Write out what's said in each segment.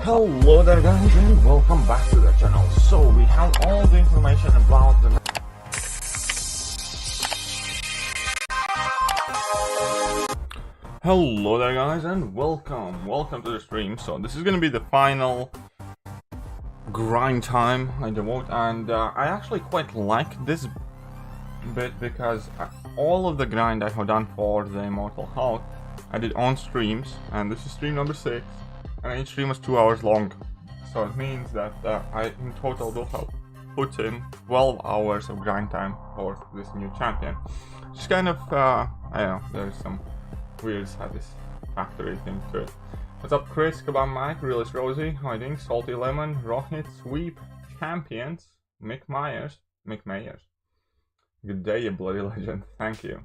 Hello there guys and welcome back to the channel. So we have all the information about the Hello there guys and welcome to the stream. So this is gonna be the final grind time I devote, and I actually quite like this bit because all of the grind I have done for the Immortal Hulk I did on streams, and this is stream number 6, and each stream was 2 hours long. So it means that I in total will have put in 12 hours of grind time for this new champion. Just kind of, I don't know, there's some weird satisfactory thing to it. What's up, Chris, Kabam Mike, Realist Rosie, Hiding, Salty Lemon, Rohit, Sweep, Champions, Mick Myers. Good day, you bloody legend, thank you.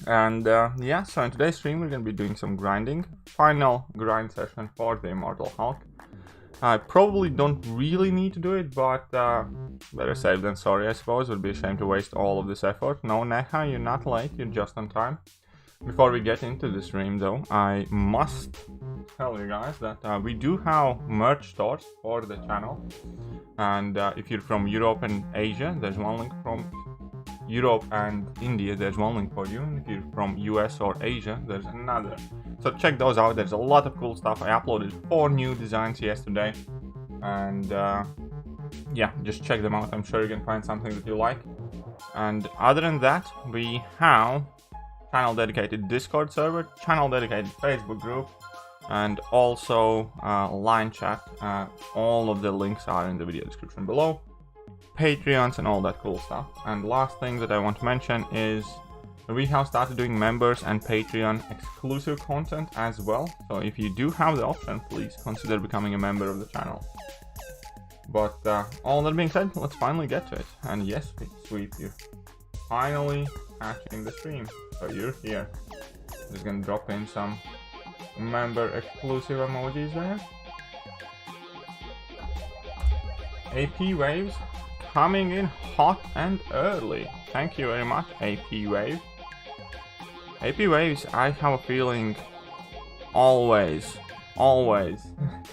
And yeah, so in today's stream we're going to be doing some grinding. Final grind session for the Immortal Hulk. I probably don't really need to do it, but better safe than sorry, I suppose. It would be a shame to waste all of this effort. No, Neha, you're not late, you're just on time. Before we get into the stream though, I must tell you guys that we do have merch stores for the channel. And if you're from Europe and Asia, there's one link. From Europe and India, there's one link for you, and if you're from US or Asia, there's another. So check those out. There's a lot of cool stuff. I uploaded 4 new designs yesterday, and yeah, just check them out. I'm sure you can find something that you like. And other than that, we have channel dedicated Discord server, channel dedicated Facebook group, and also line chat. All of the links are in the video description below. Patreons and all that cool stuff. And last thing that I want to mention is we have started doing members and Patreon exclusive content as well. So if you do have the option, please consider becoming a member of the channel. But all that being said, let's finally get to it. And yes, Sweep, you're finally catching the stream. So you're here. Just gonna drop in some member exclusive emojis there. AP Waves coming in hot and early. Thank you very much, AP Wave. AP Waves, I have a feeling, always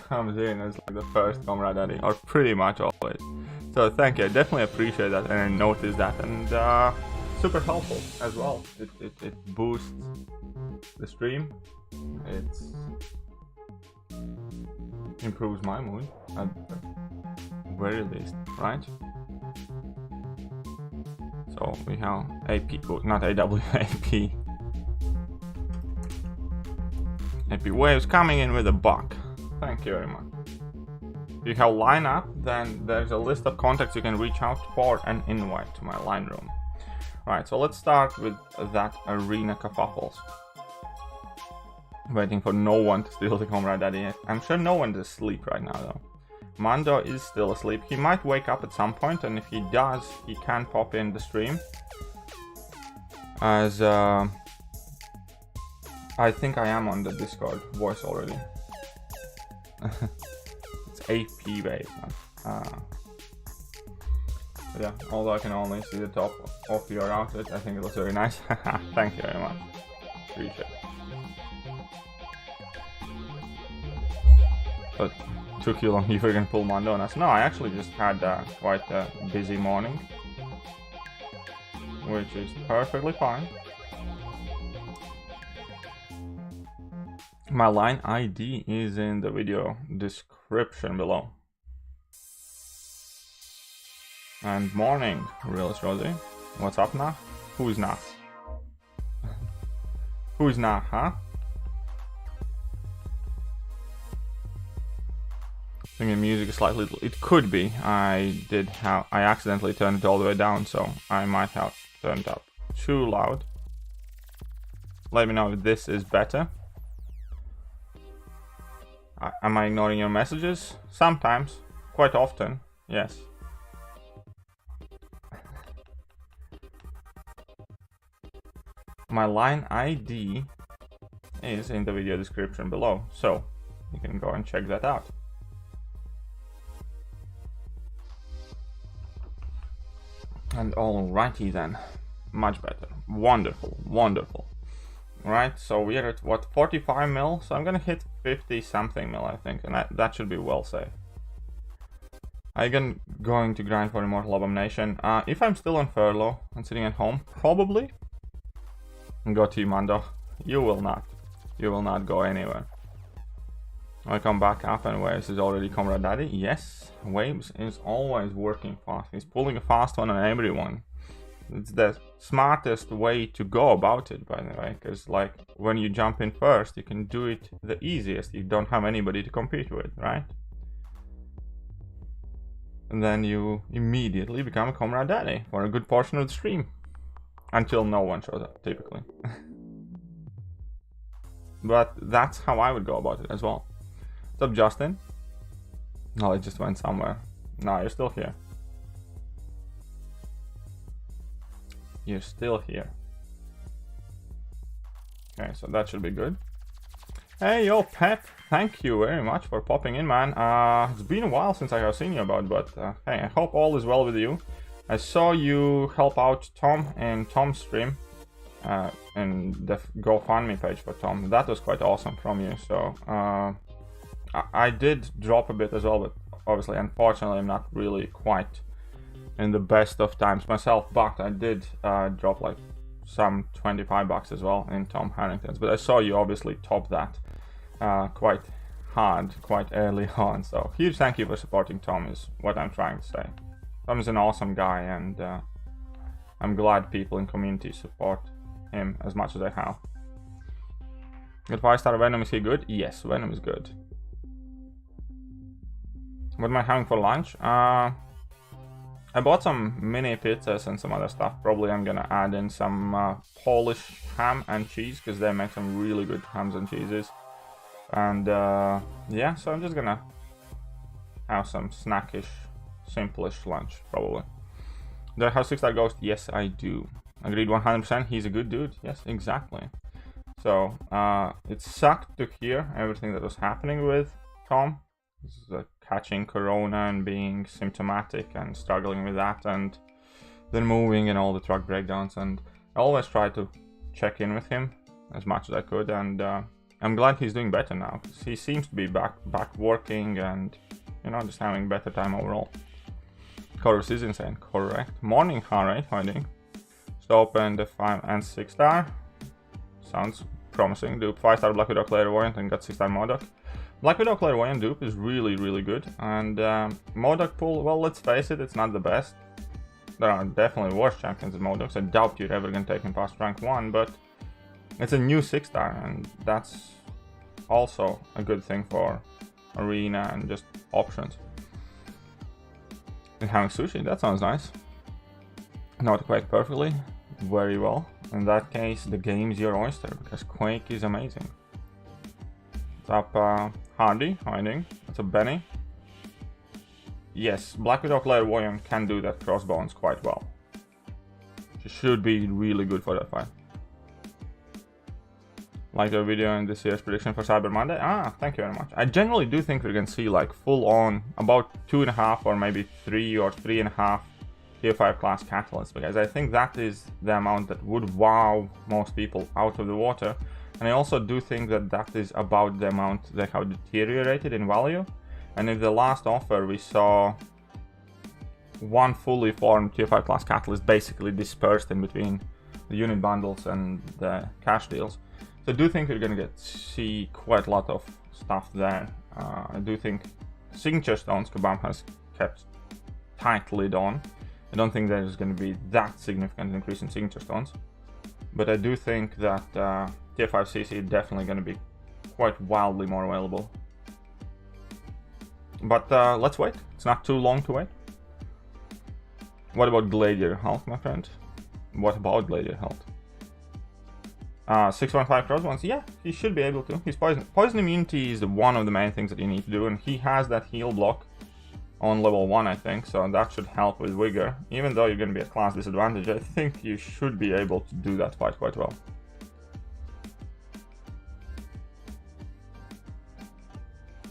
comes in as like the first COMRADE Daddy, or pretty much always. So thank you, I definitely appreciate that, and I noticed that, and super helpful as well. It boosts the stream. It improves my mood at the very least, right? So we have AP, not AW, AP Waves coming in with a buck. Thank you very much. If you have line up, then there's a list of contacts you can reach out for an invite to my line room. Right, so let's start with that arena kerfuffles. Waiting for no one to steal the COMRADE Daddy yet. I'm sure no one is asleep right now though. Mando is still asleep. He might wake up at some point, and if he does, he can pop in the stream. As I think I am on the Discord voice already. It's AP Wave. Yeah, although I can only see the top of your outfit, I think it looks very nice. Thank you very much. Appreciate it. But took you long, you were gonna pull Mando on us. No, I actually just had quite a busy morning, which is perfectly fine. My line ID is in the video description below. And morning, Realist Rosie. What's up now? Who's not? Who's not, huh? I think the music is slightly, it could be. I accidentally turned it all the way down, so I might have turned it up too loud. Let me know if this is better. Am I ignoring your messages? Sometimes, quite often, yes. My line ID is in the video description below, so you can go and check that out. And alrighty then, much better, wonderful. Right, so we are at what, 45 mil, so I'm gonna hit 50 something mil, I think, and that should be well safe. I'm going to grind for Immortal Abomination. If I'm still on furlough and sitting at home, probably. Go to you, Mando. You will not. You will not go anywhere. I come back up and Waves is already COMRADE Daddy. Yes, Waves is always working fast. He's pulling a fast one on everyone. It's the smartest way to go about it, by the way, because like when you jump in first, you can do it the easiest. You don't have anybody to compete with, right? And then you immediately become a COMRADE Daddy for a good portion of the stream. Until no one shows up, typically. But that's how I would go about it as well. What's up, Justin? No, it just went somewhere. No, you're still here. You're still here. Okay, so that should be good. Hey, yo, Pep. Thank you very much for popping in, man. It's been a while since I have seen you about, but hey, I hope all is well with you. I saw you help out Tom in Tom's stream. And the GoFundMe page for Tom. That was quite awesome from you. So I did drop a bit as well, but obviously, unfortunately, I'm not really quite in the best of times myself. But I did drop like some $25 as well in Tom Harrington's. But I saw you obviously top that quite hard, quite early on. So huge thank you for supporting Tom is what I'm trying to say. Tom is an awesome guy, and I'm glad people in community support him as much as I have. Good 5-star Venom, is he good? Yes, Venom is good. What am I having for lunch? I bought some mini pizzas and some other stuff. Probably I'm gonna add in some Polish ham and cheese, because they make some really good hams and cheeses. And yeah, so I'm just gonna have some snackish, simplish lunch, probably. Do I have 6-star Ghost? Yes, I do. Agreed 100%, he's a good dude. Yes, exactly. So, it sucked to hear everything that was happening with Tom. Catching corona and being symptomatic and struggling with that, and then moving and all the truck breakdowns. And I always try to check in with him as much as I could, and I'm glad he's doing better now. He seems to be back working and, you know, just having better time overall. Chorus is insane, correct. Morning, Harry, how are you doing? Open the 5 and 6-star. Sounds promising. Dupe 5-star Black Widow Clairvoyant and got 6-star Modok. Black Widow Clairvoyant dupe is really, really good. And Modok pool, well, let's face it, it's not the best. There are definitely worse champions than Modoks. I doubt you're ever gonna take him past rank 1, but it's a new 6-star, and that's also a good thing for arena and just options. And having sushi, that sounds nice. Not quite perfectly. Very well. In that case, the game's your oyster, because Quake is amazing. What's up, Hardy? How are you doing? What's up, Benny? Yes, Black Widow Clairvoyant can do that crossbones quite well. She should be really good for that fight. Like the video in this year's prediction for Cyber Monday? Ah, thank you very much. I generally do think we're gonna see like full on about 2.5 or maybe 3 or 3.5 Tier 5 class catalysts, because I think that is the amount that would wow most people out of the water. And I also do think that that is about the amount they have deteriorated in value. And in the last offer we saw one fully formed Tier 5 class catalyst basically dispersed in between the unit bundles and the cash deals. So I do think we're gonna see quite a lot of stuff there. I do think signature stones Kabam has kept tight lid on. I don't think there's going to be that significant increase in signature stones, but I do think that Tier 5 CC is definitely going to be quite wildly more available. But let's wait. It's not too long to wait. What about Gladiator Health, my friend? What about Gladiator Health? 615 crossbones, yeah, he should be able to. His poison immunity is one of the main things that you need to do, and he has that heal block on level 1, I think, so that should help with vigor. Even though you're going to be at class disadvantage, I think you should be able to do that fight quite well.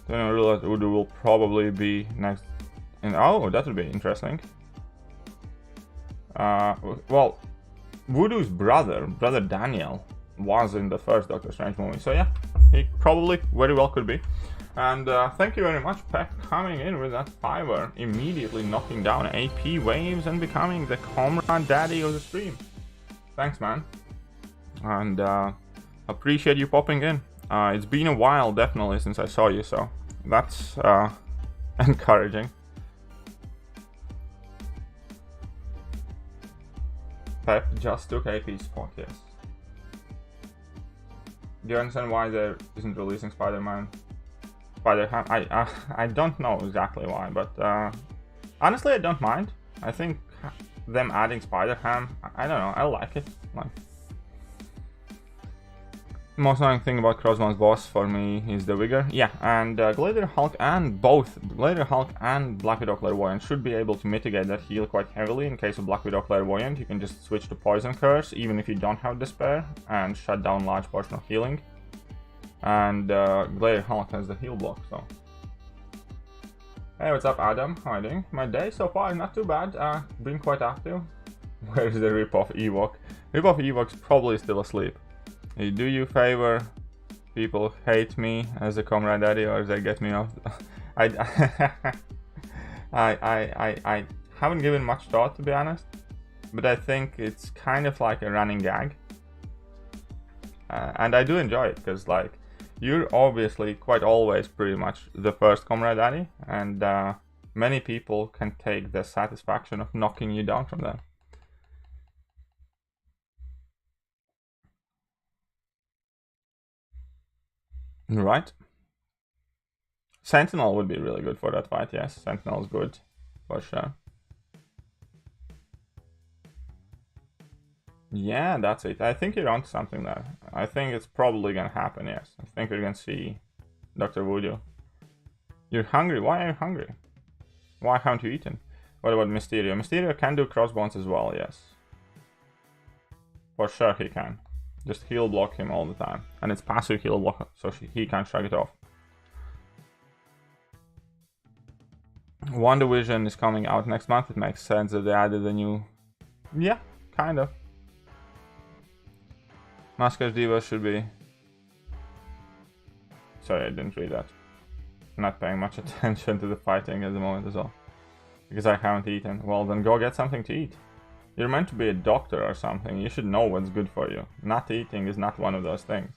Then I realized Udo will probably be next. And oh, that would be interesting. Well, Voodoo's brother Daniel, was in the first Doctor Strange movie, so yeah, he probably very well could be. And thank you very much, Pep, coming in with that fiver, immediately knocking down AP waves and becoming the comrade daddy of the stream. Thanks, man. And appreciate you popping in. It's been a while, definitely, since I saw you, so that's encouraging. Pep just took AP spot, yes. Do you understand why there isn't releasing Spider-Man? Spider-Ham? I don't know exactly why, but honestly I don't mind. I think them adding Spider-Ham, I don't know, I like it. Like, the most annoying thing about Crossbone's boss for me is the Vigor. Yeah, and Glider Hulk and both Glider Hulk and Black Widow Clairvoyant should be able to mitigate that heal quite heavily. In case of Black Widow Clairvoyant, you can just switch to Poison Curse, even if you don't have Despair, and shut down large portion of healing. And Glider Hulk has the heal block, so. Hey, what's up, Adam? How are you doing? My day so far is not too bad. Been quite active. Where's the rip-off Ewok? Rip-off Ewok's probably still asleep. Hey, do you favor people hate me as a comrade daddy, or they get me off? I haven't given much thought, to be honest, but I think it's kind of like a running gag, and I do enjoy it because, like, you're obviously quite always pretty much the first comrade daddy, and many people can take the satisfaction of knocking you down from there. Right. Sentinel would be really good for that fight, yes. Sentinel's good, for sure. Yeah, that's it. I think you're onto something there. I think it's probably gonna happen, yes. I think we're gonna see Dr. Voodoo. You're hungry? Why are you hungry? Why haven't you eaten? What about Mysterio? Mysterio can do crossbones as well, yes. For sure he can. Just heal block him all the time. And it's passive heal block, so he can't shrug it off. WandaVision is coming out next month. It makes sense that they added a new... Yeah, kind of. Maskers Diva should be... Sorry, I didn't read that. Not paying much attention to the fighting at the moment as well. Because I haven't eaten. Well, then go get something to eat. You're meant to be a doctor or something. You should know what's good for you. Not eating is not one of those things.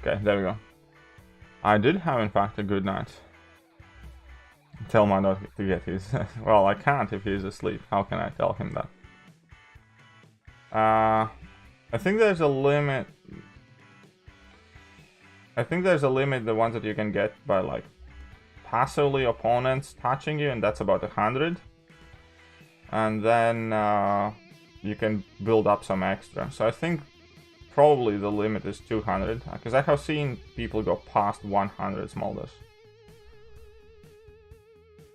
Okay, there we go. I did have, in fact, a good night. Tell my dog to get his... Well, I can't if he's asleep. How can I tell him that? I think there's a limit. I think there's a limit, the ones that you can get by, like, passively opponents touching you, and that's about 100. And then you can build up some extra. So I think probably the limit is 200, because I have seen people go past 100 Smolders.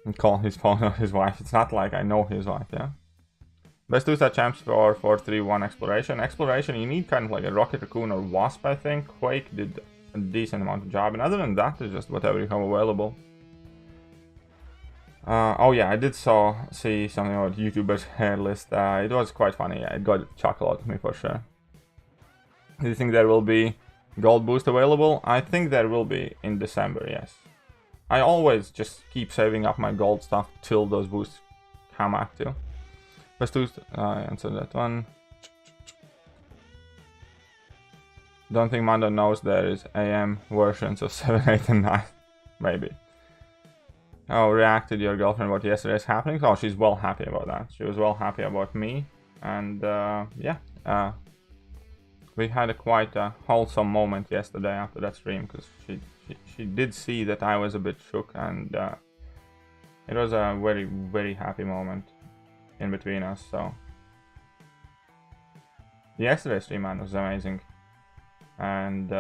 And call his phone his wife. It's not like I know his wife, yeah? Best 2-star champs for 4-3-1 exploration. Exploration, you need kind of like a Rocket Raccoon or Wasp, I think. Quake did a decent amount of job, and other than that, it's just whatever you have available. Oh yeah, I did see something about YouTubers' hair list. It was quite funny. Yeah, it got a chuckle out of me for sure. Do you think there will be gold boost available? I think there will be in December, yes. I always just keep saving up my gold stuff till those boosts come active. Best 2, I answered that one. Don't think Mando knows there is AM versions of 7, 8, and 9. Maybe. Oh, reacted your girlfriend about yesterday's happenings? Oh, she's well happy about that. She was well happy about me. And yeah, we had a quite wholesome moment yesterday after that stream, because she did see that I was a bit shook, and it was a very, very happy moment in between us. So yesterday's stream, man, was amazing, and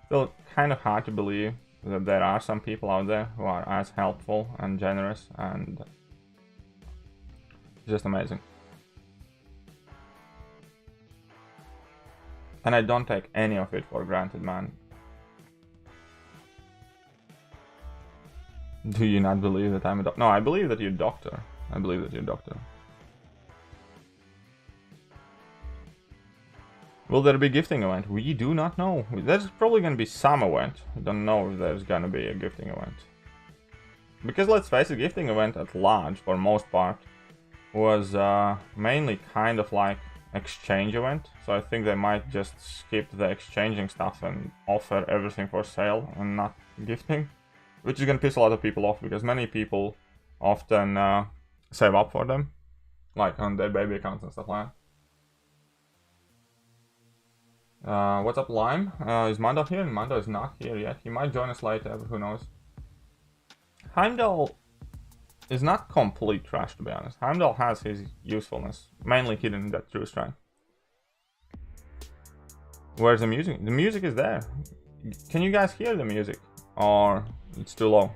still kind of hard to believe that there are some people out there who are as helpful and generous, and just amazing. And I don't take any of it for granted, man. Do you not believe that I'm a doctor? No, I believe that you're a doctor. I believe that you're a doctor. Will there be a gifting event? We do not know. There's probably gonna be some event. I don't know if there's gonna be a gifting event. Because let's face it, gifting event at large, for most part, was mainly kind of like exchange event. So I think they might just skip the exchanging stuff and offer everything for sale and not gifting. Which is gonna piss a lot of people off, because many people often save up for them. Like on their baby accounts and stuff like that. What's up, Lime? Is Mando here? Mando is not here yet. He might join us later, but who knows. Heimdall is not complete trash, to be honest. Heimdall has his usefulness, mainly hidden in that true strength. Where's the music? The music is there. Can you guys hear the music? Or it's too low?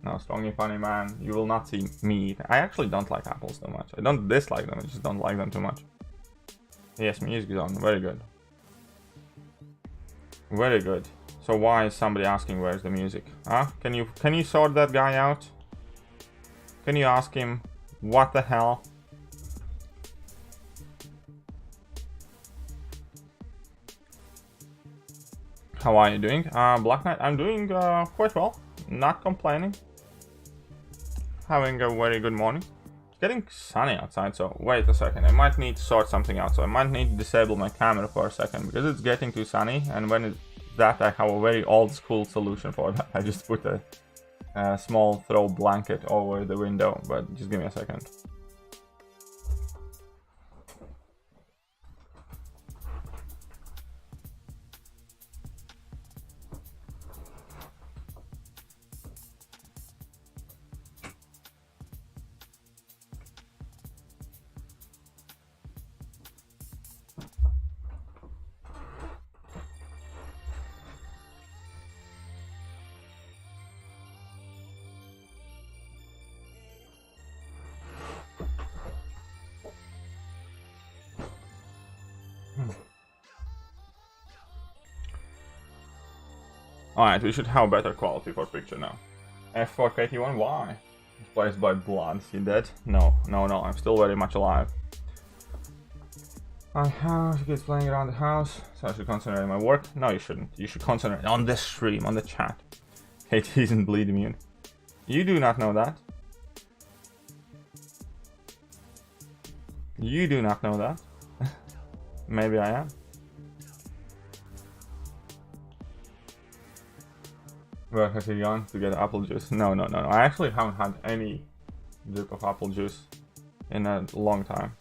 No, strongly funny man. You will not see me eat. I actually don't like apples too much. I don't dislike them, I just don't like them too much. Yes, music is on. Very good. Very good. So why is somebody asking where's the music? Huh? Can you sort that guy out? Can you ask him what the hell? How are you doing? Black Knight, I'm doing quite well. Not complaining. Having a very good morning. It's getting sunny outside, so wait a second. I might need to sort something out. So I might need to disable my camera for a second because it's getting too sunny. And when it's that, I have a very old school solution for that. I just put a small throw blanket over the window, but just give me a second. Alright, we should have better quality for picture now. F4 KT1, why? Replaced by blood, he dead? No, I'm still very much alive. I have kids playing around the house, so I should concentrate on my work. No, you shouldn't. You should concentrate on the stream, on the chat. KT isn't bleed immune. You do not know that. You do not know that. Maybe I am. Where has he gone to get apple juice? No. I actually haven't had any drip of apple juice in a long time.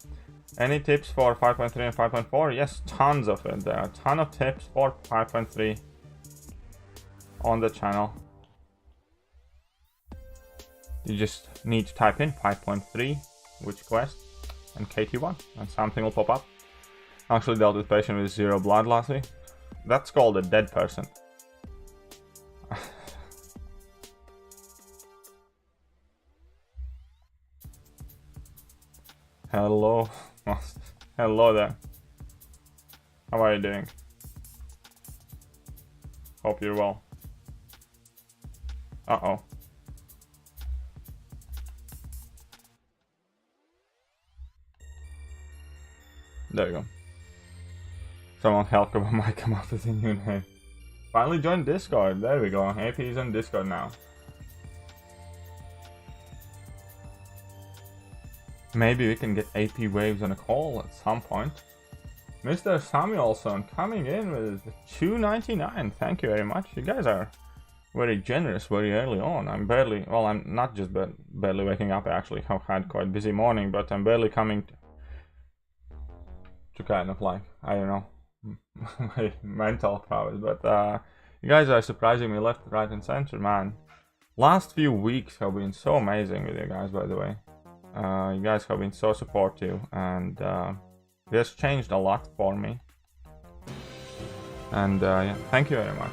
Any tips for 5.3 and 5.4? Yes, tons of it. There are a ton of tips for 5.3 on the channel. You just need to type in 5.3, which quest, and KT1, and something will pop up. I actually dealt with a patient with 0 blood last week. That's called a dead person. Hello. Hello there. How are you doing? Hope you're well. Uh-oh. There you go. Someone help him, might come up with a new name. Finally joined Discord. There we go. AP is on Discord now. Maybe we can get AP Waves on a call at some point. Mr. Samuelson coming in with $2.99. Thank you very much. You guys are very generous very early on. I'm barely, well, I'm not just barely waking up. I actually have had quite a busy morning, but I'm barely coming to kind of like, I don't know, my mental prowess. But you guys are surprising me left, right, and center, man. Last few weeks have been so amazing with you guys, by the way. You guys have been so supportive, and it has changed a lot for me. And yeah, thank you very much.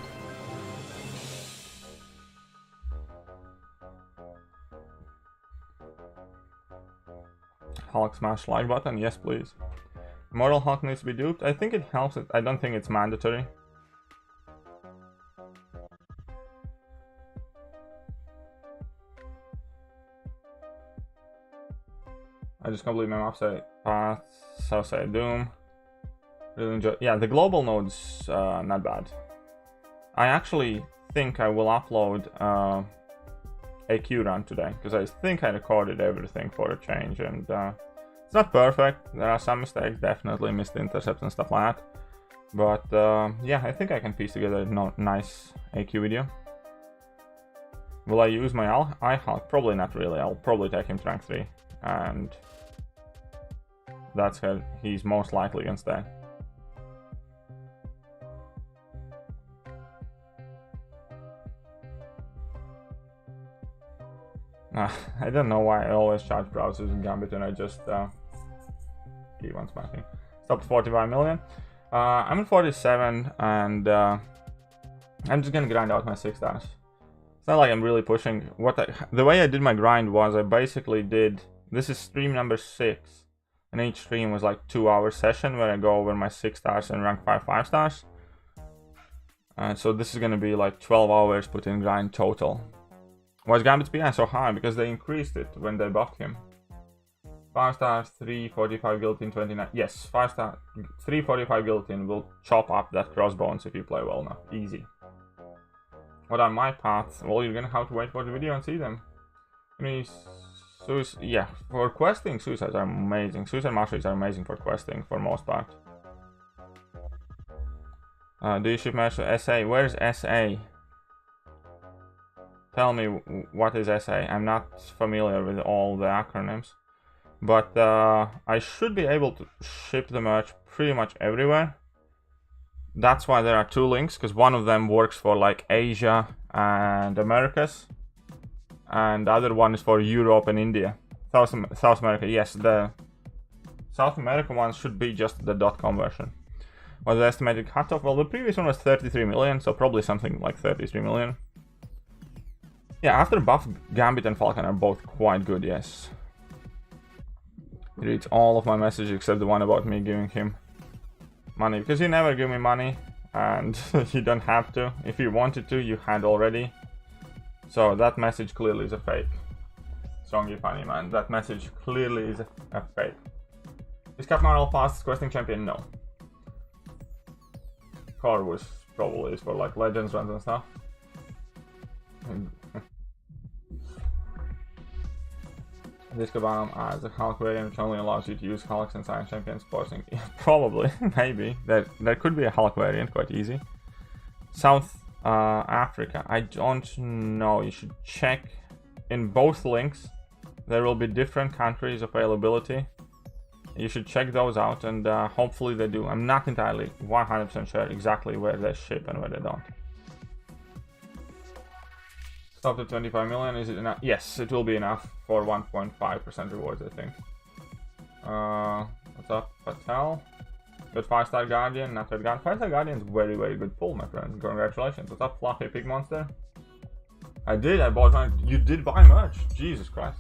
Hulk smash like button, yes please. Immortal Hulk needs to be duped. I think it helps. I don't think it's mandatory. I just complete my map say path, so say Doom. Really enjoy. Yeah, the global node's not bad. I actually think I will upload a Q run today because I think I recorded everything for a change, and it's not perfect. There are some mistakes, definitely missed intercepts and stuff like that. But yeah, I think I can piece together a nice AQ video. Will I use my iHulk? Probably not really. I'll probably take him to rank 3, and that's how he's most likely gonna stay. I don't know why I always charge browsers in Gambit and I just keep on smacking. Stop 45 million. I'm at 47 and I'm just gonna grind out my 6 stars. It's not like I'm really pushing. The way I did my grind was I basically did, this is stream number 6, and each stream was like 2-hour session where I go over my 6 stars and rank 5 stars. And so this is gonna be like 12 hours put in grind total. Why is Gambit's PI so high? Because they increased it when they buffed him. 5 stars, 345 guillotine, 29. Yes, 5 star, 345 guillotine will chop up that crossbones if you play well enough. Easy. What are my paths? Well, you're gonna have to wait for the video and see them. I mean, yeah, for questing, suicides are amazing. Suicide masteries are amazing for questing for most part. Do you ship match SA? Where's SA? Tell me what is SA. I'm not familiar with all the acronyms, but I should be able to ship the merch pretty much everywhere. That's why there are 2 links, because one of them works for like Asia and Americas, and the other one is for Europe and India. South America, yes, the South American one should be just the .com version. What's the estimated cutoff? Well, the previous one was 33 million, so probably something like 33 million. Yeah, after buff, Gambit and Falcon are both quite good, yes. He reads all of my messages except the one about me giving him money, because you never give me money, and you don't have to. If you wanted to, you had already. So that message clearly is a fake. Strongy funny, man. That message clearly is a fake. Is COMRADE fastest questing champion? No. Corvus probably is for like legends runs and stuff. This Kabam as a Hulk variant which only allows you to use Hulks and Science Champions forcing. Probably, maybe. There could be a Hulk variant, quite easy. South Africa, I don't know. You should check in both links. There will be different countries availability. You should check those out, and hopefully they do. I'm not entirely 100% sure exactly where they ship and where they don't. Stop to 25 million, is it enough? Yes, it will be enough for 1.5% rewards, I think. What's up, Patel? Good 5-star Guardian, not third Guardian. 5-star Guardian is very, very good pull, my friend. Congratulations. What's up, Fluffy Pig Monster? I bought one. You did buy merch? Jesus Christ.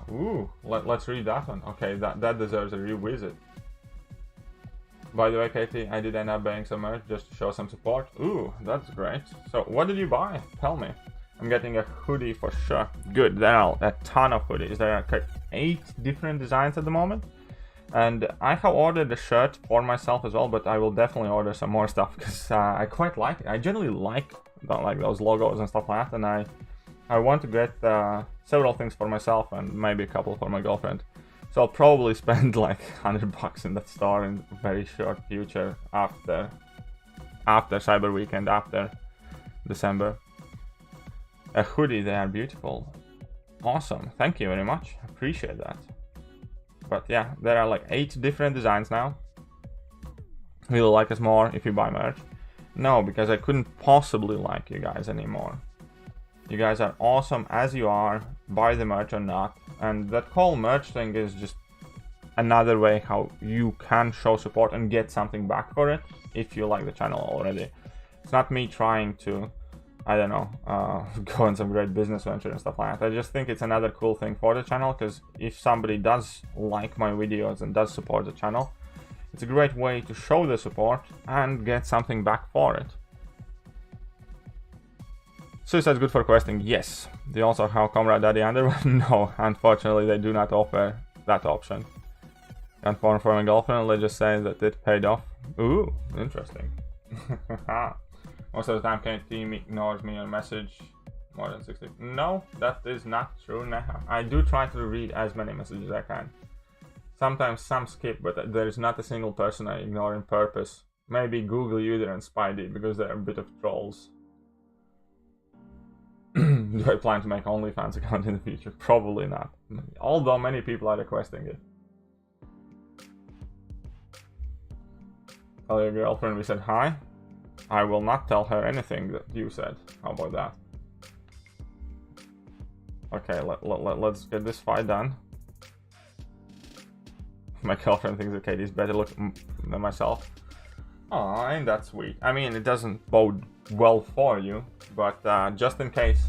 Ooh, let's read that one. Okay, that deserves a revisit. By the way, Katie, I did end up buying some merch just to show some support. Ooh, that's great. So, what did you buy? Tell me. I'm getting a hoodie for sure. Good, there are a ton of hoodies. There are 8 different designs at the moment. And I have ordered a shirt for myself as well, but I will definitely order some more stuff because I quite like it. I generally like those logos and stuff like that, and I want to get several things for myself and maybe a couple for my girlfriend. So I'll probably spend like $100 in that store in very short future after Cyber Weekend, after December. A hoodie, they are beautiful. Awesome, thank you very much, appreciate that. But yeah, there are like 8 different designs now. Will you like us more if you buy merch? No, because I couldn't possibly like you guys anymore. You guys are awesome as you are, buy the merch or not. And that whole merch thing is just another way how you can show support and get something back for it if you like the channel already. It's not me trying to, I don't know, go on some great business venture and stuff like that. I just think it's another cool thing for the channel, because if somebody does like my videos and does support the channel, It's a great way to show the support and get something back for it. Suicide's good for questing, yes. Do you also have COMRADE Daddy Underwear? No, unfortunately they do not offer that option. And porn for my girlfriend, let's just say that it paid off. Ooh, interesting. Most of the time KT ignores me on message more than 60. No, that is not true. I do try to read as many messages as I can. Sometimes some skip, but there is not a single person I ignore on purpose. Maybe Google User and Spidey, because they're a bit of trolls. Do I plan to make OnlyFans account in the future? Probably not. Although many people are requesting it. Tell your girlfriend we said hi. I will not tell her anything that you said. How about that? Okay, let's get this fight done. My girlfriend thinks that Katie's better looking than myself. Oh, ain't that sweet. I mean, it doesn't bode well for you, but just in case,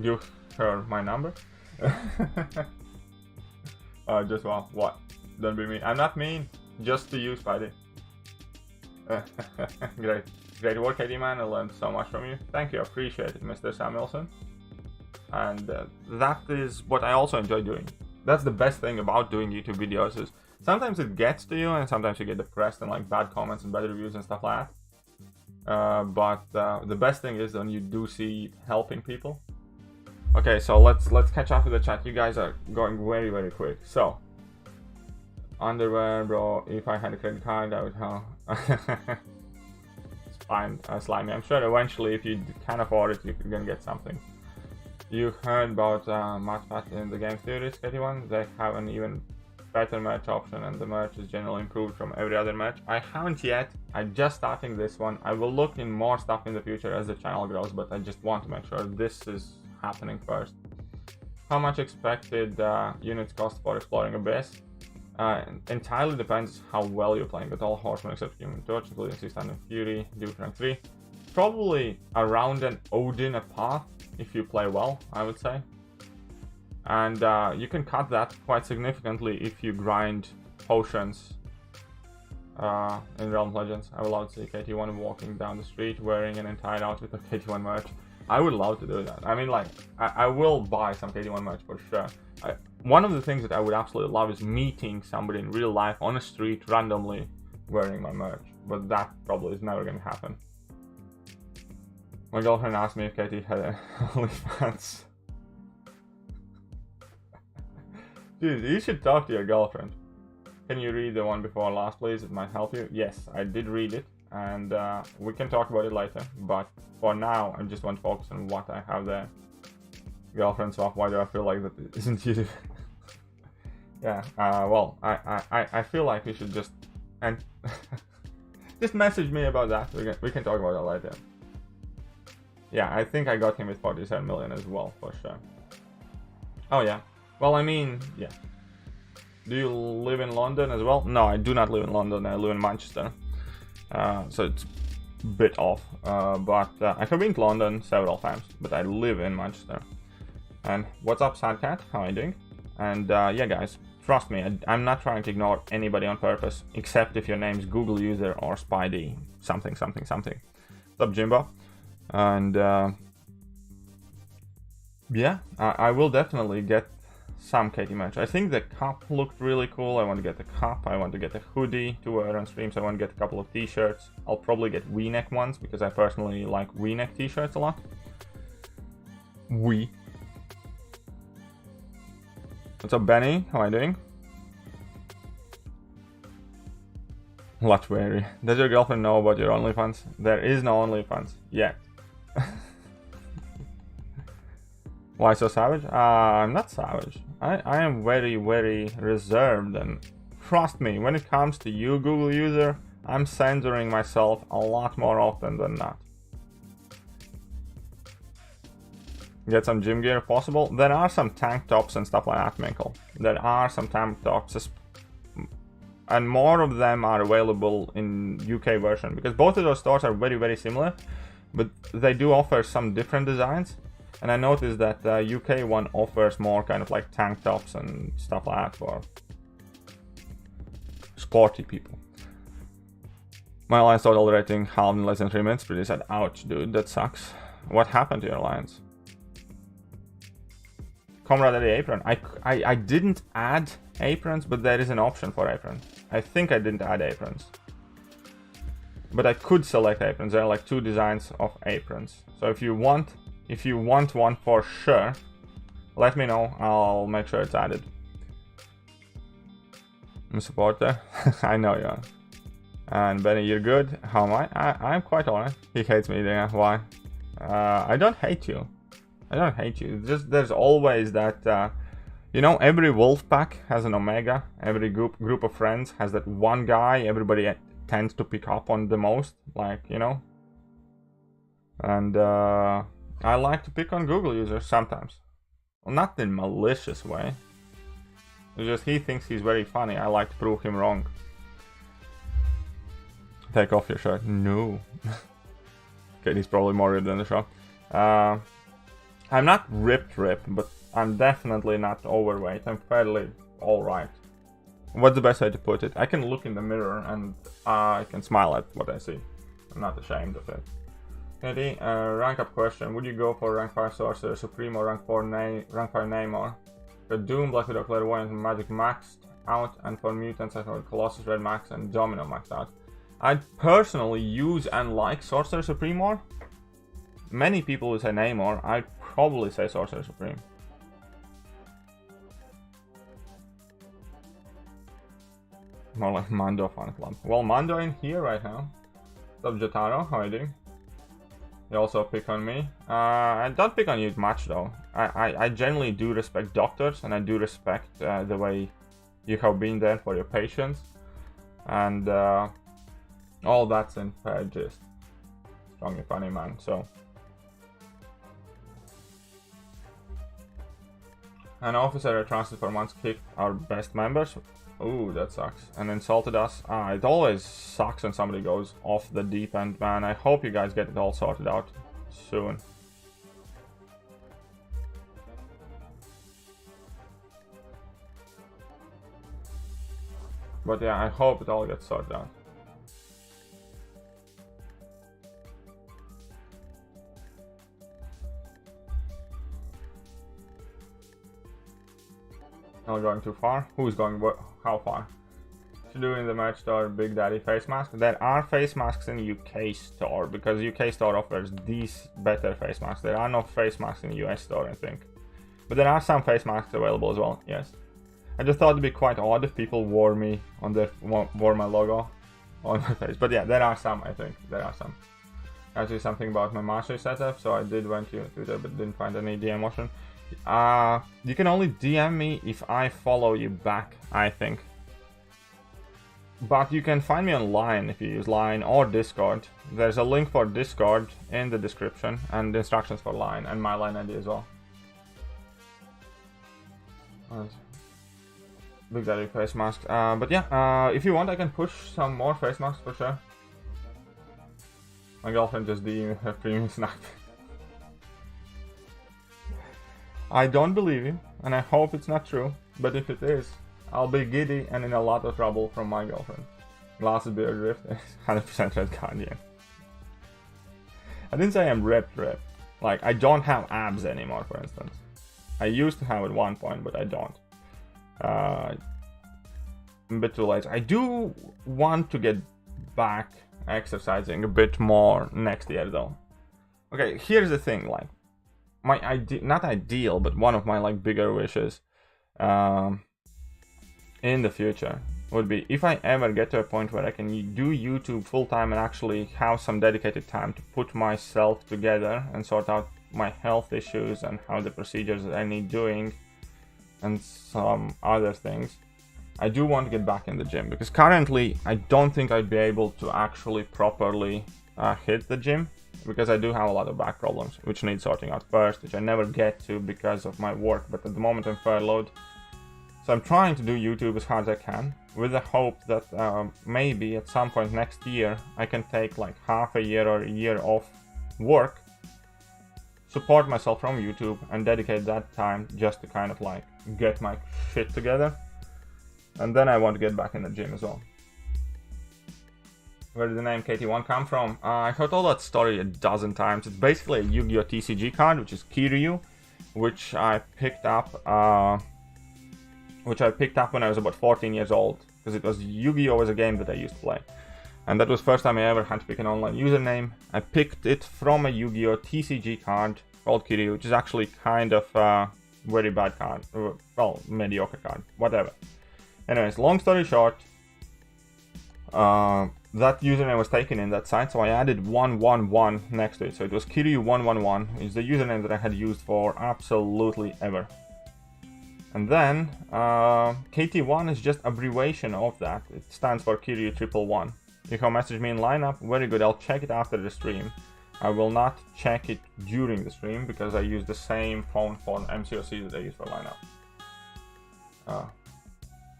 give her my number. Just well, what? Don't be mean. I'm not mean. Just to you, Spidey. Great work, Katie, man. I learned so much from you. Thank you, I appreciate it, Mr. Samuelson. And that is what I also enjoy doing. That's the best thing about doing YouTube videos, is sometimes it gets to you and sometimes you get depressed and like bad comments and bad reviews and stuff like that. But the best thing is when you do see helping people. Okay, so let's catch up with the chat. You guys are going very, very quick. So, underwear, bro. If I had a credit card, I would have. It's fine, Slimy. I'm sure eventually, if you can afford it, you're gonna get something. You heard about MatPat in the game theories, Katie1? They have an even better merch option, and the merch is generally improved from every other merch. I haven't yet. I'm just starting this one. I will look in more stuff in the future as the channel grows, but I just want to make sure this is happening first. How much expected units cost for exploring Abyss? Entirely depends how well you're playing with all horsemen except Human Torch, including 600 Fury, Duke rank 3. Probably around an Odin a path if you play well, I would say. And you can cut that quite significantly if you grind potions in Realm Legends. I would love to see KT1 walking down the street wearing an entire outfit of KT1 merch. I would love to do that. I mean, like, I will buy some KT1 merch for sure. One of the things that I would absolutely love is meeting somebody in real life on a street randomly wearing my merch. But that probably is never going to happen. My girlfriend asked me if Katie had OnlyFans. Dude, you should talk to your girlfriend. Can you read the one before last, please? It might help you. Yes, I did read it, and we can talk about it later. But for now, I just want to focus on what I have there. Girlfriend swap, why do I feel like that isn't you? Yeah, well, I feel like you should just... and just message me about that. We can talk about it later. Yeah, I think I got him with 47 million as well, for sure. Oh yeah. Well, I mean, yeah. Do you live in London as well? No, I do not live in London. I live in Manchester. So it's a bit off. But I have been to London several times, but I live in Manchester. And what's up, Sadcat? How are you doing? And yeah, guys, trust me, I'm not trying to ignore anybody on purpose, except if your name's Google User or Spidey, something. What's up, Jimbo? And yeah, I will definitely get some Katie merch. I think the cup looked really cool. I want to get the cup. I want to get a hoodie to wear on streams. I want to get a couple of t-shirts. I'll probably get V-neck ones because I personally like V-neck t-shirts a lot. What's up, Benny? How are you doing? Latwary. Does your girlfriend know about your OnlyFans? There is no OnlyFans yet. Why so savage? I'm not savage. I am very, very reserved, and trust me, when it comes to you, Google User, I'm censoring myself a lot more often than not. Get some gym gear if possible. There are some tank tops and stuff like that, Minkle. There are some tank tops, and more of them are available in UK version, because both of those stores are very, very similar, but they do offer some different designs. And I noticed that the UK one offers more kind of like tank tops and stuff like that for sporty people. My alliance total rating halved in less than 3 minutes. Pretty sad. Ouch, dude, that sucks. What happened to your alliance? COMRADE apron. I didn't add aprons, but there is an option for aprons. I think I didn't add aprons. But I could select aprons. There are like 2 designs of aprons. So if you want one for sure, let me know. I'll make sure it's added. I'm a supporter. I know you are. And Benny, you're good. How am I? I'm quite alright. He hates me. Yeah, why? I don't hate you. I don't hate you. Just there's always that, you know, every wolf pack has an omega. Every group of friends has that one guy everybody tends to pick up on the most, like, you know. And I like to pick on Google users sometimes. Well, not in a malicious way. It's just he thinks he's very funny. I like to prove him wrong. Take off your shirt. No. Okay, he's probably more ripped than the shot. I'm not ripped, but I'm definitely not overweight. I'm fairly alright. What's the best way to put it? I can look in the mirror and I can smile at what I see. I'm not ashamed of it. Eddie, rank up question. Would you go for rank 5 Sorcerer Supreme or rank 5 Namor? For Doom, Black Widow, Clairvoyant, and Magic maxed out, and for Mutants I thought Colossus, Red Max, and Domino maxed out. I'd personally use and like Sorcerer Supreme more. Many people would say Namor. I'd probably say Sorcerer Supreme. More like Mando fan club. Well, Mando in here right now. What's up, Jotaro? How are you doing? You also pick on me. I don't pick on you much though. I generally do respect doctors, and I do respect the way you have been there for your patients. And all that's in fair gist. Strongly funny, man. So. An officer at Transit for months kicked our best members. Ooh, that sucks. And insulted us. It always sucks when somebody goes off the deep end, man. I hope you guys get it all sorted out soon. But yeah, I hope it all gets sorted out. Not going too far. Who's going how far? To do in the merch store Big Daddy face mask. There are face masks in UK store because UK store offers these better face masks. There are no face masks in US store, I think. But there are some face masks available as well, yes. I just thought it'd be quite odd if people wore my logo on my face. But yeah, there are some, I think. There are some. Actually something about my master setup, so I did went to Twitter but didn't find any DM option. You can only DM me if I follow you back, I think. But you can find me online if you use Line or Discord. There's a link for Discord in the description and the instructions for Line and my Line ID as well. And Big Daddy face masks. But yeah, if you want I can push some more face masks for sure. My girlfriend just DM'd her premium snack. I don't believe you, and I hope it's not true, but if it is, I'll be giddy and in a lot of trouble from my girlfriend. Glasses beard ripped, 100% red card, yeah. I didn't say I'm ripped. Like, I don't have abs anymore, for instance. I used to have at one point, but I don't. I'm a bit too late. I do want to get back exercising a bit more next year, though. Okay, here's the thing, like, my not ideal, but one of my like bigger wishes in the future would be if I ever get to a point where I can do YouTube full time and actually have some dedicated time to put myself together and sort out my health issues and how the procedures that I need doing and some other things. I do want to get back in the gym because currently I don't think I'd be able to actually properly hit the gym. Because I do have a lot of back problems, which need sorting out first, which I never get to because of my work, but at the moment I'm furloughed. So I'm trying to do YouTube as hard as I can, with the hope that maybe at some point next year I can take like half a year or a year off work, support myself from YouTube, and dedicate that time just to kind of like get my shit together. And then I want to get back in the gym as well. Where did the name KT1 come from? I have told that story a dozen times. It's basically a Yu-Gi-Oh! TCG card, which is Kiryu, which I picked up when I was about 14 years old, because it was Yu-Gi-Oh! Was a game that I used to play. And that was the first time I ever had to pick an online username. I picked it from a Yu-Gi-Oh! TCG card called Thekiryu, which is actually kind of a very bad card. Well, mediocre card. Whatever. Anyways, long story short, that username was taken in that site, so I added 111 next to it. So it was Thekiryu111. It's the username that I had used for absolutely ever. And then KT1 is just abbreviation of that. It stands for Thekiryu111. You can message me in lineup. Very good. I'll check it after the stream. I will not check it during the stream because I use the same phone for MCOC that I use for lineup.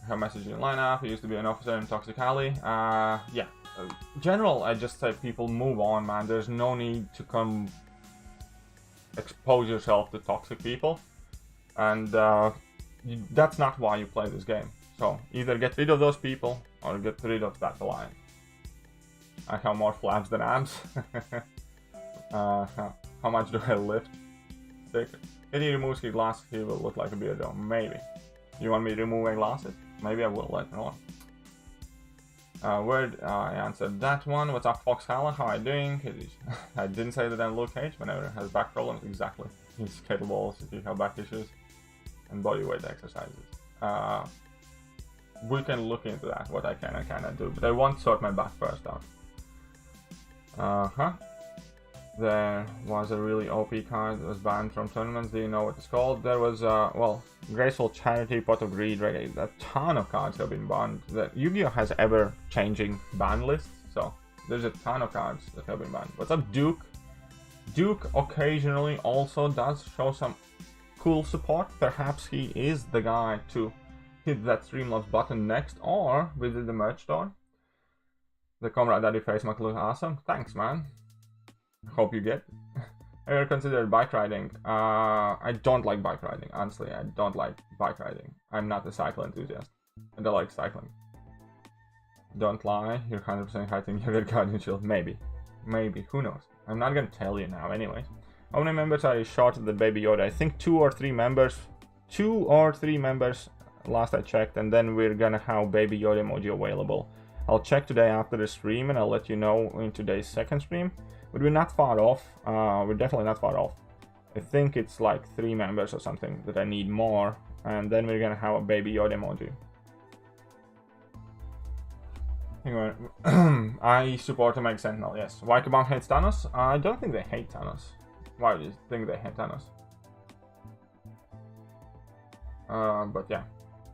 Her message in lineup. He used to be an officer in Toxic Alley. Yeah. General, I just say people move on, man. There's no need to come expose yourself to toxic people, and that's not why you play this game. So either get rid of those people or get rid of that alliance. I have more flaps than abs. How much do I lift? Thick. If he removes his glasses, he will look like a beardo. Maybe. You want me to remove my glasses? Maybe I will later on. I answered that one. What's up, Foxhala? How are you doing? I didn't say that I'm Luke Cage whenever it has back problems. Exactly. He's capable if you have back issues and body weight exercises. We can look into that, what I can and cannot do, but I want to sort my back first out. There was a really OP card that was banned from tournaments. Do you know what it's called? There was, well, Graceful Charity, Pot of Greed, Reggae. A ton of cards have been banned. Yu-Gi-Oh! Has ever-changing ban lists, so there's a ton of cards that have been banned. What's up, Duke? Duke occasionally also does show some cool support. Perhaps he is the guy to hit that Streamlabs button next, or visit the merch store. The COMRADE Daddy face might look awesome. Thanks, man. Hope you get. Have you ever considered bike riding? I don't like bike riding. Honestly, I don't like bike riding. I'm not a cycle enthusiast. I don't like cycling. Don't lie. You're 100% hiding your Guardian Shield. Maybe. Maybe. Who knows? I'm not gonna tell you now anyways. How many members are shorter than Baby Yoda? I think 2 or 3 members. 2 or 3 members last I checked, and then we're gonna have Baby Yoda emoji available. I'll check today after the stream and I'll let you know in today's second stream. But we're not far off. We're definitely not far off. I think it's like 3 members or something that I need more, and then we're gonna have a Baby Yoda emoji. Anyway, I support a Meg Sentinel, yes. Wykabam hates Thanos? I don't think they hate Thanos. Why do you think they hate Thanos? But yeah.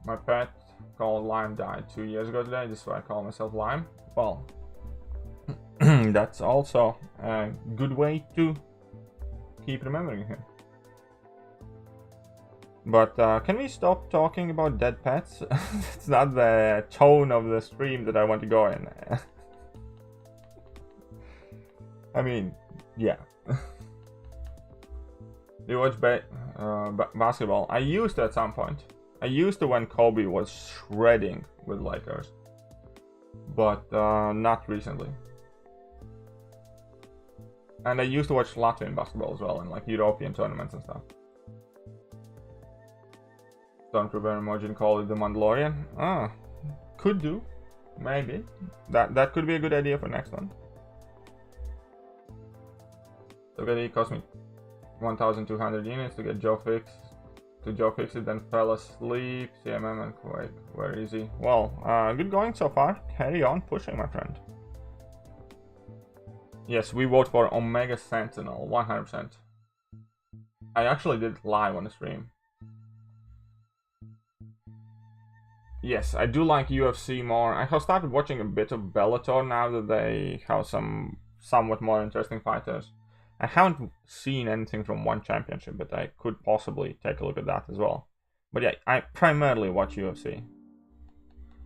My pet called Lime died 2 years ago today. This is why I call myself Lime. Well, that's also a good way to keep remembering him. But can we stop talking about dead pets? It's not the tone of the stream that I want to go in. I mean, yeah. Do you watch basketball? I used to at some point. I used to when Kobe was shredding with Lakers. But not recently. And I used to watch Latvian basketball as well, in like European tournaments and stuff. Stormtrooper emoji and call it the Mandalorian. Ah, could do, maybe. That could be a good idea for next one. So it cost me 1,200 units to get Joe fixed. To Joe fix it, then fell asleep. CMM and Quake. Where is he? Well, good going so far. Carry on pushing, my friend. Yes, we vote for Omega Sentinel, 100%. I actually did it live on the stream. Yes, I do like UFC more. I have started watching a bit of Bellator now that they have some somewhat more interesting fighters. I haven't seen anything from one championship, but I could possibly take a look at that as well. But yeah, I primarily watch UFC.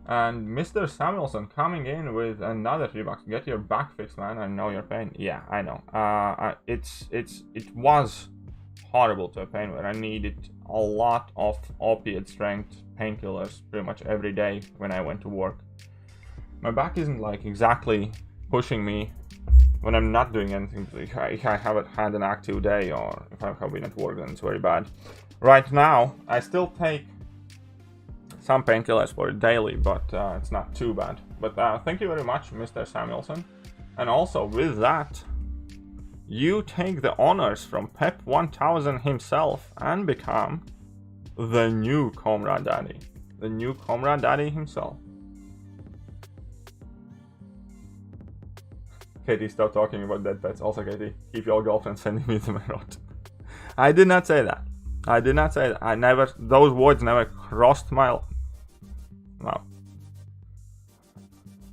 And Mr. Samuelson coming in with another $3. Get your back fixed, man. I know your pain. Yeah, I know. It was horrible to a pain where I needed a lot of opiate strength painkillers pretty much every day when I went to work. My back isn't like exactly pushing me when I'm not doing anything. If I haven't had an active day, or if I have been at work, then it's very bad. Right now, I still take some painkillers for it daily, but it's not too bad. But thank you very much, Mr. Samuelson. And also with that, you take the honors from Pep 1000 himself and become the new Comrade Daddy. The new Comrade Daddy himself. Katie, stop talking about dead pets. Also, Katie, keep your girlfriend sending me the Merot. I did not say that. I did not say that. I never, those words never crossed my... No.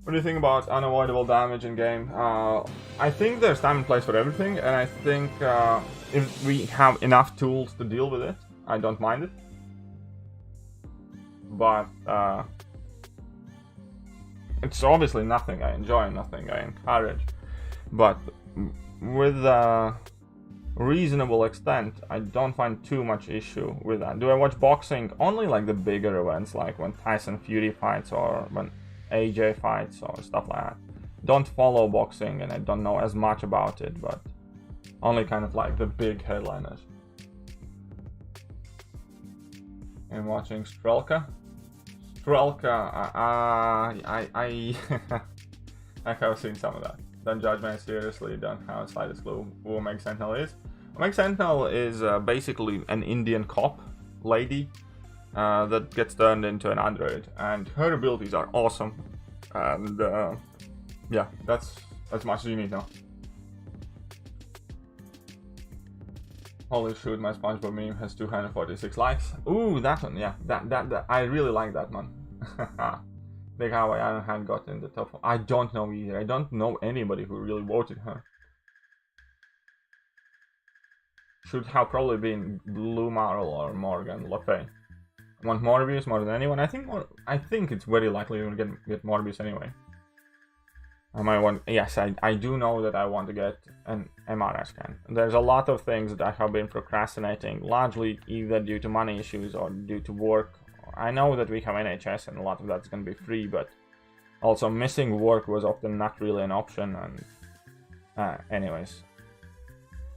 What do you think about unavoidable damage in game? I think there's time and place for everything, and I think if we have enough tools to deal with it, I don't mind it. But it's obviously nothing I enjoy, nothing I encourage. But with a reasonable extent, I don't find too much issue with that. Do I watch boxing? Only like the bigger events, like when Tyson Fury fights or when AJ fights or stuff like that. Don't follow boxing and I don't know as much about it, but only kind of like the big headliners. I'm watching Strelka. Strelka, I have seen some of that. Don't judge me, seriously, don't have the slightest clue who Meg Sentinel is. Meg Sentinel is basically an Indian cop lady that gets turned into an android, and her abilities are awesome. And yeah, that's as much as you need to know. Holy shoot, my SpongeBob meme has 246 likes. Ooh, that one, yeah, that I really like that one. Big Hawaii Iron Hand got in the top 4. I don't know either. I don't know anybody who really voted her. Should have probably been Blue Marl or Morgan Le Fay. I want Morbius more than anyone. I think it's very likely you're gonna get Morbius anyway. I might want. Yes, I do know that I want to get an MRI scan. There's a lot of things that I have been procrastinating, largely either due to money issues or due to work. I know that we have NHS and a lot of that's going to be free, but also missing work was often not really an option. And anyways,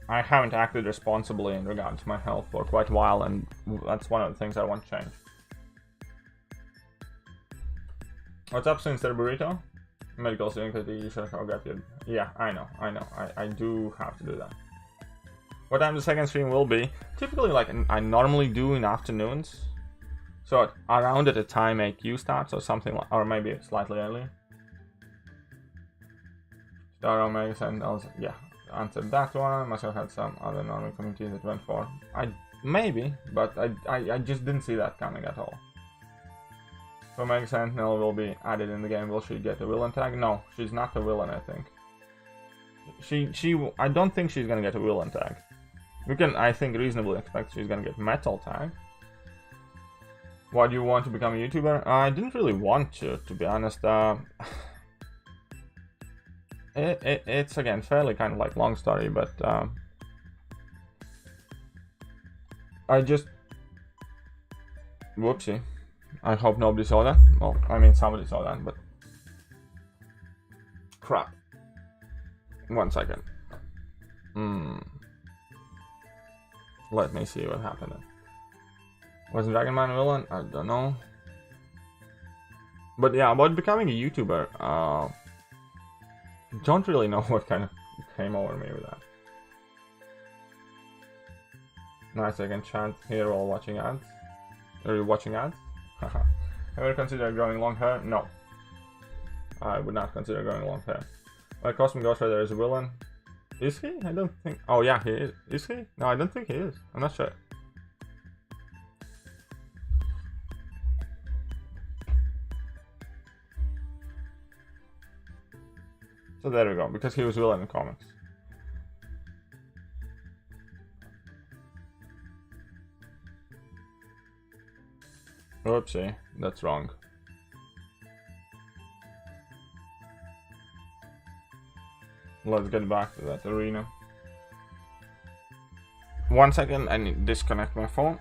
I haven't acted responsibly in regard to my health for quite a while, and that's one of the things I want to change. What's up, Sinister Burrito? Medical student, you should have got your... Yeah, I know. I do have to do that. What time the second stream will be? Typically, like, I normally do in afternoons. So around at the time AQ starts or something, like, or maybe slightly earlier. Star Omega Sentinels, yeah, answered that one. Must have had some other normal community that went for. Maybe, but I just didn't see that coming at all. Omega Sentinel will be added in the game. Will she get a villain tag? No, she's not a villain, I think. I don't think she's gonna get a villain tag. We can, I think, reasonably expect she's gonna get metal tag. Why do you want to become a YouTuber? I didn't really want to be honest. It's again fairly kind of like long story, but I just... Whoopsie. I hope nobody saw that. Well, I mean somebody saw that, but... Crap. 1 second. Let me see what happened. Was Dragon Man a villain? I don't know. But yeah, about becoming a YouTuber, don't really know what kind of came over me with that. Nice, I can chant here while watching ads. Are you watching ads? Haha. Ever consider growing long hair? No. I would not consider growing long hair. My Cosmic Ghost Rider is a villain. Is he? I don't think... Oh yeah, he is. Is he? No, I don't think he is. I'm not sure. So there we go, because he was villain in comics. Oopsie, that's wrong. Let's get back to that arena. 1 second, I need to disconnect my phone.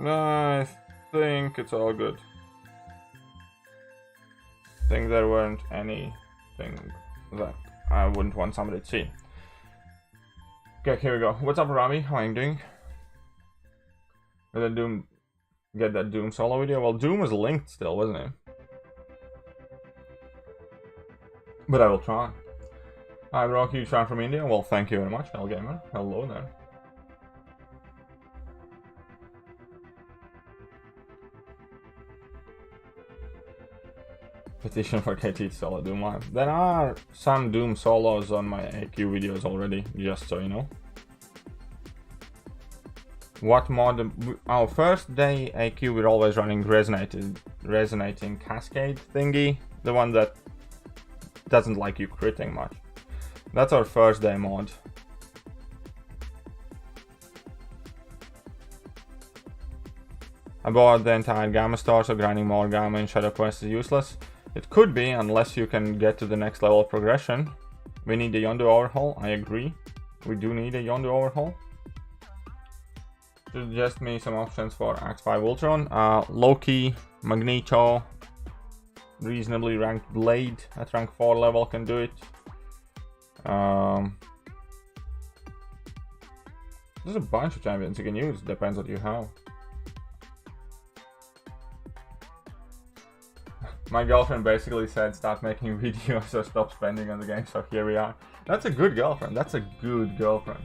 Nice. think it's all good. I think there weren't anything that I wouldn't want somebody to see. Okay, here we go. What's up, Rami? How are you doing? Did Doom get that Doom solo video? Well, Doom was linked still, wasn't it? But I will try. Hi, bro. Huge fan from India. Well, thank you very much, Gamer. Hello there. Petition for KT solo Doom live. There are some Doom solos on my AQ videos already, just so you know. What mod? Our first day AQ we're always running resonating cascade thingy, the one that doesn't like you critting much. That's our first day mod. I bought the entire Gamma store, so grinding more Gamma in Shadow Quest is useless. It could be, unless you can get to the next level of progression. We need a Yondu overhaul, I agree. We do need a Yondu overhaul. Suggest me some options for Axe 5 Ultron. Loki, Magneto, reasonably ranked Blade at rank 4 level can do it. There's a bunch of champions you can use, depends what you have. My girlfriend basically said stop making videos or stop spending on the game, so here we are. That's a good girlfriend, that's a good girlfriend.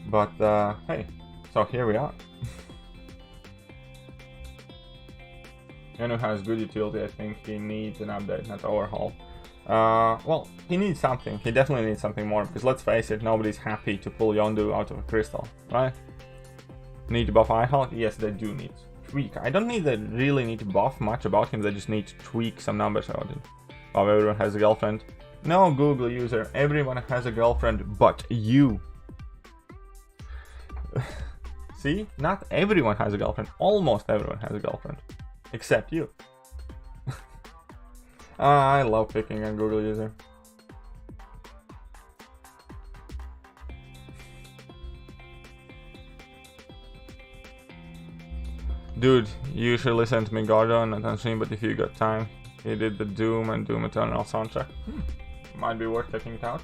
But hey, so here we are. Yonu has good utility. I think he needs an update, not overhaul. Well, he needs something. He definitely needs something more, because let's face it, nobody's happy to pull Yondu out of a crystal, right? Need to buff eye health? Yes, they do need tweak. I don't really need to buff much about him, they just need to tweak some numbers about him. Oh, everyone has a girlfriend. No, Google user, everyone has a girlfriend but you. See? Not everyone has a girlfriend. Almost everyone has a girlfriend. Except you. I love picking on Google user. Dude, you should listen to me, Gordon, not on stream, but if you got time. He did the Doom and Doom Eternal soundtrack. Might be worth checking it out.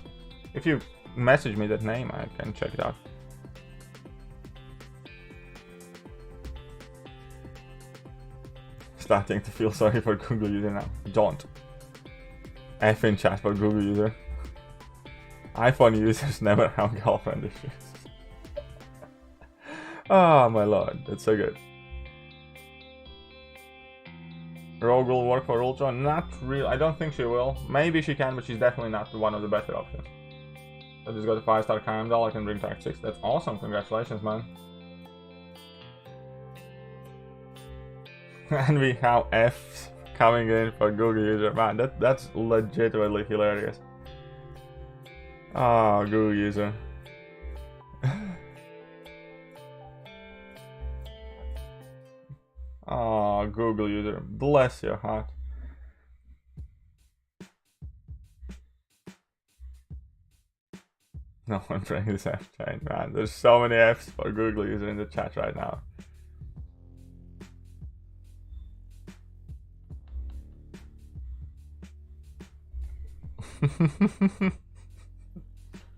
If you message me that name, I can check it out. Starting to feel sorry for Google user now. Don't. F in chat for Google user. iPhone users never have girlfriend issues. Oh my lord, that's so good. Rogue will work for Ultron? Not real. I don't think she will. Maybe she can, but she's definitely not one of the better options. I just got a 5-star Heimdall. I can bring Tech 6. That's awesome. Congratulations, man. And we have F's coming in for Google user. Man, that's legitimately hilarious. Oh, Google user. Oh, Google user. Bless your heart. No one bring this F chain, man. There's so many F's for Google user in the chat right now.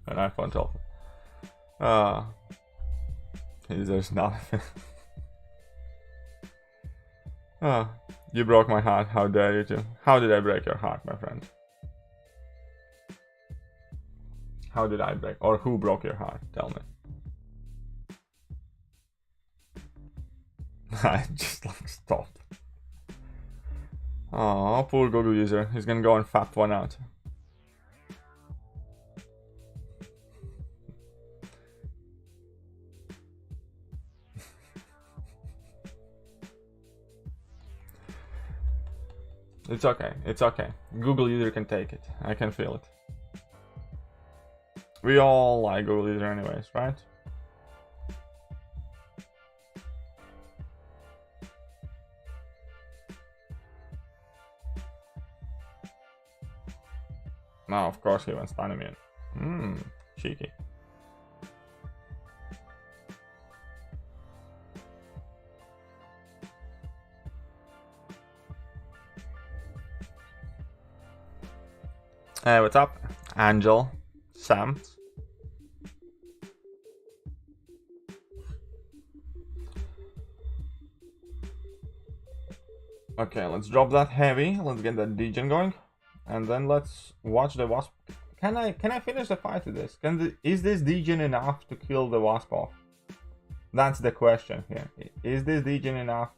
An iPhone 12. There's nothing. You broke my heart. How dare you to? How did I break your heart, my friend? How did I break? Or who broke your heart? Tell me. I just like stopped. Oh, poor Google user. He's gonna go and fap one out. It's okay, it's okay. Google user can take it. I can feel it. We all like Google user anyways, right? No, of course he went stun immune. Cheeky. What's up? Angel. Sam. Okay, let's drop that heavy. Let's get that degen going. And then let's watch the wasp. Can I finish the fight with this? Is this degen enough to kill the wasp off? That's the question here. Is this degen enough?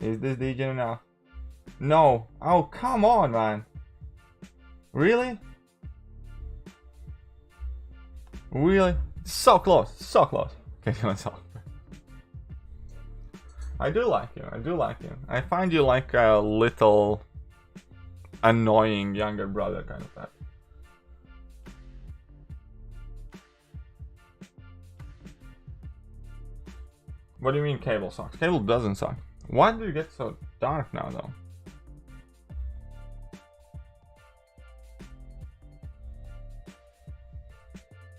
Is this degen enough? No. Oh, come on, man. Really? Really? So close. So close. Okay, let's talk. I do like you. I do like you. I find you like a little annoying younger brother kind of that. What do you mean cable sucks? Cable doesn't suck. Why do you get so dark now though?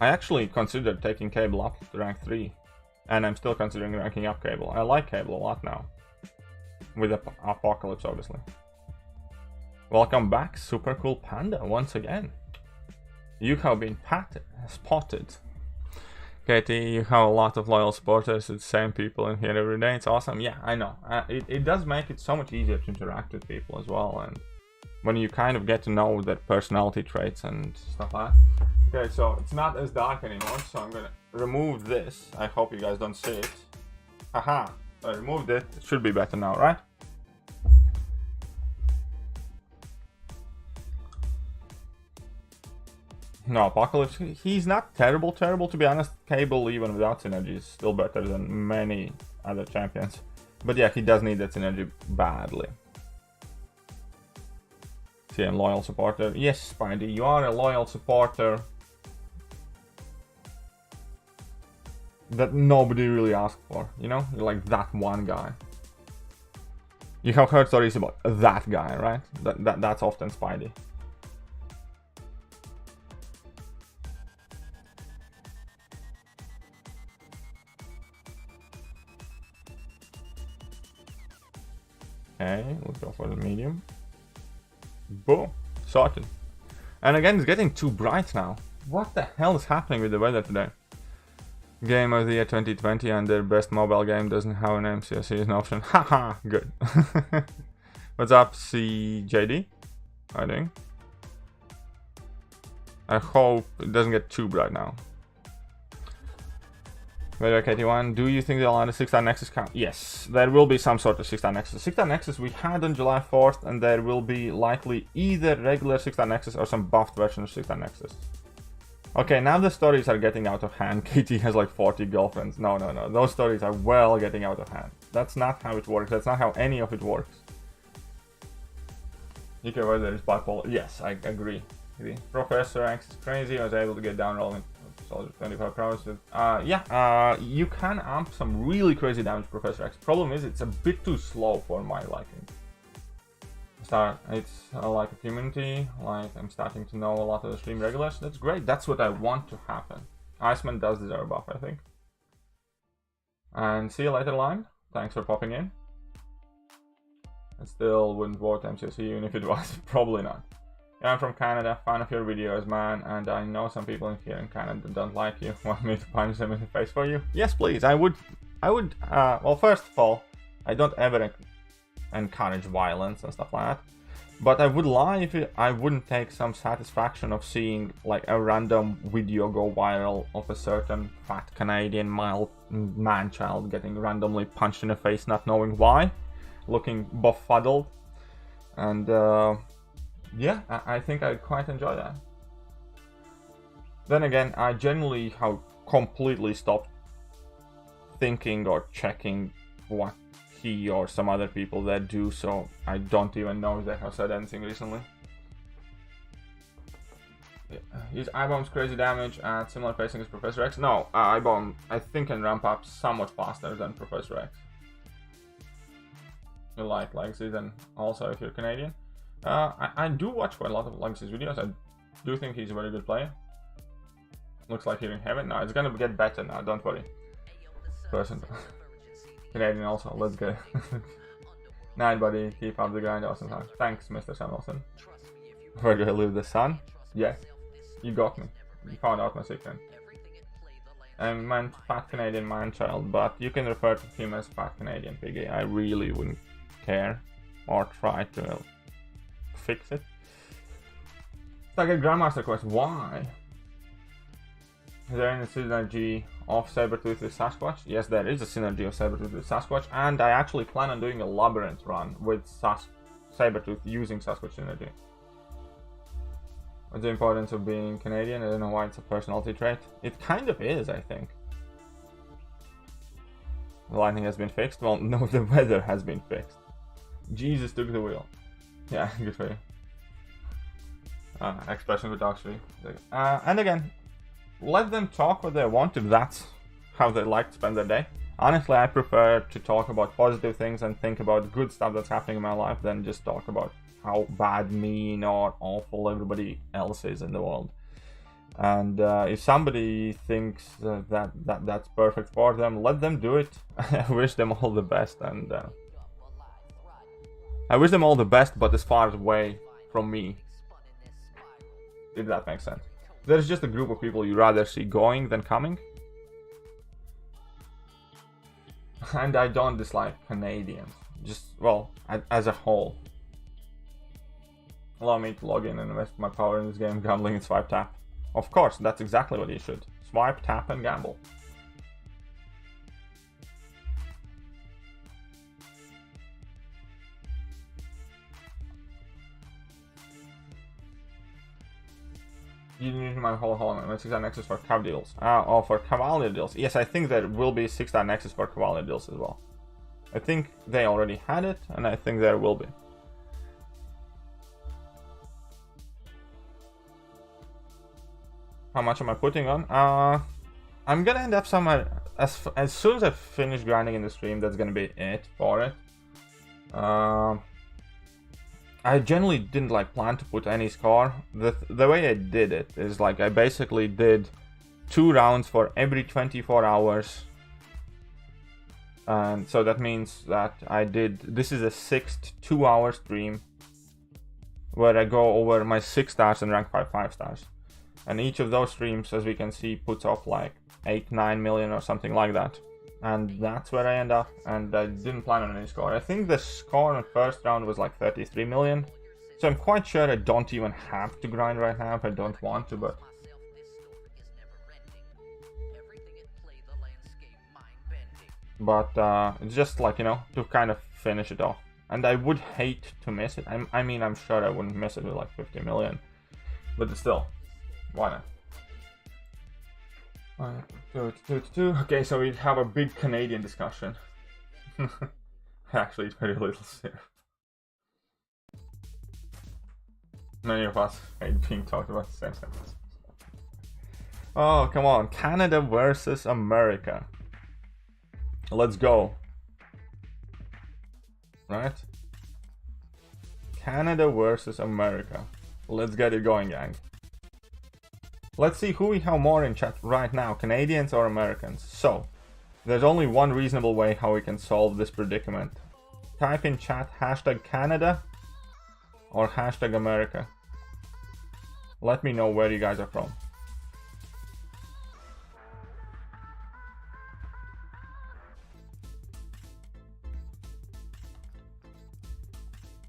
I actually considered taking cable up to rank 3. And I'm still considering ranking up cable. I like cable a lot now. With Apocalypse, obviously. Welcome back, Super Cool Panda, once again. You have been spotted. Katie, you have a lot of loyal supporters. It's the same people in here every day. It's awesome. Yeah, I know. It does make it so much easier to interact with people as well. And when you kind of get to know their personality traits and stuff like that. Okay, so it's not as dark anymore. So I'm going to remove this. I hope you guys don't see it. Haha. I removed it. It should be better now, right? No, Apocalypse, he's not terrible, to be honest. Cable, even without synergy, is still better than many other champions. But yeah, he does need that synergy badly. See, I'm loyal supporter. Yes, Spidey, you are a loyal supporter that nobody really asked for, you know? You're like that one guy. You have heard stories about that guy, right? That's often Spidey. Okay, let's go for the medium. Boom, sorted. And again, it's getting too bright now. What the hell is happening with the weather today? Game of the year 2020 and their best mobile game doesn't have an MCOC as an option. Haha, good. What's up, CJD? How are you doing? I hope it doesn't get too bright now. Radar KT1, do you think they'll add a 6-star Nexus count? Yes, there will be some sort of 6-star Nexus. 6-star Nexus we had on July 4th, and there will be likely either regular 6-star Nexus or some buffed version of 6-star Nexus. Okay, now the stories are getting out of hand. KT has like 40 girlfriends. No. Those stories are well getting out of hand. That's not how it works. That's not how any of it works. UK weather is bipolar. Yes, I agree. Professor X is crazy. I was able to get down rolling. Soldier 25 prowess. You can amp some really crazy damage, Professor X. Problem is, it's a bit too slow for my liking. It's like a community, like I'm starting to know a lot of the stream regulars. That's great. That's what I want to happen. Iceman does deserve a buff, I think. And see you later, Line. Thanks for popping in. I still wouldn't vote MCOC even if it was. Probably not. I'm from Canada, fan of your videos, man, and I know some people in here in Canada don't like you. Want me to punch them in the face for you? Yes, please. I would. Well, first of all, I don't ever encourage violence and stuff like that. But I would lie if I wouldn't take some satisfaction of seeing like a random video go viral of a certain fat Canadian man-child getting randomly punched in the face, not knowing why, looking befuddled, and yeah, I think I quite enjoy that. Then again, I generally have completely stopped thinking or checking what he or some other people there do, so I don't even know if they have said anything recently. Yeah. Use I-Bomb's crazy damage at similar pacing as Professor X? No, I-Bomb I think can ramp up somewhat faster than Professor X. You like Legacy, then also if you're Canadian. I do watch quite a lot of Legacy's videos. I do think he's a very good player. Looks like he's in heaven. No, it's gonna get better now, don't worry. Person. Canadian also, let's go. Night, buddy. Keep up the grind, awesome time. Thanks, Mr. Samuelson. Where do I live? The sun? Yes. You got me. You found out my secret. I meant fat Canadian man-child, but you can refer to him as fat Canadian piggy. I really wouldn't care or try to fix it. It's like a Grandmaster quest. Why? Is there any synergy of Sabertooth with Sasquatch? Yes, there is a synergy of Sabertooth with Sasquatch, and I actually plan on doing a labyrinth run with Sabertooth using Sasquatch synergy. What's the importance of being Canadian? I don't know why it's a personality trait. It kind of is, I think. The lightning has been fixed? Well, no, the weather has been fixed. Jesus took the wheel. Yeah, good for you. Expression for Darksoul. And again, let them talk what they want if that's how they like to spend their day. Honestly, I prefer to talk about positive things and think about good stuff that's happening in my life than just talk about how bad, mean, or awful everybody else is in the world. And if somebody thinks that's perfect for them, let them do it. I wish them all the best, and I wish them all the best, but as far away from me, if that makes sense. There's just a group of people you rather see going than coming. And I don't dislike Canadians, just, well, as a whole. Allow me to log in and invest my power in this game, gambling and swipe tap. Of course, that's exactly what you should. Swipe, tap, and gamble. You need my whole my 6-star nexus for cav deals. Oh, for Cavalier deals. Yes, I think there will be 6-star nexus for Cavalier deals as well. I think they already had it, and I think there will be. How much am I putting on? I'm gonna end up somewhere as soon as I finish grinding in the stream. That's gonna be it for it. I generally didn't plan to put any score. The way I did it is I basically did 2 rounds for every 24 hours. And so that means that this is a 6th 2-hour stream where I go over my 6 stars and rank 5 stars. And each of those streams, as we can see, puts off 8-9 million or something like that. And that's where I end up, and I didn't plan on any score. I think the score on the first round was 33 million. So I'm quite sure I don't even have to grind right now if I don't want to, but... it's just to kind of finish it off. And I would hate to miss it. I mean, I'm sure I wouldn't miss it with 50 million. But still, why not? Okay, so we have a big Canadian discussion. Actually, it's very little syrup. Many of us hate being talked about the same sentence. Oh, come on. Canada versus America. Let's go. Right? Canada versus America. Let's get it going, gang. Let's see who we have more in chat right now, Canadians or Americans. So, there's only one reasonable way how we can solve this predicament. Type in chat #Canada or #America. Let me know where you guys are from.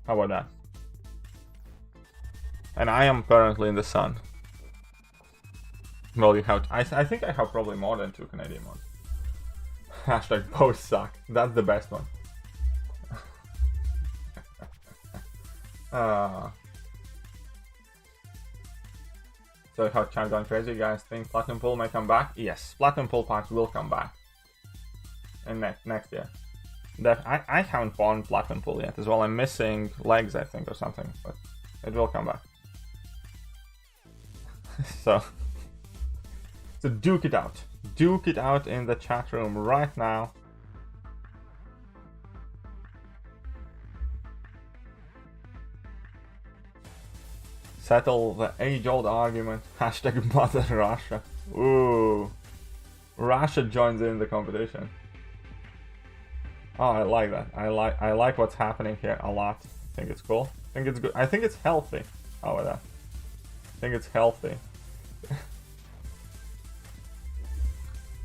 How about that? And I am currently in the sun. Well, you have... I think I have probably more than 2 Canadian ones. #both suck. That's the best one. So how chat gone crazy? You guys think Platinum Pool may come back? Yes, Platinum Pool packs will come back. And next year. I haven't farmed Platinum Pool yet as well. I'm missing legs, I think, or something. But it will come back. So duke it out. Duke it out in the chat room right now. Settle the age-old argument. #Mother Russia. Ooh. Russia joins in the competition. Oh, I like that. I like what's happening here a lot. I think it's cool. I think it's good. I think it's healthy. How about that? I think it's healthy.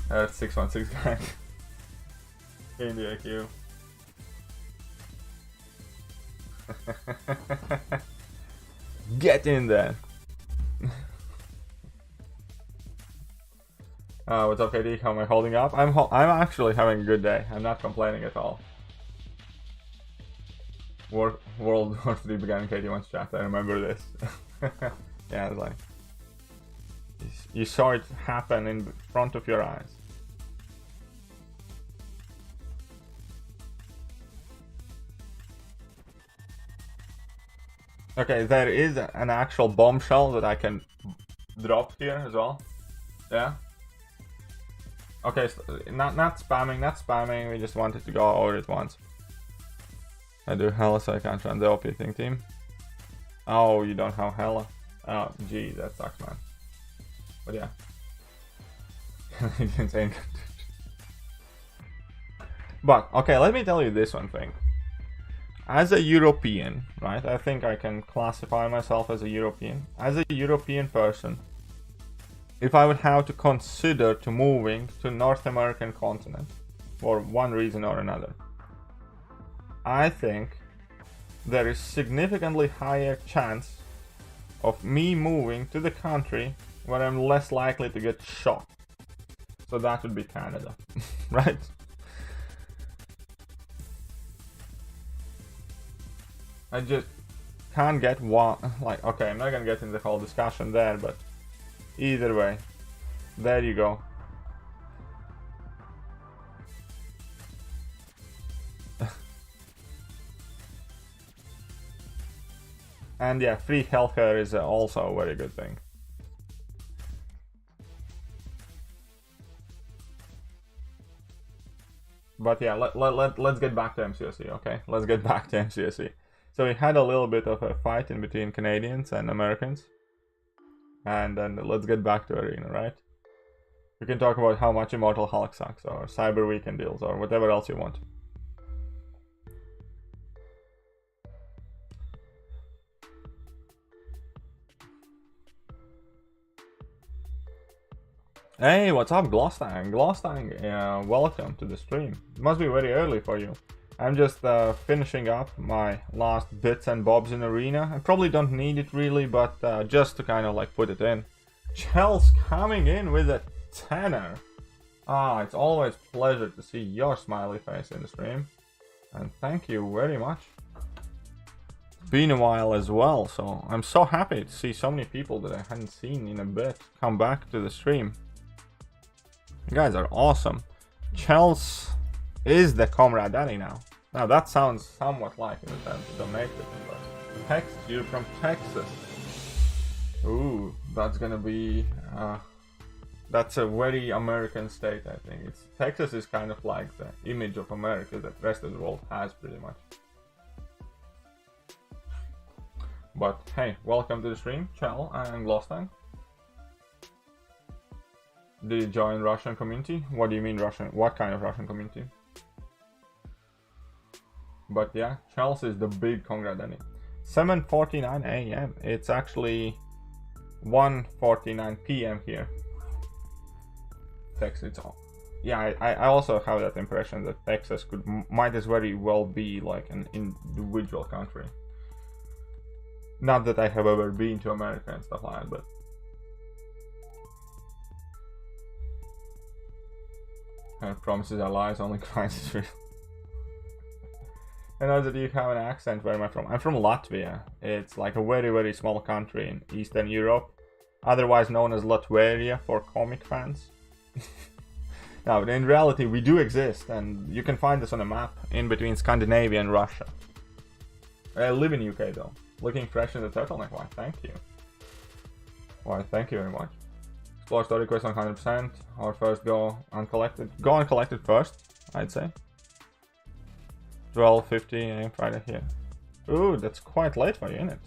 That's 616 gang. In the IQ. Get in there. What's up, KD? How am I holding up? I'm actually having a good day. I'm not complaining at all. World War III began in KD1's chat. I remember this. Yeah, it's like you saw it happen in front of your eyes. Okay, there is an actual bombshell that I can drop here as well. Yeah. Okay, so not spamming. We just wanted to go over it once. I do hella, so I can't run the OP thing team. Oh, you don't have hella. Oh, gee, that sucks, man. But yeah. It's insane. But okay, let me tell you this one thing. As a European, right? I think I can classify myself as a European. As a European person, if I would have to consider to moving to North American continent for one reason or another, I think there is significantly higher chance of me moving to the country where I'm less likely to get shot. So that would be Canada, right? I just can't get one, like, okay, I'm not gonna get into the whole discussion there, but either way, there you go. And yeah, free healthcare is also a very good thing. But yeah, let's get back to MCOC, okay? Let's get back to MCOC. So we had a little bit of a fight in between Canadians and Americans. And then let's get back to Arena, right? We can talk about how much Immortal Hulk sucks, or Cyber Weekend deals, or whatever else you want. Hey, what's up, CLoSStAnG? CLoSStAnG, welcome to the stream. It must be very early for you. I'm just finishing up my last bits and bobs in Arena. I probably don't need it really, but just to kind of like put it in. Chell's coming in with a 10er. Ah, it's always a pleasure to see your smiley face in the stream. And thank you very much. It's been a while as well, so I'm so happy to see so many people that I hadn't seen in a bit come back to the stream. You guys are awesome. Chell's is the COMRADE daddy now. Now that sounds somewhat like an attempt to donate it, but text you from Texas. Ooh, that's gonna be that's a very American state, I think. Texas is kind of like the image of America that the rest of the world has, pretty much. But hey, welcome to the stream, Chell and CLoSStAnG. Did you join Russian community? What do you mean Russian? What kind of Russian community? But yeah, Chelsea is the big COMRADE. 7:49 AM. It's actually 1:49 PM here. Texas. It's all. Yeah, I also have that impression that Texas might as very well be like an individual country. Not that I have ever been to America and stuff like that, but. Promises are lies, only crimes is real. I know that you have an accent. Where am I from? I'm from Latvia. It's like a very, very small country in Eastern Europe, otherwise known as Latveria for comic fans. Now, but in reality, we do exist, and you can find us on a map in between Scandinavia and Russia. I live in UK though. Looking fresh in the turtleneck. Why, thank you. Why, thank you very much. Explore story quest 100%. Or first go uncollected. Go uncollected first, I'd say. 12:50 AM Friday here. Ooh, that's quite late for you, isn't it?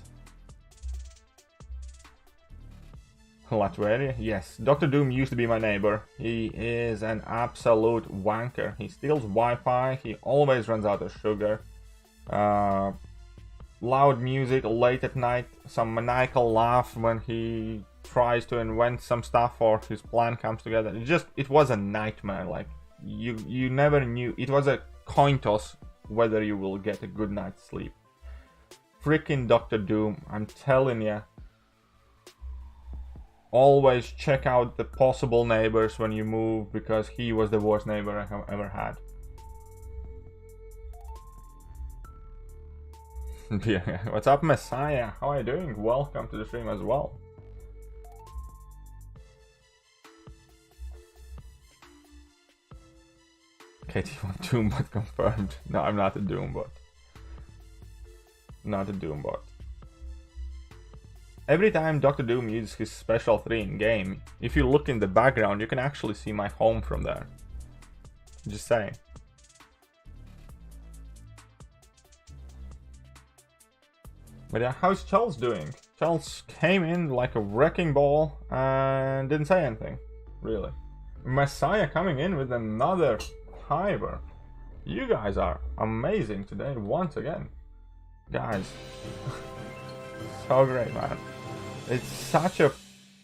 Latveria? Yes. Dr. Doom used to be my neighbor. He is an absolute wanker. He steals Wi-Fi. He always runs out of sugar. loud music late at night, some maniacal laugh when he tries to invent some stuff or his plan comes together. It was a nightmare. Like you never knew. It was a coin toss whether you will get a good night's sleep. Freaking Dr. Doom, I'm telling you. Always check out the possible neighbors when you move, because he was the worst neighbor I have ever had. Yeah, what's up, Messiah? How are you doing? Welcome to the stream as well. KT1 Doombot confirmed. No, I'm not a Doombot. Not a Doombot. Every time Dr. Doom uses his special 3 in game, if you look in the background, you can actually see my home from there. Just saying. But yeah, how's Charles doing? Charles came in like a wrecking ball and didn't say anything, really. Messiah coming in with another fiber. You guys are amazing today once again. Guys, so great, man. It's such a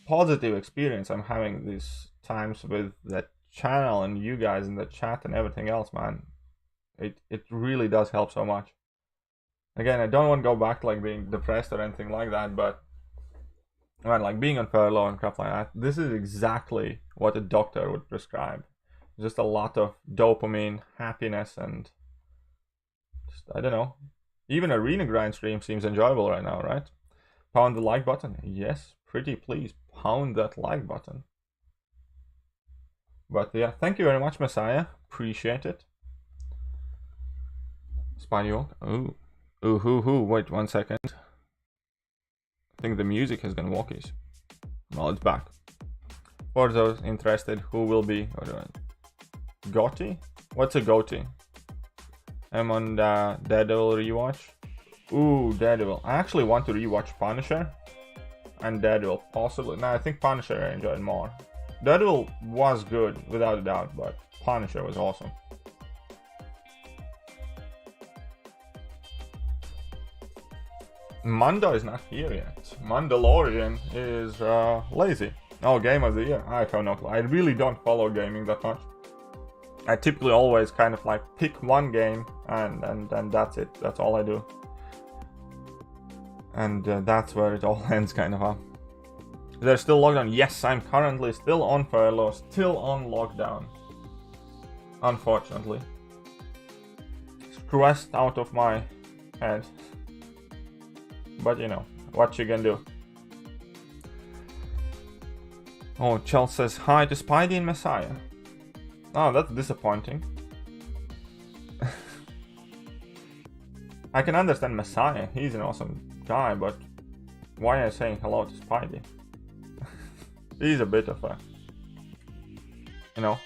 positive experience I'm having these times with the channel and you guys in the chat and everything else, man. It really does help so much. Again, I don't want to go back to like being depressed or anything like that, but man, like being on furlough and stuff like that, this is exactly what a doctor would prescribe. Just a lot of dopamine, happiness, and just, I don't know. Even arena grind stream seems enjoyable right now, right? Pound the like button. Yes, pretty please pound that like button. But yeah, thank you very much, Messiah. Appreciate it. Spaniel. Ooh. Ooh, wait 1 second. I think the music has gone walkies. Well, it's back. For those interested, who will be... Gotti? What's a Gotti? I'm on the Daredevil rewatch. Ooh, Daredevil. I actually want to rewatch Punisher and Daredevil, possibly. No, I think Punisher I enjoyed more. Daredevil was good, without a doubt, but Punisher was awesome. Mando is not here yet. Mandalorian is lazy. Oh, game of the year. I have no clue. I really don't follow gaming that much. I typically always kind of like pick one game and that's it. That's all I do. And that's where it all ends, kind of. They're still locked down. Yes, I'm currently still on furlough, still on lockdown. Unfortunately. Stressed out of my head. But you know, what you can do. Oh, Chelsea says hi to Spidey and Messiah. Oh, that's disappointing. I can understand Messiah, he's an awesome guy, but why are you saying hello to Spidey? He's a bit of a... You know?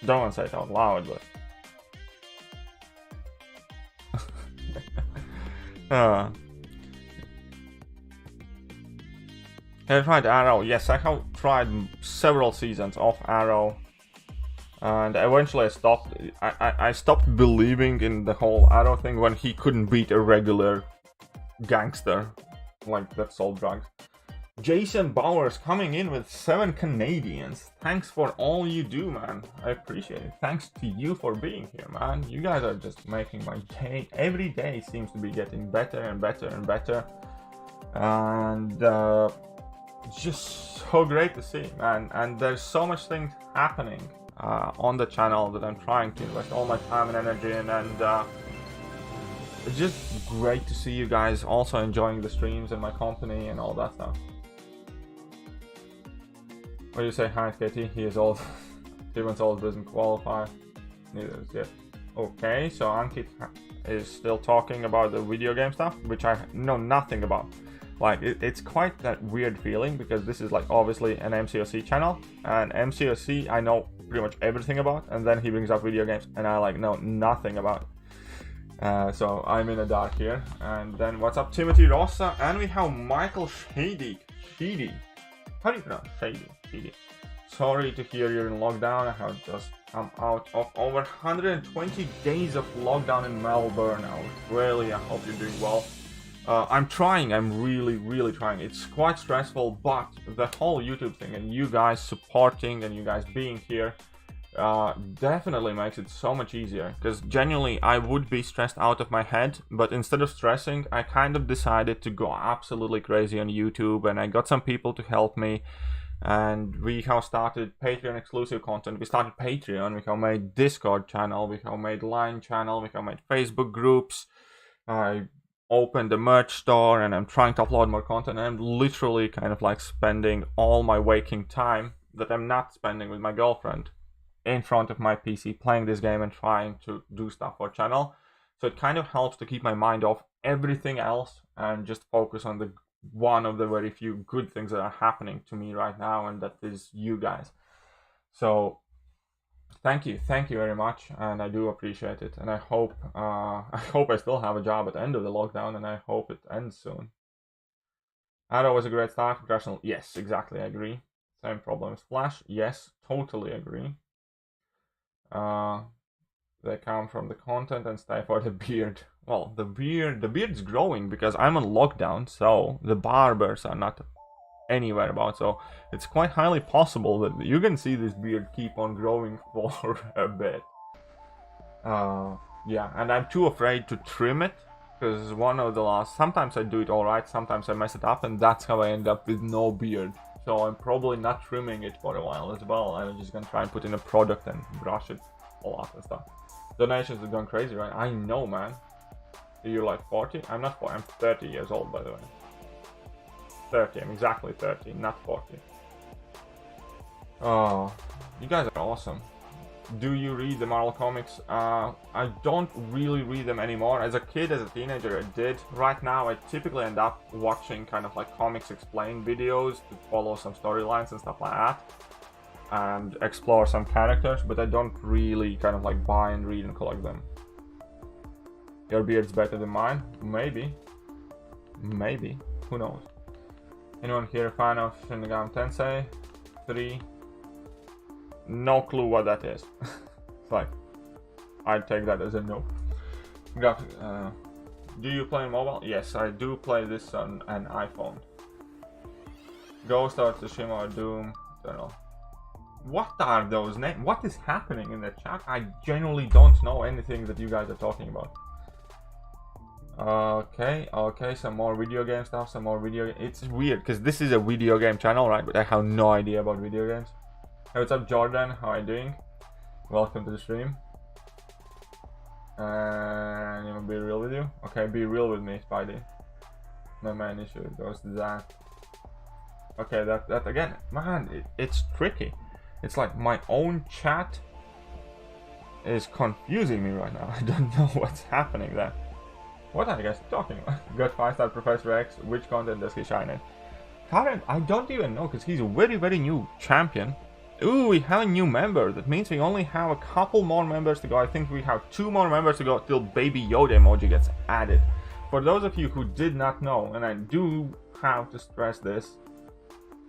Don't want to say it out loud, but... Have you tried Arrow? Yes, I have tried several seasons of Arrow, and eventually I stopped. I stopped believing in the whole Arrow thing when he couldn't beat a regular gangster like that sold drugs. Jason Bowers coming in with 7 Canadians. Thanks for all you do, man. I appreciate it. Thanks to you for being here, man. You guys are just making my day. Every day seems to be getting better and better and better, and it's just so great to see, man. And there's so much things happening on the channel that I'm trying to invest all my time and energy in, and it's just great to see you guys also enjoying the streams and my company and all that stuff. What do you say, hi KT? He is old. Steven's old, doesn't qualify. Neither is yet. Okay, so Ankit is still talking about the video game stuff, which I know nothing about. Like, it's quite that weird feeling, because this is like obviously an MCOC channel, and MCOC I know pretty much everything about, and then he brings up video games and I like know nothing about it. So I'm in the dark here. And then what's up, Timothy Rossa, and we have Michael Shady. How do you pronounce Shady? Sorry to hear you're in lockdown. I have just I'm out of over 120 days of lockdown in Melbourne now. Really, I hope you're doing well. I'm trying, I'm really trying. It's quite stressful, but the whole YouTube thing and you guys supporting and you guys being here definitely makes it so much easier. Because genuinely, I would be stressed out of my head, but instead of stressing, I kind of decided to go absolutely crazy on YouTube, and I got some people to help me. And we have started Patreon exclusive content. We started Patreon, we have made Discord channel, we have made Line channel, we have made Facebook groups. I opened the merch store and I'm trying to upload more content, and I'm literally kind of like spending all my waking time that I'm not spending with my girlfriend in front of my PC playing this game and trying to do stuff for channel. So it kind of helps to keep my mind off everything else and just focus on the one of the very few good things that are happening to me right now, and that is you guys. So thank you very much, and I do appreciate it, and I hope I still have a job at the end of the lockdown, and I hope it ends soon. Arrow was a great start. Rational, yes, exactly, I agree. Same problem as Flash, yes, totally agree. They come from the content and stay for the beard. Well, the beard's growing because I'm on lockdown, so the barbers are not anywhere about, so it's quite highly possible that you can see this beard keep on growing for a bit. Yeah, and I'm too afraid to trim it, because one of the last, sometimes I do it alright, sometimes I mess it up, and that's how I end up with no beard. So I'm probably not trimming it for a while as well. I'm just gonna try and put in a product and brush it a lot and stuff. Donations are going crazy, right? I know, man. You're like 40? I'm not 40, I'm 30 years old, by the way. 30, I'm exactly 30, not 40. Oh, you guys are awesome. Do you read the Marvel comics? I don't really read them anymore. As a kid, as a teenager, I did. Right now, I typically end up watching kind of like comics explain videos to follow some storylines and stuff like that, and explore some characters, but I don't really kind of like buy and read and collect them. Your beard's better than mine? Maybe. Maybe. Who knows? Anyone here a fan of Shin Megami Tensei 3? No clue what that is. It's like, I'd take that as a no. Do you play mobile? Yes, I do play this on an iPhone. Ghost or Tsushima or Doom? Don't know. What are those names? What is happening in the chat? I genuinely don't know anything that you guys are talking about. Okay, some more video game stuff, some more video. It's weird because this is a video game channel, right? But I have no idea about video games. Hey, what's up, Jordan? How are you doing? Welcome to the stream. And I'm gonna be real with you. Okay, be real with me, Spidey. My main issue goes to that. Okay, that again, man, it's tricky. It's like my own chat is confusing me right now. I don't know what's happening there. What are you guys talking about? Got 5-star Professor X. Which content does he shine in? Current, I don't even know, because he's a very new champion. Ooh, we have a new member. That means we only have a couple more members to go. I think we have 2 more members to go till Baby Yoda emoji gets added. For those of you who did not know, and I do have to stress this,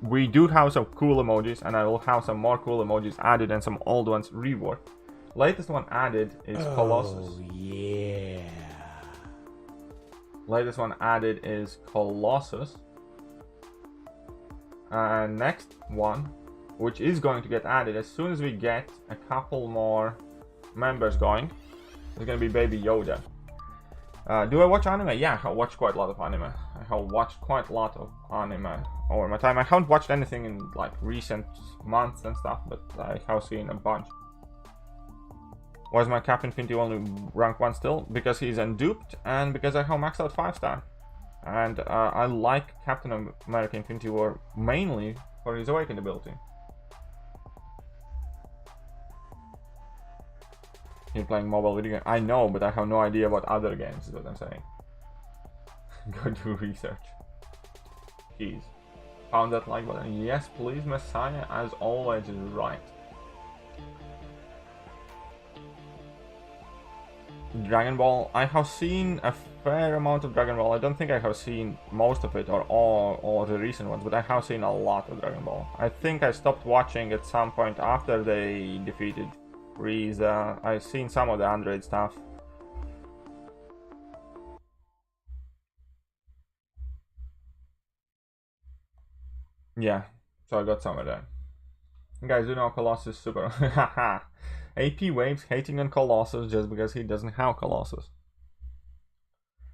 we do have some cool emojis, and I will have some more cool emojis added and some old ones reworked. Latest one added is Colossus. Oh, yeah. Latest one added is Colossus. And next one, which is going to get added as soon as we get a couple more members going, is going to be Baby Yoda. Do I watch anime? Yeah, I watch quite a lot of anime. I have watched quite a lot of anime over my time. I haven't watched anything in like recent months and stuff, but I have seen a bunch. Why is my Cap Infinity only rank 1 still? Because he's unduped and because I have maxed out 5-star. And I like Captain America Infinity War mainly for his awakened ability. You're playing mobile video game. I know, but I have no idea about other games, is what I'm saying. Go do research. Jeez. Found that like button. Yes, please, Messiah, as always, is right. Dragon Ball. I have seen a fair amount of Dragon Ball. I don't think I have seen most of it or all the recent ones, but I have seen a lot of Dragon Ball. I think I stopped watching at some point after they defeated Frieza. I've seen some of the Android stuff. Yeah, so I got some of that. You guys do know Colossus super. Haha. AP Waves hating on Colossus just because he doesn't have Colossus.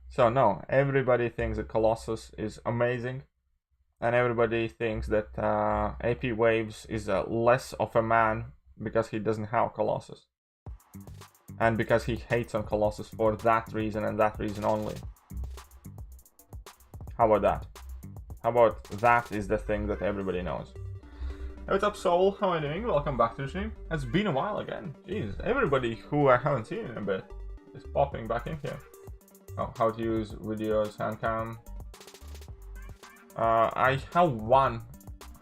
So no, everybody thinks that Colossus is amazing, and everybody thinks that AP Waves is less of a man because he doesn't have Colossus, and because he hates on Colossus for that reason and that reason only. How about that? How about that is the thing that everybody knows? Hey, what's up, Soul? How are you doing? Welcome back to the stream. It's been a while again. Jeez, everybody who I haven't seen in a bit is popping back in here. Oh, how to use videos, handcam. I have one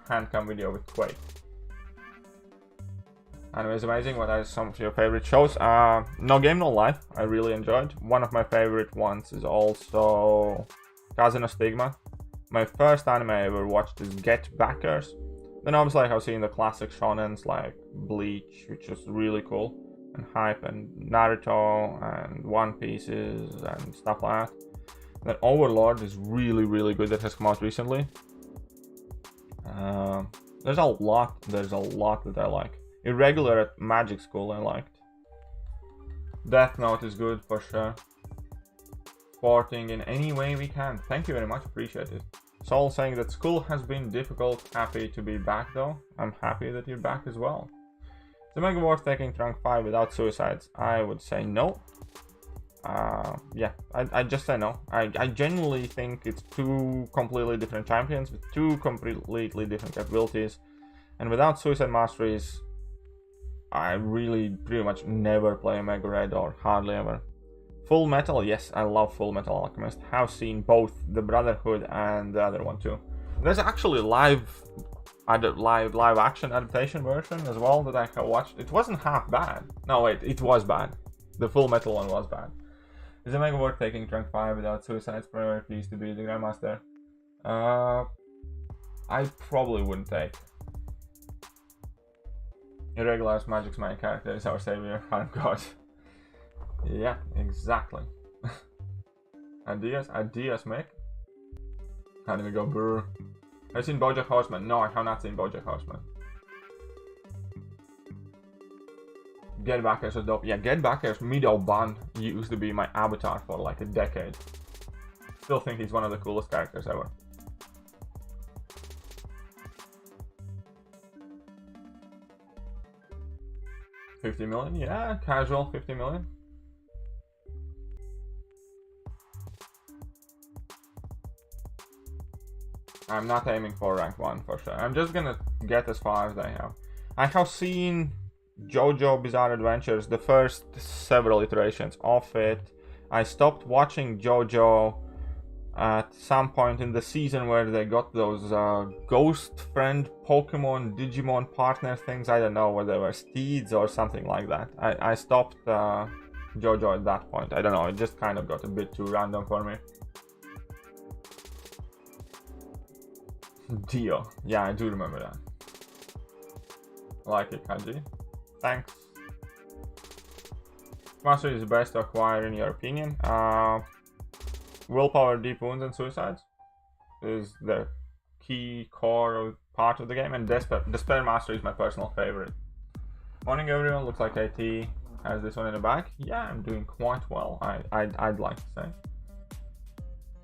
handcam video with Quake. And it was amazing. What are some of your favorite shows? No Game No Life, I really enjoyed. One of my favorite ones is also Cousin of Stigma. My first anime I ever watched is Get Backers. Then obviously I've seen the classic shonens like Bleach, which is really cool and hype, and Naruto and One Pieces and stuff like that. Then Overlord is really good, that has come out recently. There's a lot that I like. Irregular at Magic School I liked. Death Note is good for sure. Sporting in any way we can. Thank you very much, appreciate it. Soul saying that school has been difficult, happy to be back though. I'm happy that you're back as well. Is it mega worth taking Trunk 5 without suicides? I would say no. Yeah, I just say no. I genuinely think it's two completely different champions with two completely different capabilities. And without suicide masteries, I really pretty much never play Mega Red or hardly ever. Full Metal, yes, I love Full Metal Alchemist. Have seen both the Brotherhood and the other one too. There's actually live action adaptation version as well that I have watched. It wasn't half bad. No wait, it was bad. The Full Metal one was bad. Is it mega worth taking Trunk 5 without suicides? Forever pleased to be the Grandmaster. I probably wouldn't take. Irregulars Magic's main character is our savior. I'm God. Yeah, exactly. Ideas, Mick. How do we go, brr? Have you seen BoJack Horseman? No, I have not seen BoJack Horseman. Get Backers are dope. Yeah, Get Backers, Mido Ban used to be my avatar for like a decade. Still think he's one of the coolest characters ever. $50 million? Yeah, casual 50 million. I'm not aiming for rank 1 for sure. I'm just gonna get as far as I have. I have seen JoJo Bizarre Adventures, the first several iterations of it. I stopped watching JoJo at some point in the season where they got those ghost friend Pokemon Digimon partner things. I don't know whether they were steeds or something like that. I stopped JoJo at that point. I don't know, it just kind of got a bit too random for me. Dio. Yeah, I do remember that. I like it, Kanji. Thanks. Mastery is the best to acquire in your opinion. Willpower, deep wounds, and suicides is the key core part of the game, and Despair Mastery is my personal favorite. Morning everyone, looks like AT has this one in the back. Yeah, I'm doing quite well, I'd like to say.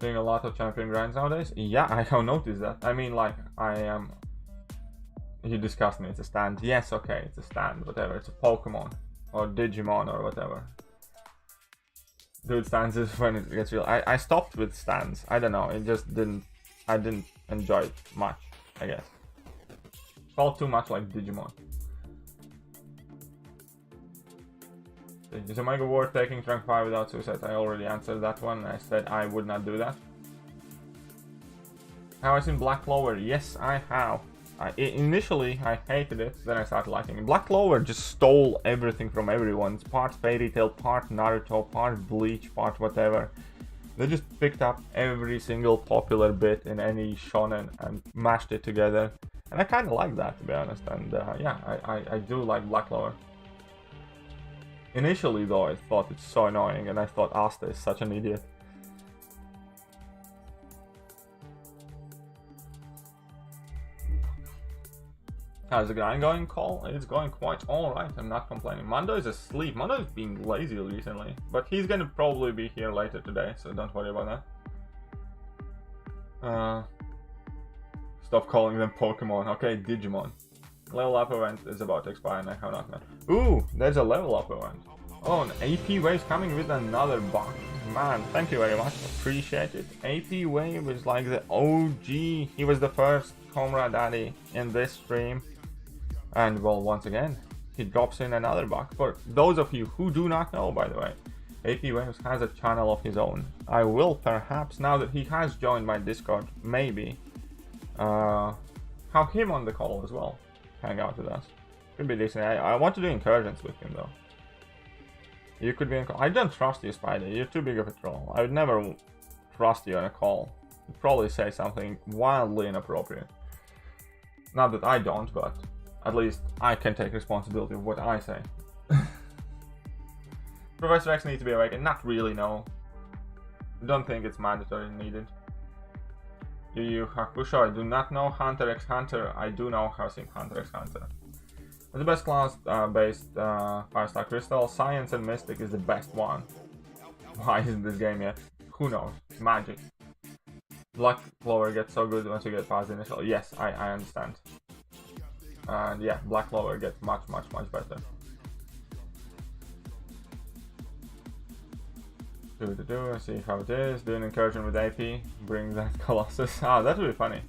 Doing a lot of champion grinds nowadays. Yeah, I have noticed that. I mean, like, I am... You discussed me, it's a stand. Yes, okay, it's a stand, whatever. It's a Pokemon or Digimon or whatever. Dude, stands is when it gets real. I stopped with stands. I don't know, it just didn't... I didn't enjoy it much, I guess. It felt too much like Digimon. Is it mega worth taking Trunk 5 without suicide? I already answered that one. I said I would not do that. Have I seen Black Clover? Yes, I have. Initially, I hated it, then I started liking it. Black Clover just stole everything from everyone. It's part Fairy Tail, part Naruto, part Bleach, part whatever. They just picked up every single popular bit in any shonen and mashed it together. And I kind of like that, to be honest. And yeah, I do like Black Clover. Initially though, I thought it's so annoying, and I thought Asta is such an idiot. How's the grind going, Cole? It's going quite alright, I'm not complaining. Mando is asleep. Mando is being lazy recently, but he's gonna probably be here later today, so don't worry about that. Stop calling them Pokemon. Okay, Digimon. Level up event is about to expire and I have not met. Ooh, there's a level up event. Oh, an AP Wave's coming with another box. Man, thank you very much. Appreciate it. AP Wave is like the OG. He was the first Comrade Daddy in this stream. And well, once again, he drops in another box. For those of you who do not know, by the way, AP Waves has a channel of his own. I will perhaps, now that he has joined my Discord, maybe have him on the call as well. Hang out with us. Could be decent. I want to do incursions with him though. You could be in call. I don't trust you, Spider. You're too big of a troll. I would never trust you on a call. You'd probably say something wildly inappropriate. Not that I don't, but at least I can take responsibility of what I say. Professor X needs to be awakened. Not really, no. Don't think it's mandatory needed. Yu Yu Hakusho, I do not know. Hunter x Hunter, I do know Housing Hunter x Hunter. The best class based 5-star crystal, Science and Mystic is the best one. Why isn't this game yet? Who knows? Magic. Black Clover gets so good once you get past the initial. Yes, I understand. And yeah, Black Clover gets much better. See how it is. Do an incursion with AP. Bring that Colossus. Ah, that would be funny.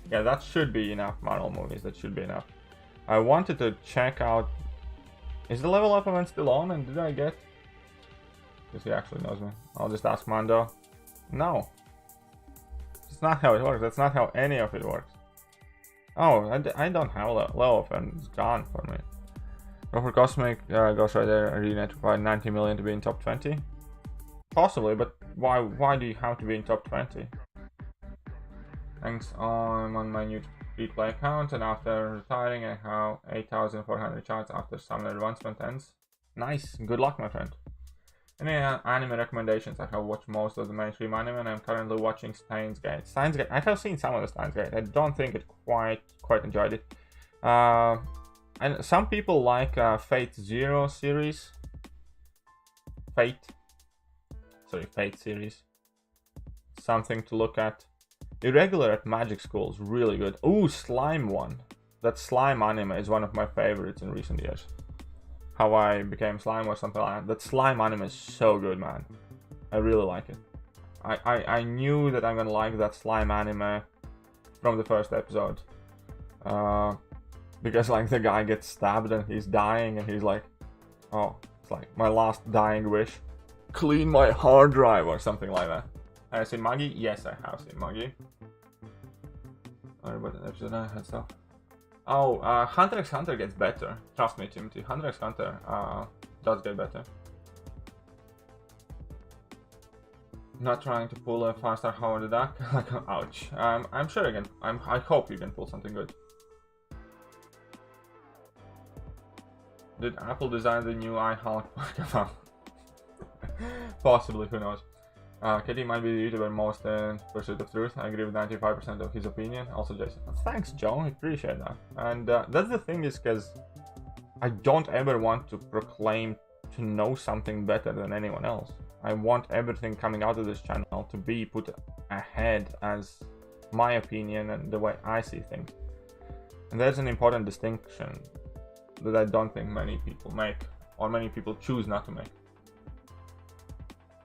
Yeah, that should be enough Marvel movies. That should be enough. I wanted to check out. Is the level up event still on? And did I get? Because he actually knows me. I'll just ask Mando. No. That's not how it works. That's not how any of it works. Oh, I don't have a level up and it's gone for me. Go for Cosmic. Ghost Rider Arena to provide 90 million to be in top 20. Possibly, but why do you have to be in top 20? Thanks, I'm on my new free play account, and after retiring I have 8,400 charts after Summoner Advancement ends. Nice, good luck my friend. Any anime recommendations? I have watched most of the mainstream anime and I'm currently watching *Steins Gate. *Steins Gate, I have seen some of the *Steins Gate. I don't think it quite enjoyed it. And some people like Fate Zero series. Fate series. Something to look at. Irregular at Magic School is really good. Ooh, Slime one. That Slime anime is one of my favorites in recent years. How I Became Slime or something like that. That Slime anime is so good, man. I really like it. I knew that I'm gonna like that Slime anime from the first episode. Because like the guy gets stabbed and he's dying and he's like, oh, it's like my last dying wish. Clean my hard drive or something like that. Have I seen Magi? Yes, I have seen Magi. Sorry about the episode I had stuff. Oh, Hunter x Hunter gets better. Trust me, Timothy. Hunter x Hunter does get better. Not trying to pull a 5-star Howard the Duck. Like, ouch. I'm sure you can. I hope you can pull something good. Did Apple design the new iHulk Pokemon? Possibly, who knows. Katie might be the YouTuber most in pursuit of truth. I agree with 95% of his opinion. Also Jason. Thanks, Joe. I appreciate that. And that's the thing is because I don't ever want to proclaim to know something better than anyone else. I want everything coming out of this channel to be put ahead as my opinion and the way I see things. And there's an important distinction that I don't think many people make, or many people choose not to make.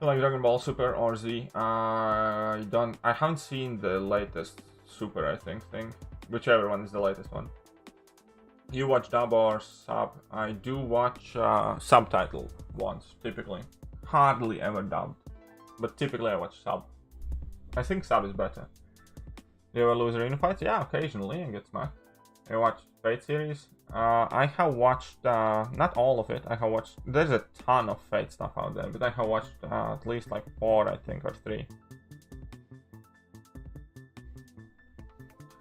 Like Dragon Ball Super or Z, I haven't seen the latest Super, I think, thing. Whichever one is the latest one. You watch dub or sub? I do watch subtitled ones, typically. Hardly ever dubbed. But typically I watch sub. I think sub is better. You ever lose arena fights? Yeah, occasionally and get smacked. You watch Fate series? I have watched, not all of it, I have watched, there's a ton of Fate stuff out there, but I have watched at least like 4, I think, or 3.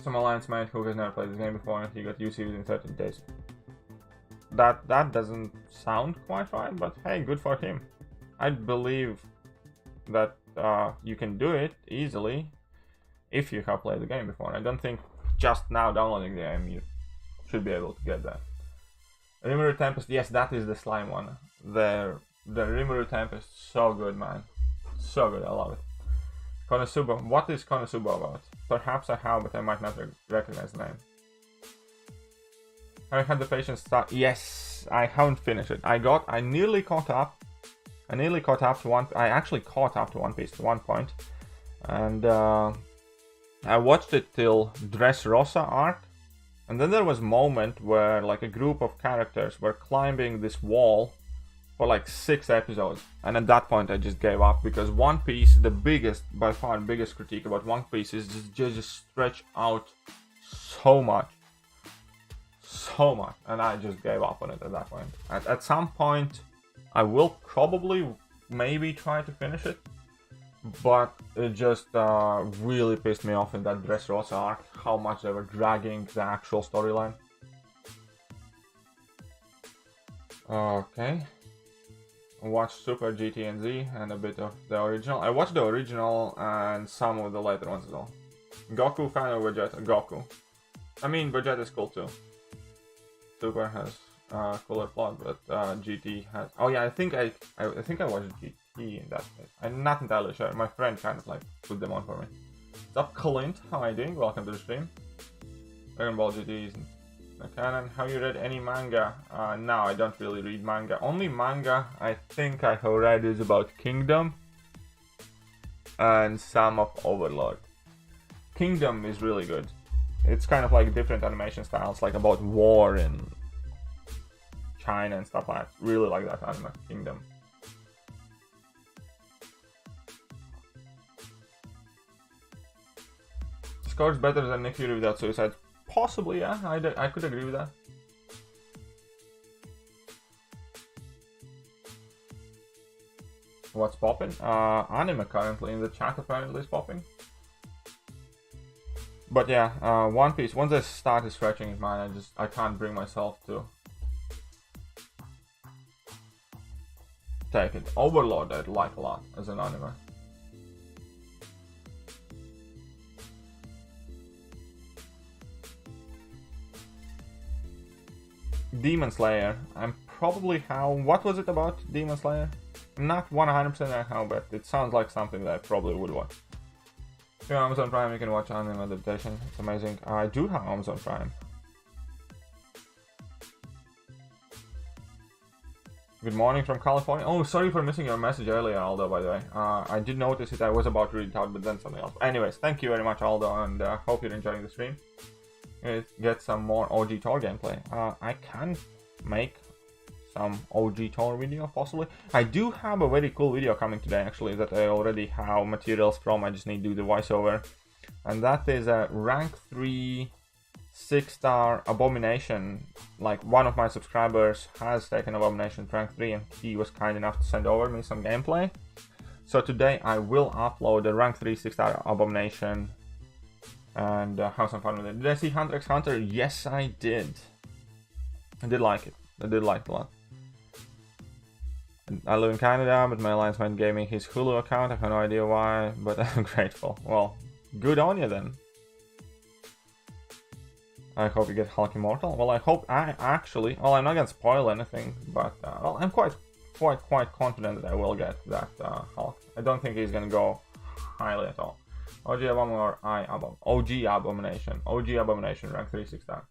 Some alliance mate who has never played this game before and he got UC within 13 days. that doesn't sound quite right, but hey, good for him. I believe that you can do it easily if you have played the game before. I don't think just now downloading the game you should be able to get that. Rimuru Tempest, yes, that is the slime one. The Rimuru Tempest, so good, man. So good, I love it. Konosuba, what is Konosuba about? Perhaps I have, but I might not recognize the name. I had the patience start. Yes, I haven't finished it. I nearly caught up. I actually caught up to One Piece at one point, and I watched it till Dressrosa arc, and then there was a moment where like a group of characters were climbing this wall for like 6 episodes, and at that point I just gave up, because One Piece, by far biggest critique about One Piece is just stretch out so much, and I just gave up on it at that point. At some point I will probably maybe try to finish it, but it just really pissed me off in that Dressrosa arc, how much they were dragging the actual storyline. Okay. Watched Super GT and Z and a bit of the original. I watched the original and some of the later ones as well. Goku fan of Vegeta? Goku. I mean, Vegeta is cool too. Super has cooler plot, but GT has. Oh yeah, I think I watched GT in that case. I'm not entirely sure. My friend kind of like put them on for me. What's up, Clint? How are you doing? Welcome to the stream. Dragon Ball GT isn't the canon. Have you read any manga? No, I don't really read manga. Only manga I think I have read is about Kingdom and some of Overlord. Kingdom is really good. It's kind of like different animation styles, like about war in China and stuff like that. Really like that anime, Kingdom. Score's better than Nick Fury without suicide. Possibly, yeah, I could agree with that. What's popping? Anime currently in the chat apparently is popping. But yeah, One Piece, once I started stretching it, man, I can't bring myself to take it. Overlord I'd like a lot as an anime. Demon Slayer. I'm probably how. What was it about Demon Slayer? I'm not 100% how, but it sounds like something that I probably would watch. If you have Amazon Prime, you can watch anime adaptation. It's amazing. I do have Amazon Prime. Good morning from California. Oh, sorry for missing your message earlier, Aldo, by the way. I did notice it. I was about to read it out, but then something else. Anyways, thank you very much, Aldo, and hope you're enjoying the stream. Get some more OG Tor gameplay. I can make some OG Tor video, possibly. I do have a very cool video coming today, actually, that I already have materials from. I just need to do the voiceover. And that is a rank 3 6-star Abomination. Like, one of my subscribers has taken Abomination to rank 3, and he was kind enough to send over me some gameplay. So today I will upload a rank 3 6-star Abomination and have some fun with it. Did I see Hunter x Hunter? Yes, I did. I did like it. I did like it a lot. I live in Canada, but my alliance mate gave me his Hulu account. I have no idea why, but I'm grateful. Well, good on you then. I hope you get Hulk Immortal. Well, I hope I actually... Well, I'm not gonna spoil anything, but well, I'm quite confident that I will get that Hulk. I don't think he's gonna go highly at all. OG Abomination or OG Abomination. OG Abomination, rank 3 6-star.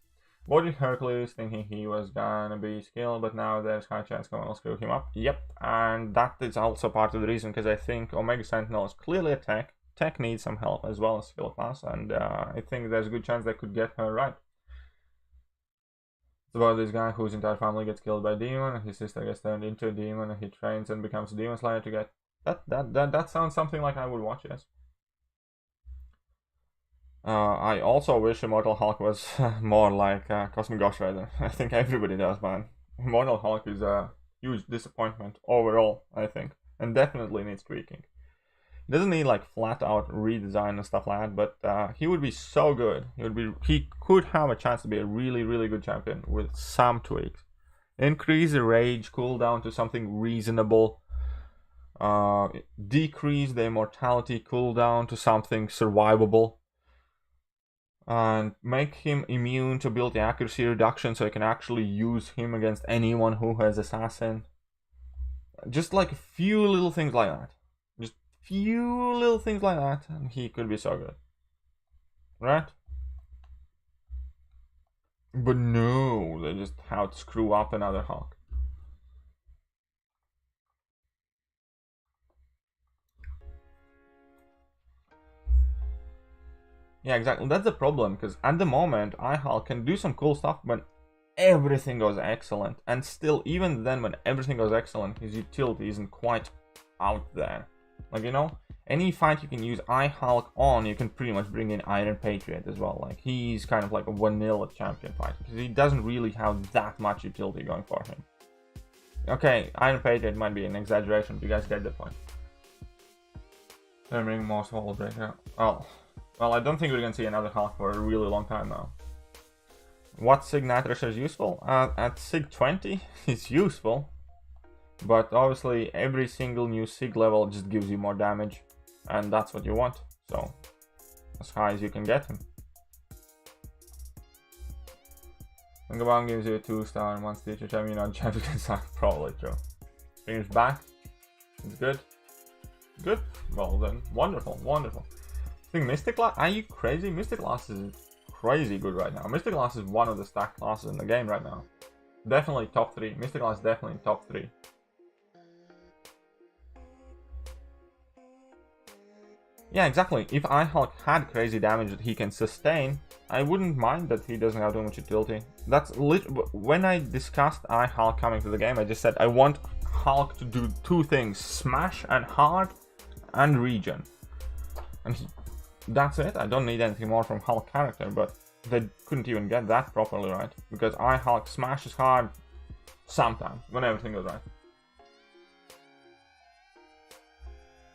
Watching Hercules, thinking he was gonna be skilled, but now there's high chance someone will screw him up. Yep, and that is also part of the reason, because I think Omega Sentinel is clearly a tech. Tech needs some help as well as skill class, and I think there's a good chance they could get her right. It's about this guy whose entire family gets killed by a demon, and his sister gets turned into a demon, and he trains and becomes a demon slayer to get... That sounds something like I would watch, yes. I also wish Immortal Hulk was more like Cosmic Ghost Rider. I think everybody does, man. Immortal Hulk is a huge disappointment overall, I think, and definitely needs tweaking. He doesn't need like flat out redesign and stuff like that, but he would be so good. He could have a chance to be a really, really good champion with some tweaks. Increase the rage cooldown to something reasonable. Decrease the immortality cooldown to something survivable. And make him immune to ability accuracy reduction so I can actually use him against anyone who has assassin. Just like a few little things like that. Just few little things like that, and he could be so good. Right? But no, they just how to screw up another Hulk. Yeah, exactly. That's the problem, because at the moment, iHulk can do some cool stuff when everything goes excellent. And still, even then, when everything goes excellent, his utility isn't quite out there. Like, you know, any fight you can use iHulk on, you can pretty much bring in Iron Patriot as well. Like, he's kind of like a vanilla champion fight, because he doesn't really have that much utility going for him. Okay, Iron Patriot might be an exaggeration, but you guys get the point. I'm bringing most holes right now. Oh. Well, I don't think we're gonna see another Hulk for a really long time now. What Sig Nitrous is useful? At Sig 20, it's useful. But obviously, every single new Sig level just gives you more damage. And that's what you want. So, as high as you can get him. Ngabang gives you a 2-star and 1 Stitcher champion on champion side. Probably true. Finish back. It's good. Good. Well then, wonderful, wonderful. I think Mystic Glass, are you crazy? Mystic Glass is crazy good right now. Mystic Glass is one of the stacked classes in the game right now. Definitely top 3. Mystic Glass definitely top 3. Yeah, exactly. If iHulk had crazy damage that he can sustain, I wouldn't mind that he doesn't have too much utility. That's when I discussed iHulk coming to the game, I just said I want Hulk to do 2 things: smash and hard and regen. And that's it. I don't need anything more from Hulk character, but they couldn't even get that properly right, because iHulk smashes hard sometimes when everything goes right.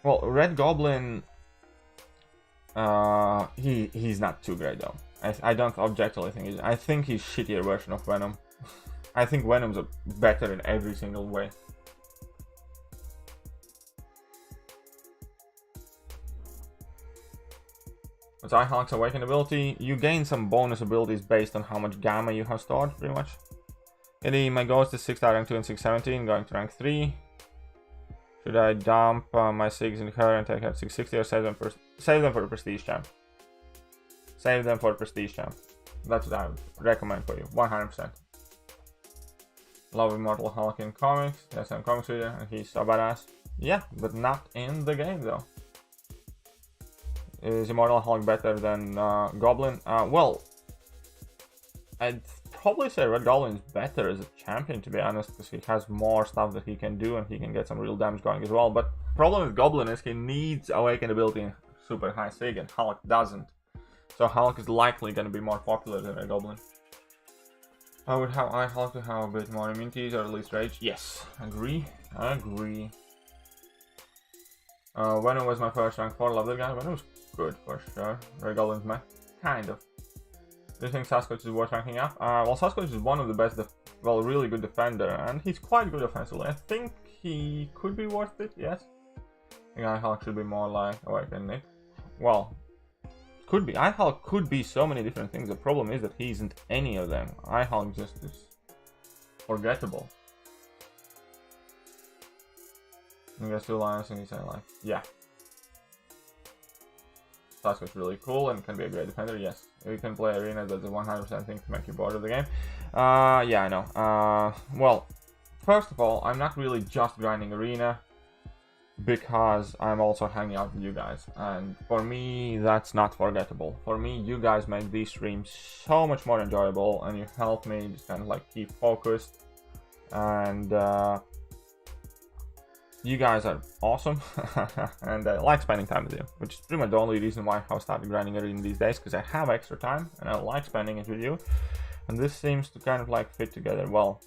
Well, Red Goblin, he's not too great though. I don't objectively think I think he's shittier version of Venom. I think Venom's better in every single way. With iHulk's Awakened ability, you gain some bonus abilities based on how much Gamma you have stored, pretty much. My Ghost is 6 rank 2 and 617, going to rank 3. Should I dump my 6 in her and take her at 660, or save them for Prestige Champ? Save them for Prestige Champ. That's what I would recommend for you, 100%. Love Immortal Hulk in comics. Yes, I'm a comics reader, and he's so badass. Yeah, but not in the game though. Is Immortal Hulk better than Goblin? Well, I'd probably say Red Goblin is better as a champion, to be honest, because he has more stuff that he can do and he can get some real damage going as well. But problem with Goblin is he needs Awakened ability in super high Sig, and Hulk doesn't. So Hulk is likely going to be more popular than Red Goblin. I would have iHulk to have a bit more immunities, or at least rage. Yes, agree. Agree. Venom was my first rank 4, love that guy. Venom was good for sure. Red Goblin's meh. Kind of. Do you think Sasquatch is worth ranking up? Well, Sasquatch is one of the best, really good defender, and he's quite good offensively. I think he could be worth it, yes. I think iHulk should be more like Awakened Nick. Well, could be. iHulk could be so many different things. The problem is that he isn't any of them. iHulk just is forgettable. You guys do Lions and you say like, yeah. Sasquatch really cool and can be a great defender, yes. You can play arena, that's a 100% thing to make you bored of the game. Yeah, I know. Well, first of all, I'm not really just grinding arena, because I'm also hanging out with you guys. And for me, that's not forgettable. For me, you guys make these streams so much more enjoyable, and you help me just kind of like keep focused. And you guys are awesome, and I like spending time with you, which is pretty much the only reason why I started grinding arena these days, because I have extra time and I like spending it with you. And this seems to kind of like fit together well,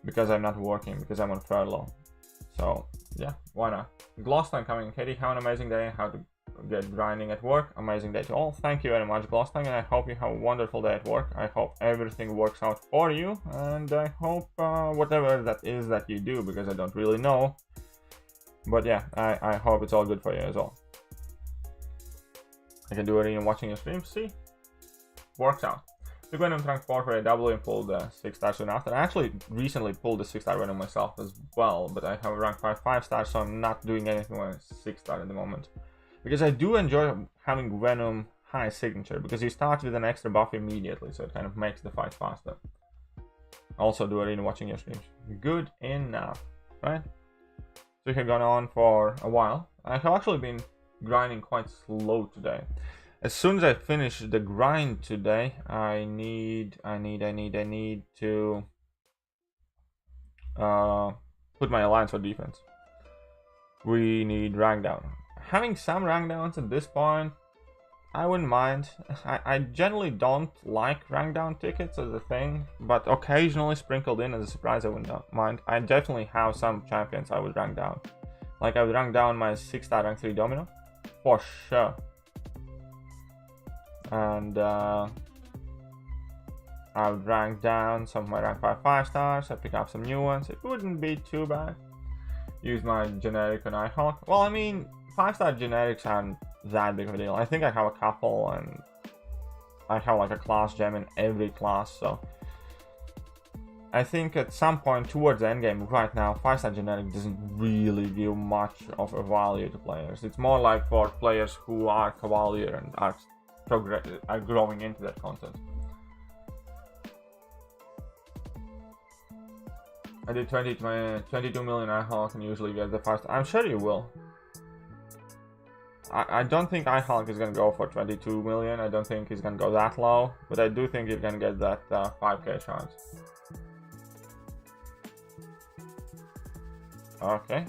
because I'm not working, because I'm on furlough. So yeah, why not? CLoSStAnG coming. Katie, have an amazing day. How to get grinding at work. Amazing day to all. Thank you very much, CLoSStAnG, and I hope you have a wonderful day at work. I hope everything works out for you, and I hope whatever that is that you do, because I don't really know. But yeah, I hope it's all good for you as well. I can do it in watching your stream. See? Works out. Took Venom rank 4 for AW and pulled 6 stars soon after. I actually recently pulled the 6-star Venom myself as well, but I have a rank 5 stars, so I'm not doing anything with 6-star at the moment. Because I do enjoy having Venom high signature, because he starts with an extra buff immediately, so it kind of makes the fight faster. Also do it in watching your streams. Good enough, right? So we have gone on for a while. I have actually been grinding quite slow today. As soon as I finish the grind today, I need to put my alliance for defense. We need rank down. Having some rank downs at this point, I wouldn't mind. I generally don't like rank down tickets as a thing, but occasionally sprinkled in as a surprise, I wouldn't mind. I definitely have some champions I would rank down. Like I would rank down my 6-star rank 3 Domino, for sure. And I would rank down some of my rank 5 stars. I pick up some new ones. It wouldn't be too bad. Use my generic on Nighthawk. Well, I mean, 5-star generics aren't that big of a deal. I think I have a couple, and I have like a class gem in every class, so I think at some point towards the end game, right now, 5-star generic doesn't really give much of a value to players. It's more like for players who are Cavalier and are growing into that content. I did 22 million iHulk and usually get the 5-star. I'm sure you will. I don't think iHulk is gonna go for 22 million. I don't think he's gonna go that low, but I do think he's gonna get that 5k chance. Okay.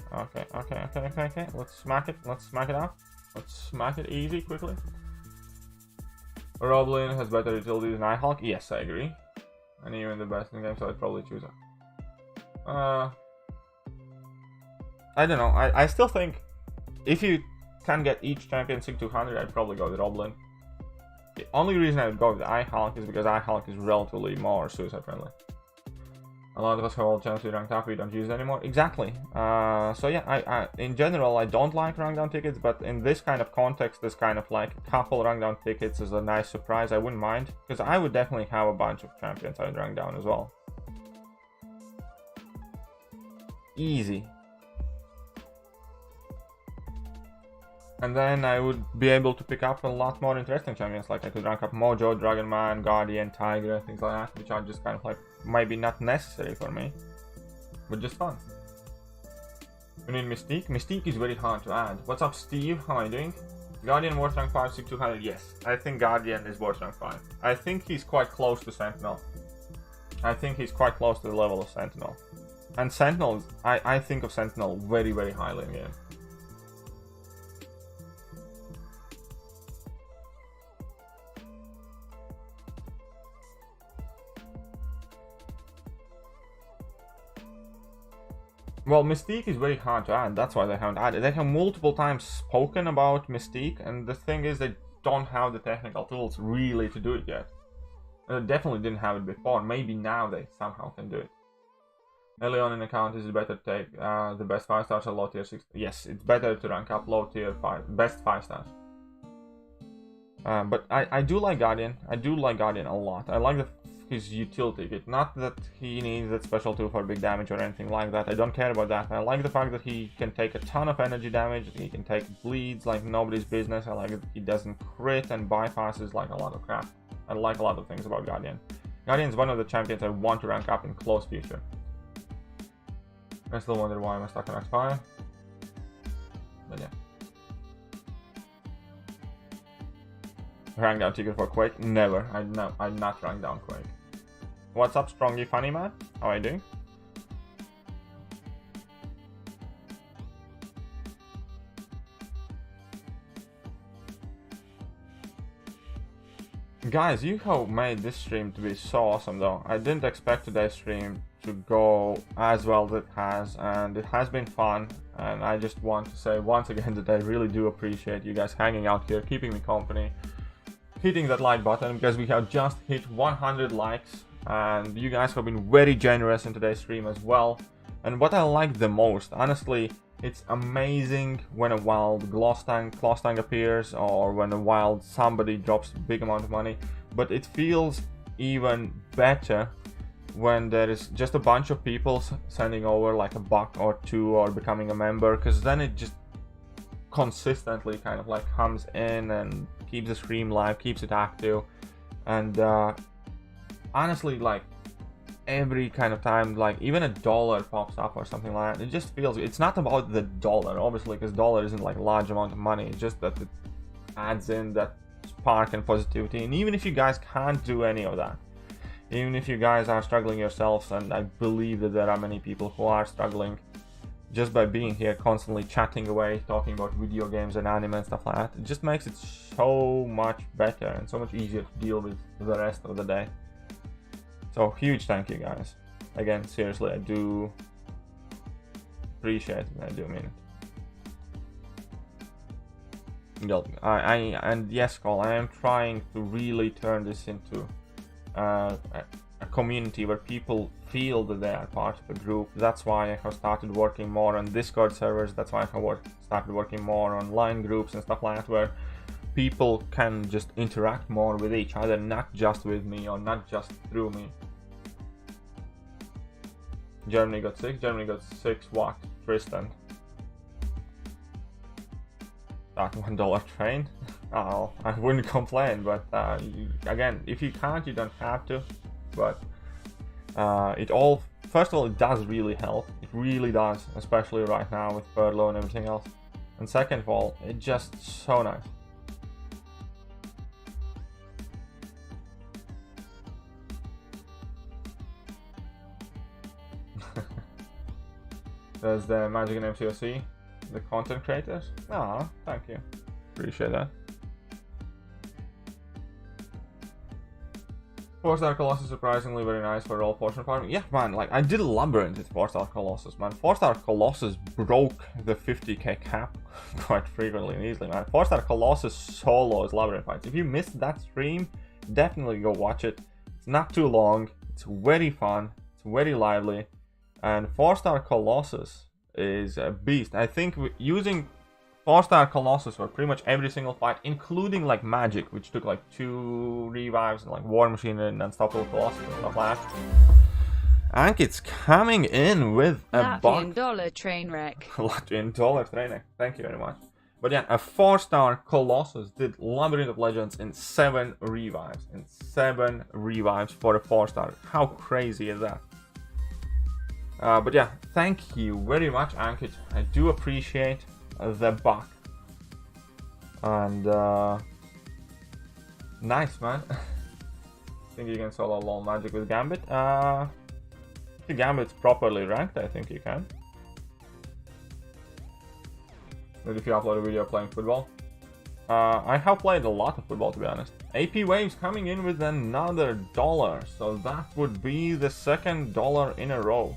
Let's smack it. Let's smack it out. Let's smack it easy, quickly. Roblin has better utility than iHulk. Yes, I agree. And even the best in the game, so I'd probably choose it. I don't know. I still think if you can get each champion 6-200, I'd probably go with Roblin. The only reason I would go with iHulk is because iHulk is relatively more suicide friendly. A lot of us have all champs we ranked up, we don't use it anymore. Exactly. So yeah, I in general I don't like rank down tickets, but in this kind of context, this kind of like couple rank down tickets is a nice surprise. I wouldn't mind, because I would definitely have a bunch of champions I'd rank down as well. Easy. And then I would be able to pick up a lot more interesting champions, like I could rank up Mojo, Dragon Man, Guardian, Tiger, things like that, which are just kind of like maybe not necessary for me, but just fun. We need Mystique. Mystique is very hard to add. What's up, Steve? How are you doing? Guardian worth rank 5, 6-200. Yes, I think Guardian is worth rank 5. I think he's quite close to Sentinel. I think he's quite close to the level of Sentinel. And Sentinel, I think of Sentinel very, very highly in game. Well, Mystique is very hard to add, that's why they haven't added. They have multiple times spoken about Mystique, and the thing is they don't have the technical tools really to do it yet. And they definitely didn't have it before. Maybe now they somehow can do it. Early on in account, is it better to take the best 5 stars or low tier 6? Yes, it's better to rank up low tier 5, best 5 stars. But I do like Guardian. I do like Guardian a lot. I like his utility kit. Not that he needs that special tool for big damage or anything like that. I don't care about that. I like the fact that he can take a ton of energy damage. He can take bleeds like nobody's business. I like that he doesn't crit and bypasses like a lot of crap. I like a lot of things about Guardian. Guardian is one of the champions I want to rank up in close future. I still wonder why I'm stuck on X5. But yeah. Rank down ticket for Quake? Never. I'd not rank down Quake. What's up, Strongy Funny Man? How are you doing? Guys, you have made this stream to be so awesome though. I didn't expect today's stream to go as well as it has, and it has been fun. And I just want to say once again that I really do appreciate you guys hanging out here, keeping me company, hitting that like button, because we have just hit 100 likes, and you guys have been very generous in today's stream as well. And what I like the most, honestly, it's amazing when a wild CLoSStANG appears, or when a wild somebody drops a big amount of money, but it feels even better when there is just a bunch of people sending over like $1 or $2 or becoming a member, because then it just consistently kind of like comes in and keeps the stream live, keeps it active. And honestly, like every kind of time, like even $1 pops up or something like that, it just feels, it's not about the dollar obviously, because dollar isn't like a large amount of money, it's just that it adds in that spark and positivity. And even if you guys can't do any of that, even if you guys are struggling yourselves, and I believe that there are many people who are struggling, just by being here constantly chatting away, talking about video games and anime and stuff like that, it just makes it so much better and so much easier to deal with the rest of the day. So huge thank you guys. Again, seriously, I do appreciate it, I do mean it. And yes, Cole, I am trying to really turn this into a community where people feel that they are part of a group. That's why I have started working more on Discord servers. That's why I have started working more on line groups and stuff like that, where people can just interact more with each other, not just with me or not just through me. Germany got 6. Germany got 6 what? Tristan. That $1 train? Oh, I wouldn't complain, but again, if you can't, you don't have to. But it all, first of all, it does really help. It really does, especially right now with furlough and everything else. And second of all, it's just so nice. There's the Magic and MCOC, the content creators. Ah, thank you. Appreciate that. 4-star Colossus surprisingly very nice for roll portion farming. Yeah, man, like I did a Labyrinth with 4-star Colossus, man. 4-star Colossus broke the 50k cap quite frequently and easily, man. 4-star Colossus solos Labyrinth fights. If you missed that stream, definitely go watch it. It's not too long, it's very fun, it's very lively, and 4-star Colossus is a beast. I think using 4-star Colossus for pretty much every single fight, including like Magic, which took like 2 revives, and like War Machine and Unstoppable Colossus and stuff like that. And it's coming in with a Latvian dollar train wreck. Latvian dollar train wreck. Thank you very much. But yeah, a 4-star Colossus did Labyrinth of Legends in 7 revives. In 7 revives for a 4-star. How crazy is that? But yeah, thank you very much, Ankit. I do appreciate the buck. And nice, man. Think you can solo LOL Magic with Gambit? If Gambit's properly ranked, I think you can. But if you upload a video playing football. I have played a lot of football, to be honest. AP Waves coming in with another $1, so that would be the second $1 in a row.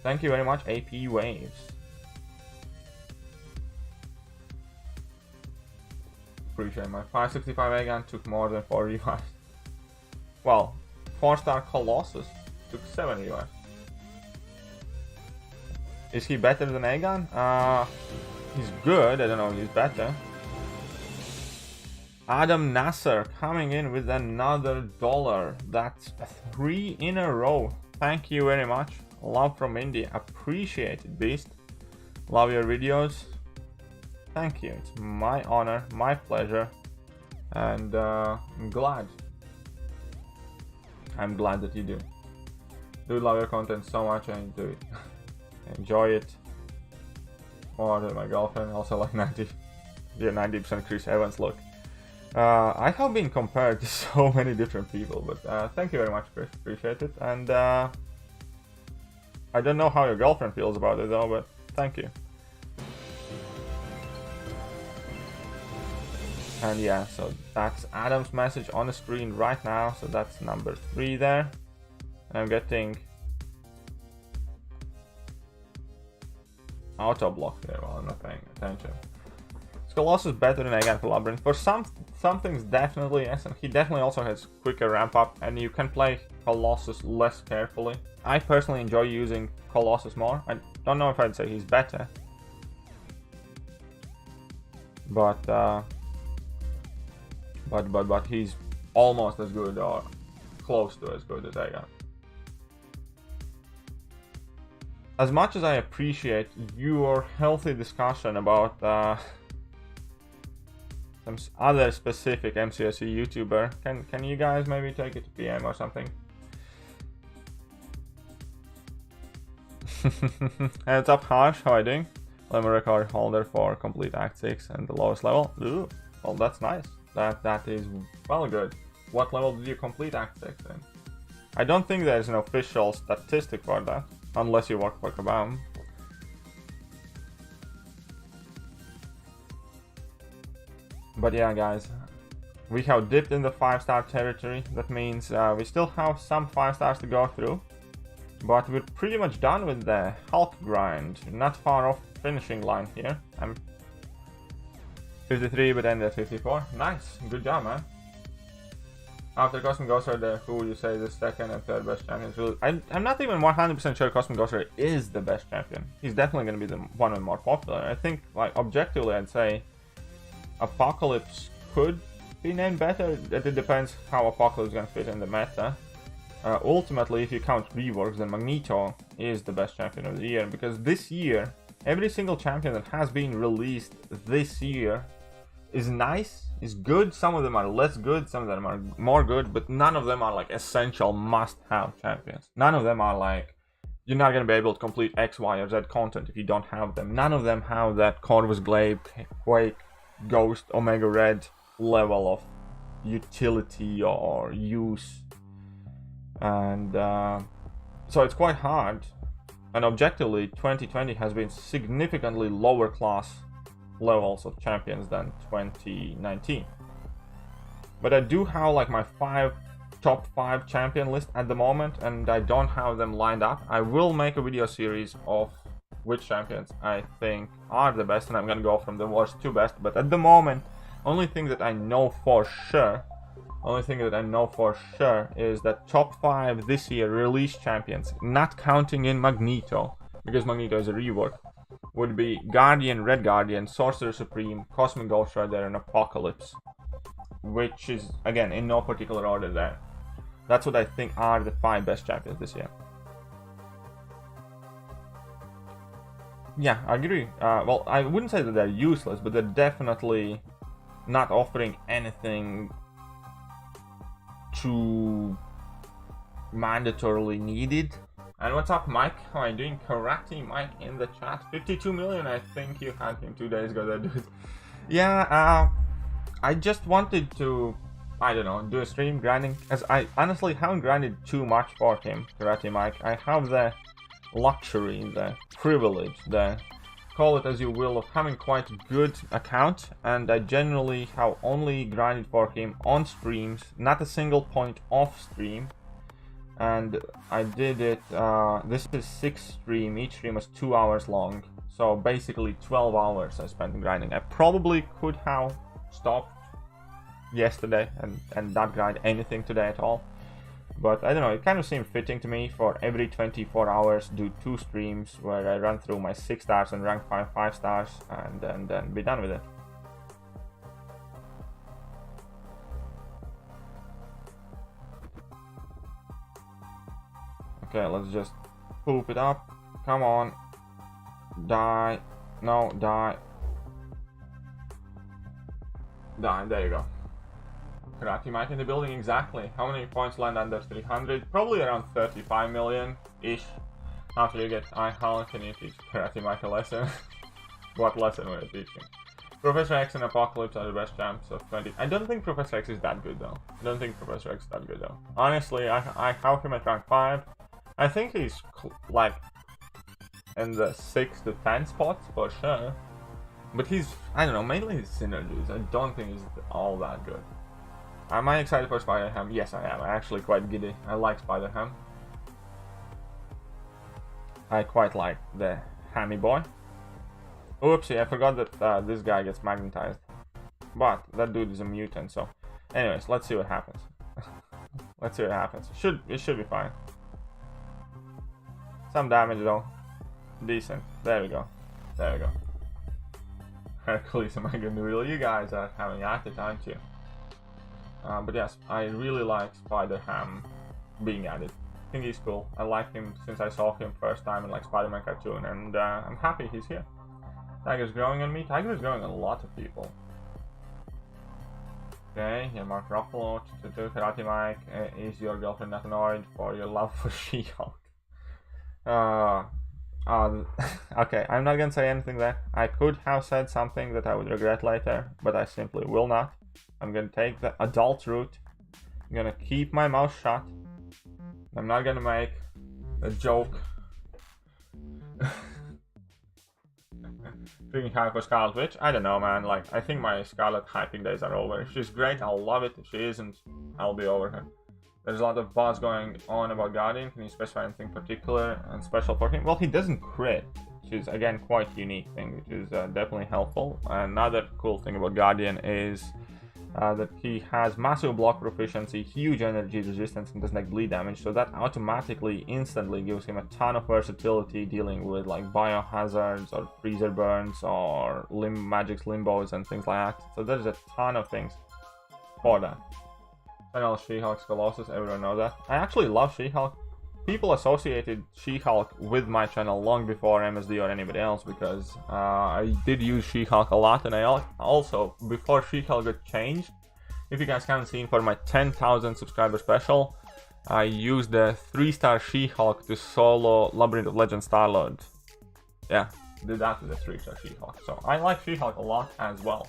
Thank you very much, AP Waves. Appreciate my 565 Aegon took more than 4 revives. Well, 4-star Colossus took 7 revives. Is he better than Aegon? He's good, I don't know if he's better. Adam Nasser coming in with another $1. That's 3 in a row. Thank you very much. Love from India. Appreciate it, Beast. Love your videos. Thank you. It's my honor, my pleasure. And I'm glad. I'm glad that you do. Do love your content so much and do it. Enjoy it. More than my girlfriend. Also like 90% Chris Evans look. I have been compared to so many different people, but thank you very much, Chris. Appreciate it. And I don't know how your girlfriend feels about it though, but thank you. And yeah, so that's Adam's message on the screen right now. So that's number 3 there. I'm getting auto block there while I'm not paying attention. Is Colossus better than again for Labyrinth? For some things definitely yes, and he definitely also has quicker ramp up, and you can play Colossus less carefully. I personally enjoy using Colossus more. I don't know if I'd say he's better, but he's almost as good or close to as good as Aegon. As much as I appreciate your healthy discussion about some other specific MCOC YouTuber, can you guys maybe take it to PM or something? Heads up, Harsh, how are you doing? I'm a record holder for complete Act 6 and the lowest level. Ooh, well, that's nice. That is well good. What level did you complete Act 6 in? I don't think there's an official statistic for that, unless you work for Kabam. But yeah, guys, we have dipped in the 5-star territory. That means we still have some 5 stars to go through, but we're pretty much done with the Hulk grind. Not far off finishing line here. I'm 53 but ended at 54. Nice, good job, man. After Cosmic Ghost Rider, who would you say is the second and third best champions? I'm not even 100% sure Cosmic Ghost Rider is the best champion. He's definitely going to be the one more popular. I think, like, objectively, I'd say Apocalypse could be named better. It depends how Apocalypse is going to fit in the meta. Ultimately, if you count reworks, then Magneto is the best champion of the year, because this year, every single champion that has been released this year is nice, is good. Some of them are less good, some of them are more good, but none of them are like essential must-have champions. None of them are like, you're not going to be able to complete X, Y, or Z content if you don't have them. None of them have that Corvus Glaive, Quake, Ghost, Omega Red level of utility or use. And so it's quite hard. And objectively, 2020 has been significantly lower class levels of champions than 2019. But I do have like my top 5 champion list at the moment, and I don't have them lined up. I will make a video series of which champions I think are the best, and I'm gonna go from the worst to best. But at the moment, only thing that I know for sure is that top 5 this year released champions, not counting in Magneto, because Magneto is a rework, would be Guardian, Red Guardian, Sorcerer Supreme, Cosmic Ghost Rider, and Apocalypse, which is, again, in no particular order there. That's what I think are the 5 best champions this year. Yeah, I agree. Well, I wouldn't say that they're useless, but they're definitely not offering anything too mandatorily needed. And what's up, Mike? How are you doing? Karate Mike in the chat. 52 million, I think you had him 2 days ago, that dude. Yeah, I just wanted to, I don't know, do a stream grinding, as I honestly haven't grinded too much for him, Karate Mike. I have the luxury, the privilege, the call it as you will, of having quite a good account, and I generally have only grinded for him on streams, not a single point off stream. And I did it, this is 6th stream, each stream was 2 hours long, so basically 12 hours I spent grinding. I probably could have stopped yesterday and not grind anything today at all, but I don't know, it kind of seemed fitting to me for every 24 hours do 2 streams where I run through my 6 stars and rank 5 stars, and then be done with it. Okay, let's just poop it up. Come on. Die. No, die. Die, there you go. Karate Mike in the building, exactly. How many points land under 300? Probably around 35 million-ish. After you get Hulk, can you teach Karate Mike a lesson? What lesson were you teaching? Professor X and Apocalypse are the best champs of 20. I don't think Professor X is that good though. Honestly, I have him at rank 5. I think he's like in the 6 to 10 spots for sure, but he's, I don't know, mainly his synergies. I don't think he's all that good. Am I excited for Spider-Ham? Yes, I am. I'm actually quite giddy. I like Spider-Ham. I quite like the Hammy boy. Oopsie, I forgot that this guy gets magnetized. But that dude is a mutant, so... Anyways, let's see what happens. Let's see what happens. It should be fine. Some damage though. Decent. There we go. There we go. Hercules and Megan, you guys are having at it, aren't you? But yes, I really like Spider-Ham being added. I think he's cool. I like him since I saw him first time in like Spider-Man cartoon, and I'm happy he's here. Tiger's growing on me. Tiger is growing on a lot of people. Okay, yeah, Mark Ruffalo, Karate Mike, is your girlfriend not annoyed for your love for She-Hulk? Okay, I'm not gonna say anything there. I could have said something that I would regret later, but I simply will not. I'm gonna take the adult route. I'm gonna keep my mouth shut. I'm not gonna make a joke. Freaking hype for Scarlet Witch? I don't know, man. Like, I think my Scarlet hyping days are over. If she's great, I'll love it. If she isn't, I'll be over her. There's a lot of buzz going on about Guardian. Can you specify anything particular and special for him? Well, he doesn't crit, which is, again, quite unique thing, which is definitely helpful. Another cool thing about Guardian is that he has massive block proficiency, huge energy resistance, and doesn't like bleed damage, so that automatically, instantly gives him a ton of versatility dealing with like biohazards or freezer burns or magic's limbos and things like that. So there's a ton of things for that. And all She-Hulk's Colossus, everyone knows that. I actually love She-Hulk. People associated She-Hulk with my channel long before MSD or anybody else, because I did use She-Hulk a lot, and I also, before She-Hulk got changed, if you guys haven't seen, for my 10,000 subscriber special, I used the 3-star She-Hulk to solo Labyrinth of Legend Star-Lord. Yeah, did that with the 3-star She-Hulk. So I like She-Hulk a lot as well.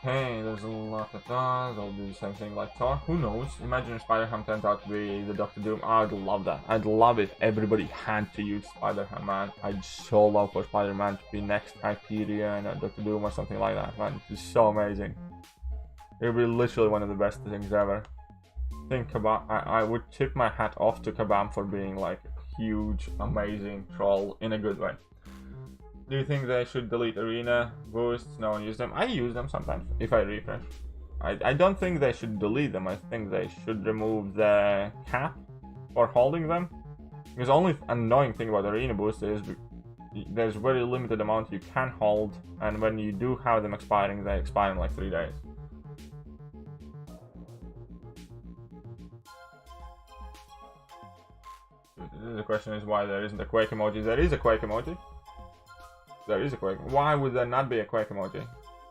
Hey, there's a lot of thoughts. I'll do the same thing like Thor. Who knows? Imagine if Spider-Ham turns out to be the Doctor Doom. I'd love that. I'd love if everybody had to use Spider-Ham, man. I'd so love for Spider-Man to be next Hyperion or Doctor Doom or something like that, man. It's so amazing. It would be literally one of the best things ever. Think about, I would tip my hat off to Kabam for being like a huge, amazing troll in a good way. Do you think they should delete arena boosts? No one uses them. I use them sometimes if I refresh. I don't think they should delete them. I think they should remove the cap for holding them. Because the only annoying thing about arena boosts is there's very limited amount you can hold, and when you do have them expiring, they expire in like 3 days. The question is why there isn't a Quake emoji. There is a Quake emoji. There is a Quake. Why would there not be a Quake emoji?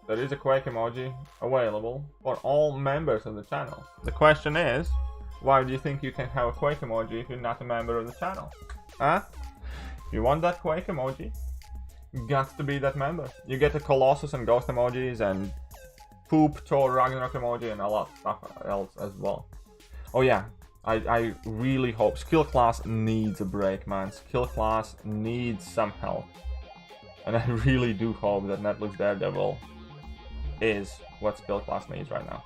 There is a Quake emoji available for all members of the channel. The question is, why do you think you can have a Quake emoji if you're not a member of the channel? Huh? If you want that Quake emoji, you got to be that member. You get the Colossus and Ghost emojis and Poop, Thor, Ragnarok emoji and a lot of stuff else as well. Oh yeah, I really hope Skill Class needs a break, man. Skill Class needs some help. And I really do hope that Netflix Daredevil is what Skill Class needs right now.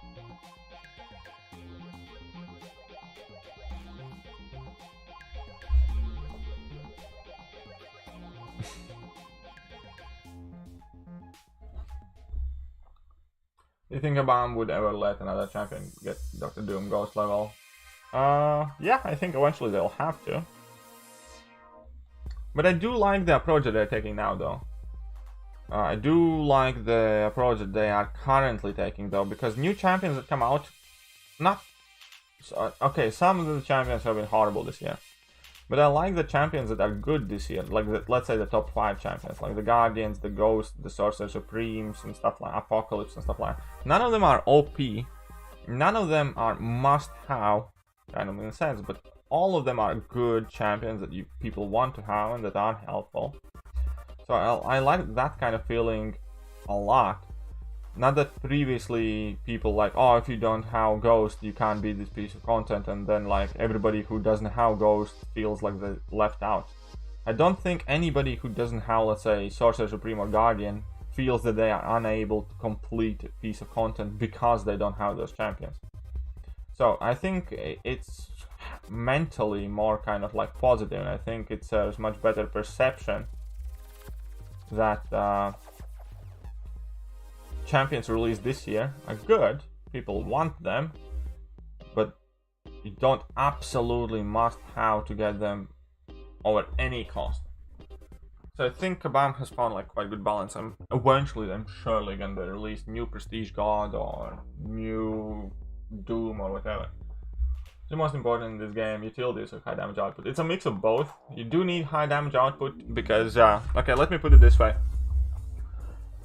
Do you think a bomb would ever let another champion get Dr. Doom Ghost level? Yeah, I think eventually they'll have to. But I do like the approach that they're taking now, though. I do like the approach that they are currently taking, though, because new champions that come out, okay, some of the champions have been horrible this year, but I like the champions that are good this year, like let's say the top 5 champions, like the Guardians, the Ghost, the Sorcerer Supremes, and stuff like Apocalypse and stuff like that. None of them are OP, none of them are must-have, kind of in a sense, but all of them are good champions that people want to have and that are helpful. So I like that kind of feeling a lot. Not that previously people like, oh, if you don't have Ghost, you can't be this piece of content, and then like everybody who doesn't have Ghost feels like they're left out. I don't think anybody who doesn't have, let's say, Sorcerer Supreme or Guardian feels that they are unable to complete a piece of content because they don't have those champions. So I think it's mentally more kind of like positive, and I think it serves much better perception that champions released this year are good. People want them, but you don't absolutely must have to get them over any cost. So I think Kabam has found like quite good balance, and eventually I'm surely gonna release new Prestige God or new Doom or whatever. The most important in this game, utilities or high damage output. It's a mix of both. You do need high damage output because, okay, let me put it this way.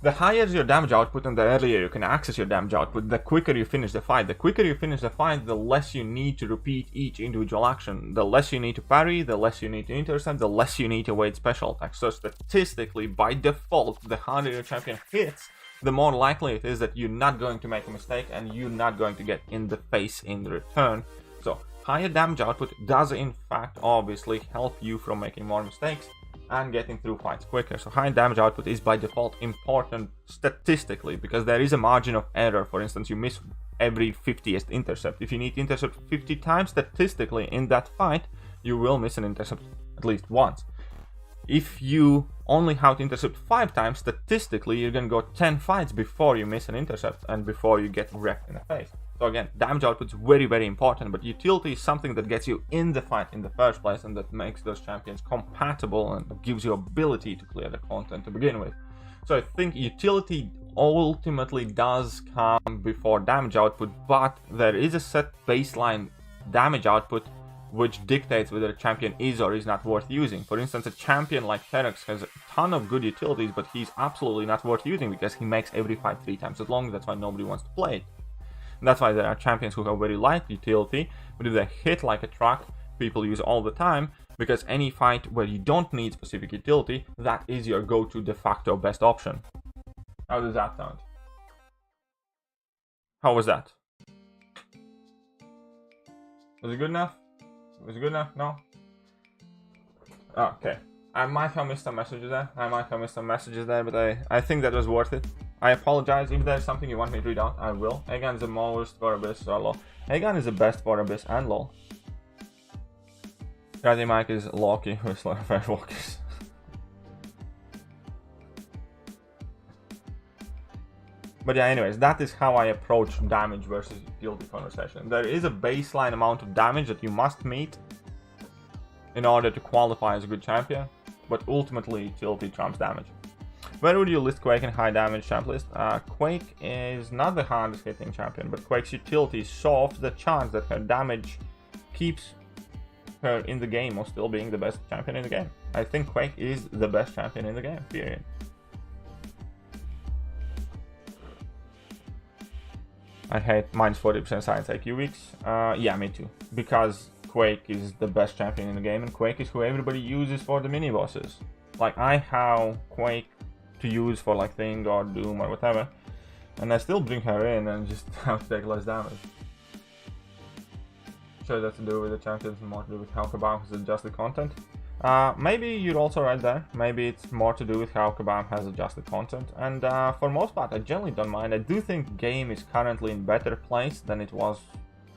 The higher your damage output and the earlier you can access your damage output, the quicker you finish the fight. The quicker you finish the fight, the less you need to repeat each individual action. The less you need to parry, the less you need to intercept, the less you need to wait special attacks. So statistically, by default, the harder your champion hits, the more likely it is that you're not going to make a mistake and you're not going to get in the face in return. So higher damage output does in fact obviously help you from making more mistakes and getting through fights quicker. So high damage output is by default important statistically because there is a margin of error. For instance, you miss every 50th intercept. If you need to intercept 50 times, statistically in that fight you will miss an intercept at least once. If you only have to intercept 5 times, statistically you're gonna go 10 fights before you miss an intercept and before you get wrecked in the face. So again, damage output is very, very important, but utility is something that gets you in the fight in the first place and that makes those champions compatible and gives you ability to clear the content to begin with. So I think utility ultimately does come before damage output, but there is a set baseline damage output which dictates whether a champion is or is not worth using. For instance, a champion like Ferox has a ton of good utilities, but he's absolutely not worth using because he makes every fight 3 times as long. That's why nobody wants to play it. And that's why there are champions who have very light utility, but if they hit like a truck, people use all the time, because any fight where you don't need specific utility, that is your go-to de facto best option. How does that sound? How was that? Was it good enough? Was it good enough? No? Okay. I might have missed some messages there. But I think that was worth it. I apologize. If there's something you want me to read out, I will. Aegon is the most for Abyss or LoL. Aegon is the best for Abyss and LoL. Grady Mike is Loki with Firewalkers. But yeah, anyways, that is how I approach damage versus utility conversation. There is a baseline amount of damage that you must meet in order to qualify as a good champion, but ultimately utility trumps damage. Where would you list Quake in high damage champ list? Quake is not the hardest hitting champion, but Quake's utility solves the chance that her damage keeps her in the game or still being the best champion in the game. I think Quake is the best champion in the game, period. I hate minus 40% science IQ weeks. Yeah, me too. Because Quake is the best champion in the game, and Quake is who everybody uses for the mini bosses. Like, I have Quake to use for like Thing or Doom or whatever, and I still bring her in and just have to take less damage. Sure, that's to do with the champions and more to do with how Kabam has adjusted content. Maybe you're also right there. Maybe it's more to do with how Kabam has adjusted content, and for most part I generally don't mind. I do think game is currently in better place than it was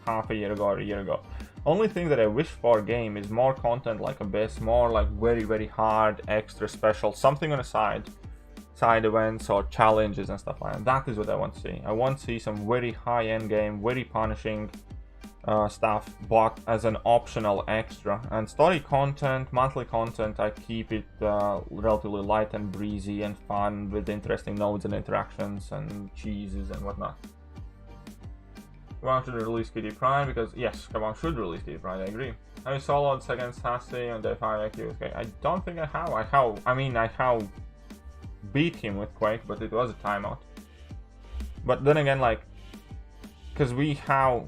half a year ago or a year ago. Only thing that I wish for game is more content like Abyss, more like very, very hard, extra special, something on the side events or challenges and stuff like that. That is what I want to see. I want to see some very high-end game, very punishing stuff, but as an optional extra. And story content, monthly content, I keep it relatively light and breezy and fun with interesting nodes and interactions and cheeses and whatnot. Kabam should release KD Prime because, yes, Kabam should release KD Prime, I agree. Have you soloed against Sassy on day 5 IQ? Okay, I don't think I have. I have beat him with Quake, but it was a timeout. But then again, like, because we have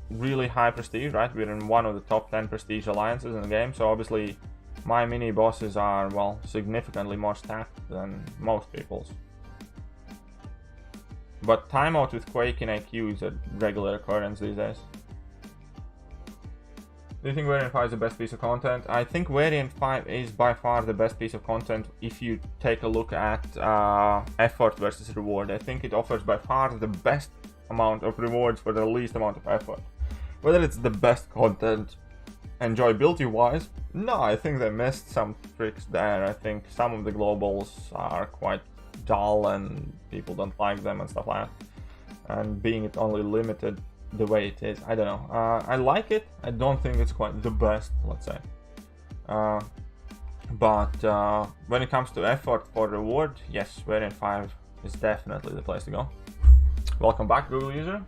really high prestige, right? We're in one of the top 10 prestige alliances in the game, so obviously my mini bosses are, well, significantly more stacked than most people's. But timeout with Quake in IQ is a regular occurrence these days. Do you think Variant 5 is the best piece of content? I think Variant 5 is by far the best piece of content if you take a look at effort versus reward. I think it offers by far the best amount of rewards for the least amount of effort. Whether it's the best content, Enjoyability wise, no, I think they missed some tricks there. I think some of the globals are quite dull and people don't like them and stuff like that. And being it only limited the way it is, I don't know. I like it. I don't think it's quite the best, let's say. But when it comes to effort for reward, yes, variant 5 is definitely the place to go. Welcome back, Google user.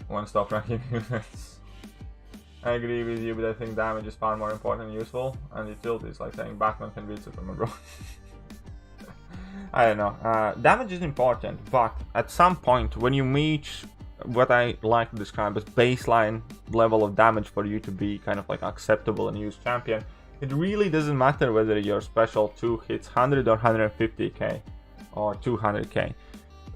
One stop ranking units. I agree with you, but I think damage is far more important and useful. And utility is like saying Batman can beat Superman, bro. I don't know. Damage is important, but at some point when you meet what I like to describe as baseline level of damage for you to be kind of like acceptable and use champion, it really doesn't matter whether your special 2 hits 100 or 150k or 200k.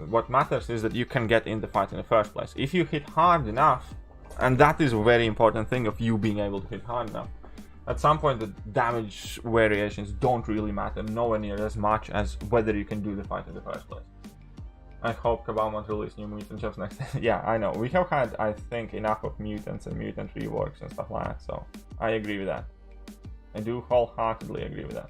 What matters is that you can get in the fight in the first place. If you hit hard enough, and that is a very important thing of you being able to hit hard enough, at some point the damage variations don't really matter nowhere near as much as whether you can do the fight in the first place. I hope Kabam won't release new mutant jobs next. Yeah, I know. We have had, I think, enough of mutants and mutant reworks and stuff like that, so I agree with that. I do wholeheartedly agree with that.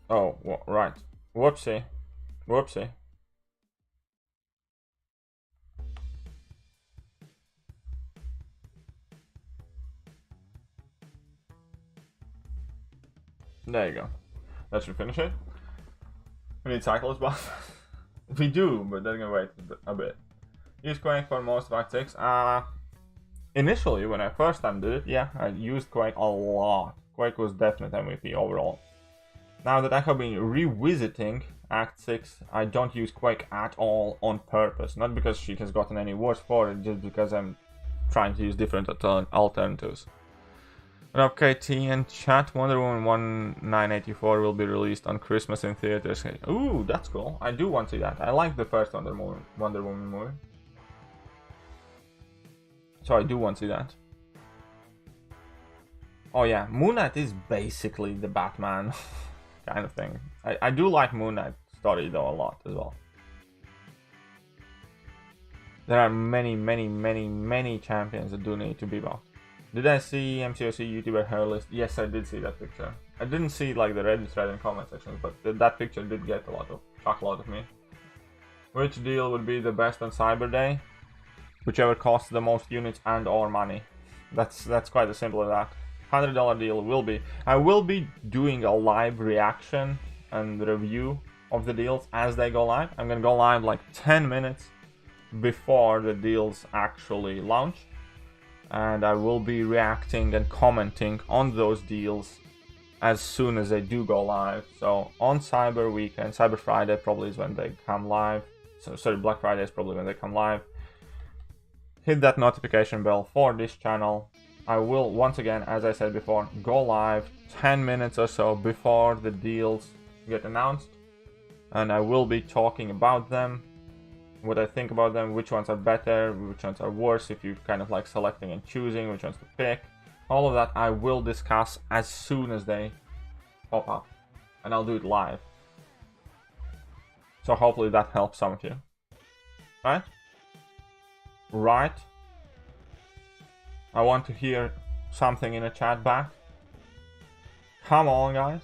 Oh, right. Whoopsie. Whoopsie. There you go. That should finish it. We need cycles buff. We do, but they're gonna wait a bit. Use Quake for most of Act 6. Initially, when I first time did it, yeah, I used Quake a lot. Quake was definite MVP overall. Now that I have been revisiting Act 6, I don't use Quake at all on purpose. Not because she has gotten any worse for it, just because I'm trying to use different alternatives. Okay, T and chat, Wonder Woman 1984 will be released on Christmas in theaters. Ooh, that's cool. I do want to see that. I like the first Wonder Woman movie. So I do want to see that. Oh yeah, Moon Knight is basically the Batman kind of thing. I do like Moon Knight story though a lot as well. There are many champions that do need to be buffed. Did I see MCOC YouTuber hair list? Yes, I did see that picture. I didn't see like the Reddit thread and comment sections, but that picture did get shock a lot of me. Which deal would be the best on Cyber Day? Whichever costs the most units and or money. That's quite as simple as that. $100 deal will be. I will be doing a live reaction and review of the deals as they go live. I'm gonna go live like 10 minutes before the deals actually launch. And I will be reacting and commenting on those deals as soon as they do go live. So on Cyber Weekend, Cyber Friday probably is when they come live. So sorry, Black Friday is probably when they come live. Hit that notification bell for this channel. I will, once again, as I said before, go live 10 minutes or so before the deals get announced. And I will be talking about them, what I think about them, which ones are better, which ones are worse, if you're kind of like selecting and choosing which ones to pick. All of that I will discuss as soon as they pop up. And I'll do it live. So hopefully that helps some of you. Right? Right? I want to hear something in the chat back. Come on, guys.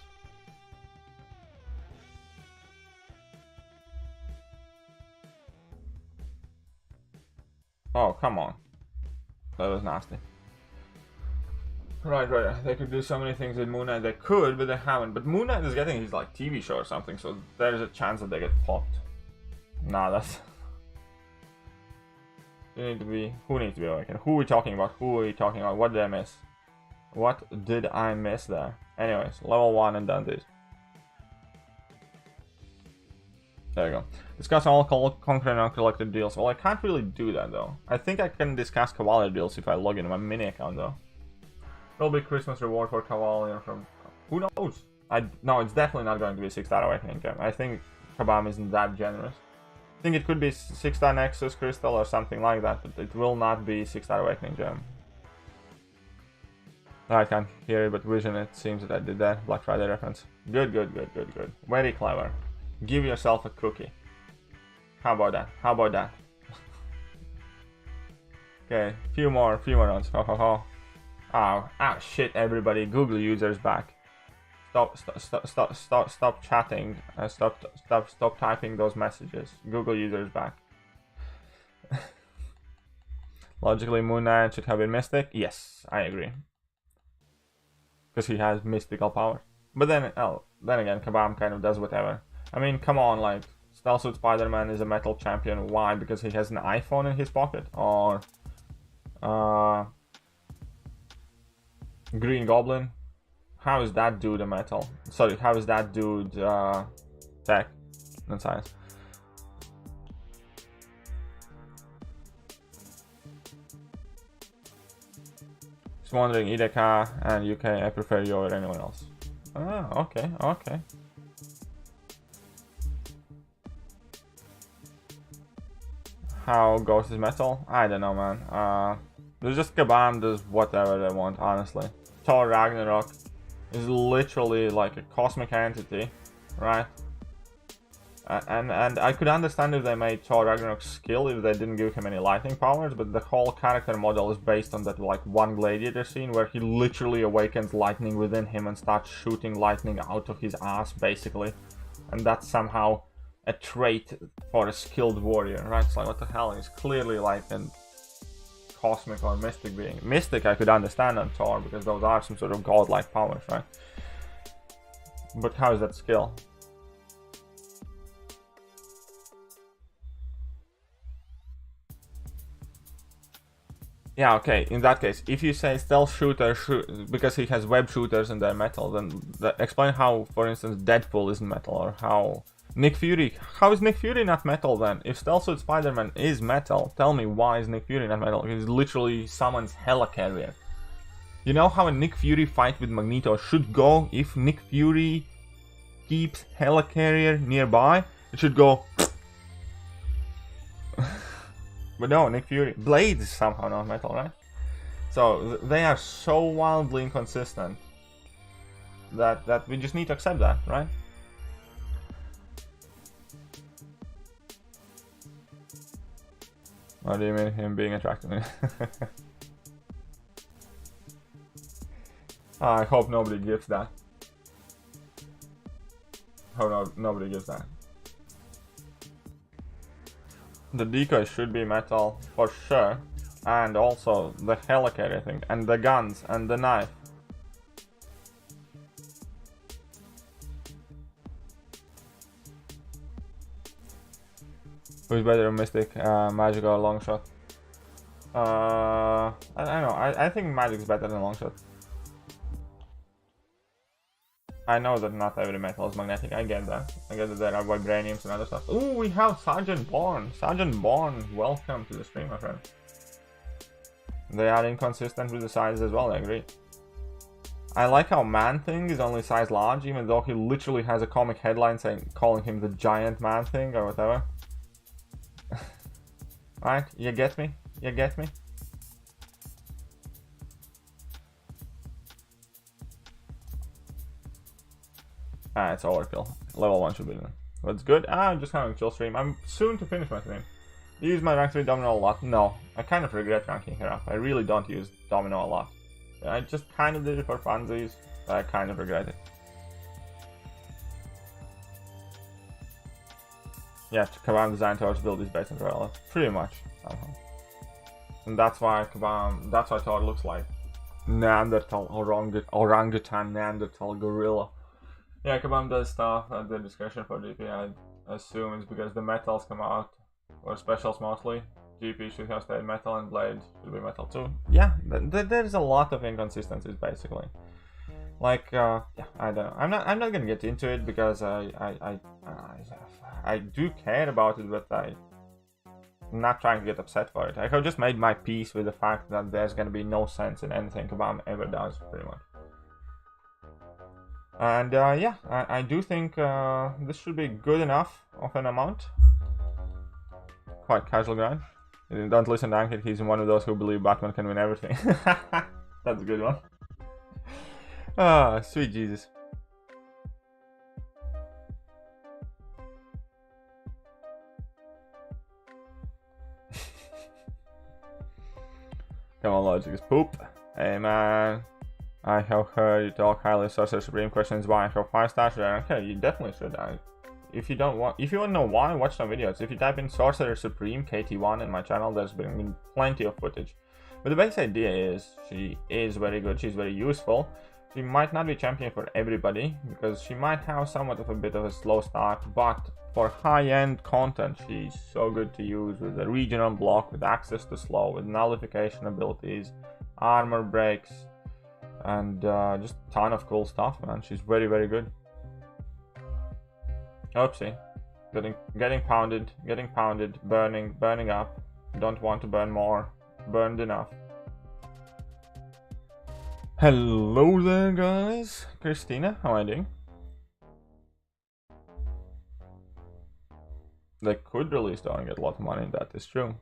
Oh, come on. That was nasty. Right. They could do so many things with Moon Knight. They could, but they haven't. But Moon Knight is getting his like TV show or something, so there's a chance that they get popped. Nah, that's... Who needs to be awakened? Who are we talking about? Who are we talking about? What did I miss? What did I miss there? Anyways, level 1 and done this. There you go. Discuss all conquered and uncollected deals. Well, I can't really do that though. I think I can discuss Cavalier deals if I log into my mini account though. There'll be Christmas reward for Cavalier from... Who knows? No, it's definitely not going to be 6-star Awakening Gem. I think Kabam isn't that generous. I think it could be 6-star Nexus Crystal or something like that, but it will not be 6-star Awakening Gem. I can't hear it, but Vision, it seems that I did that. Black Friday reference. Good. Very clever. Give yourself a cookie. How about that? How about that? Okay, few more rounds. Ho ho ho. Oh shit! Everybody, Google users back. Stop chatting. Stop typing those messages. Google users back. Logically, Moon Knight should have been Mystic. Yes, I agree. Because he has mystical powers. But then again, Kabam kind of does whatever. I mean, come on, like, Stealth Suit Spider-Man is a metal champion. Why? Because he has an iPhone in his pocket? Or Green Goblin? How is that dude a metal? Sorry, how is that dude tech and science? Just wondering, IDK and UK, I prefer you over anyone else. Ah, okay, okay. How Ghost is metal? I don't know, man. There's just Kabam does whatever they want, honestly. Thor Ragnarok is literally like a cosmic entity, right? And I could understand if they made Thor Ragnarok skill if they didn't give him any lightning powers, but the whole character model is based on that like one gladiator scene where he literally awakens lightning within him and starts shooting lightning out of his ass, basically. And that's somehow a trait for a skilled warrior, right? It's like, what the hell? He's clearly like a cosmic or mystic being. Mystic I could understand on Thor, because those are some sort of godlike powers, right? But how is that skill? Yeah, okay, in that case, if you say stealth shooter because he has web shooters and they're metal, then explain how, for instance, Deadpool isn't metal, or how Nick Fury, how is Nick Fury not metal then? If Stealth Suit Spider-Man is metal, tell me why is Nick Fury not metal? He's literally someone's helicarrier. You know how a Nick Fury fight with Magneto should go if Nick Fury keeps helicarrier nearby? It should go... But no, Nick Fury. Blade is somehow not metal, right? So they are so wildly inconsistent that we just need to accept that, right? What do you mean him being attractive? I hope nobody gives that. Oh no, nobody gives that. The decoy should be metal for sure, and also the helicarrier thing, and the guns, and the knife. Who's better, Mystic, Magic or Longshot? I don't know, I think Magic's better than Longshot. I know that not every metal is magnetic, I get that. I get that there are vibraniums and other stuff. Ooh, we have Sergeant Bourne. Sergeant Bourne, welcome to the stream, my friend. They are inconsistent with the sizes as well, I agree. I like how Man-Thing is only size large, even though he literally has a comic headline calling him the Giant Man-Thing or whatever. Right, you get me? You get me? Ah, it's overkill. Level 1 should be done. What's good? I'm just having a chill stream. I'm soon to finish my stream. Use my rank 3 Domino a lot? No. I kind of regret ranking her up. I really don't use Domino a lot. I just kind of did it for funsies. I kind of regret it. Yeah, Kabam design towards build is based on Gorilla. Pretty much. And that's why Thor looks like Neanderthal, orangutan, Neanderthal, gorilla. Yeah, Kabam does stuff at the discretion for GP. I assume it's because the metals come out, or specials mostly. GP should have stayed metal and Blade should be metal too. Yeah, there's a lot of inconsistencies basically. Like, yeah, I don't know. I'm not gonna get into it because I do care about it, but I'm not trying to get upset for it. I have just made my peace with the fact that there's gonna be no sense in anything Kabam ever does, pretty much. And yeah, I do think this should be good enough of an amount. Quite casual grind. Don't listen to Ankit, he's one of those who believe Batman can win everything. That's a good one. Ah, sweet Jesus. Come on, logic is poop. Hey man, I have heard you talk highly of Sorcerer Supreme. Questions why I have 5 stars there. Okay, you definitely should. If you want to know why, watch some videos. If you type in Sorcerer Supreme KT1 in my channel, there's been plenty of footage. But the base idea is she is very good. She's very useful. She might not be champion for everybody because she might have somewhat of a bit of a slow start, but for high-end content she's so good to use with a regional block, with access to slow, with nullification abilities, armor breaks, and just a ton of cool stuff, man. She's very, very good. Oopsie. Getting pounded, burning up. Don't want to burn more. Burned enough. Hello there, guys. Christina, how are you doing? They could release though and get a lot of money, that is true.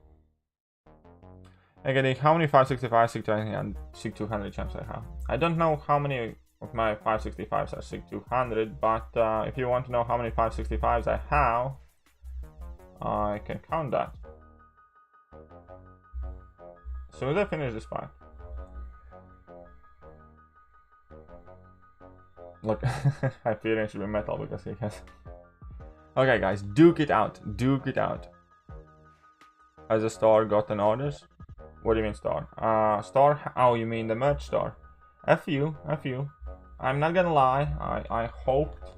Again, how many 565, SIG 200 and SIG 200 champs I have? I don't know how many of my 565s are SIG 200, but if you want to know how many 565s I have, I can count that. As soon as I finish this fight. Look, Hyperion should be metal because he has... Okay guys, duke it out, duke it out. Has the store gotten orders? What do you mean store? Store? Oh, you mean the merch store? F you. I'm not gonna lie, I hoped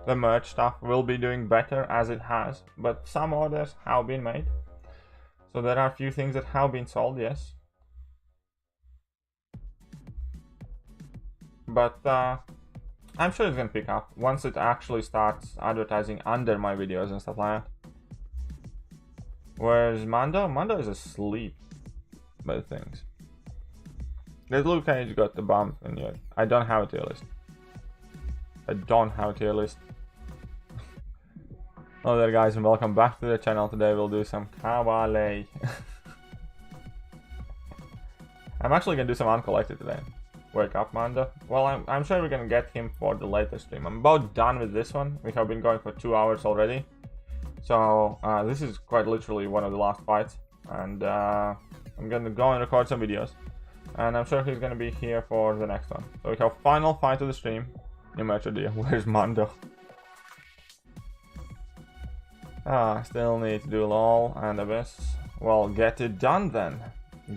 the merch stuff will be doing better as it has, but some orders have been made. So there are a few things that have been sold, yes. But I'm sure it's gonna pick up once it actually starts advertising under my videos and stuff like that. Where's Mando? Mando is asleep by the things. This Luke Cage got the bump and yet I don't have a tier list. Hello there guys and welcome back to the channel. Today we'll do some Kawale. I'm actually gonna do some uncollected today. Wake up, Mando. Well, I'm sure we're gonna get him for the later stream. I'm about done with this one. We have been going for 2 hours already. So this is quite literally one of the last fights. And I'm gonna go and record some videos. And I'm sure he's gonna be here for the next one. So we have final fight of the stream. New match idea. Where's Mando? Still need to do LOL and Abyss. Well, get it done then.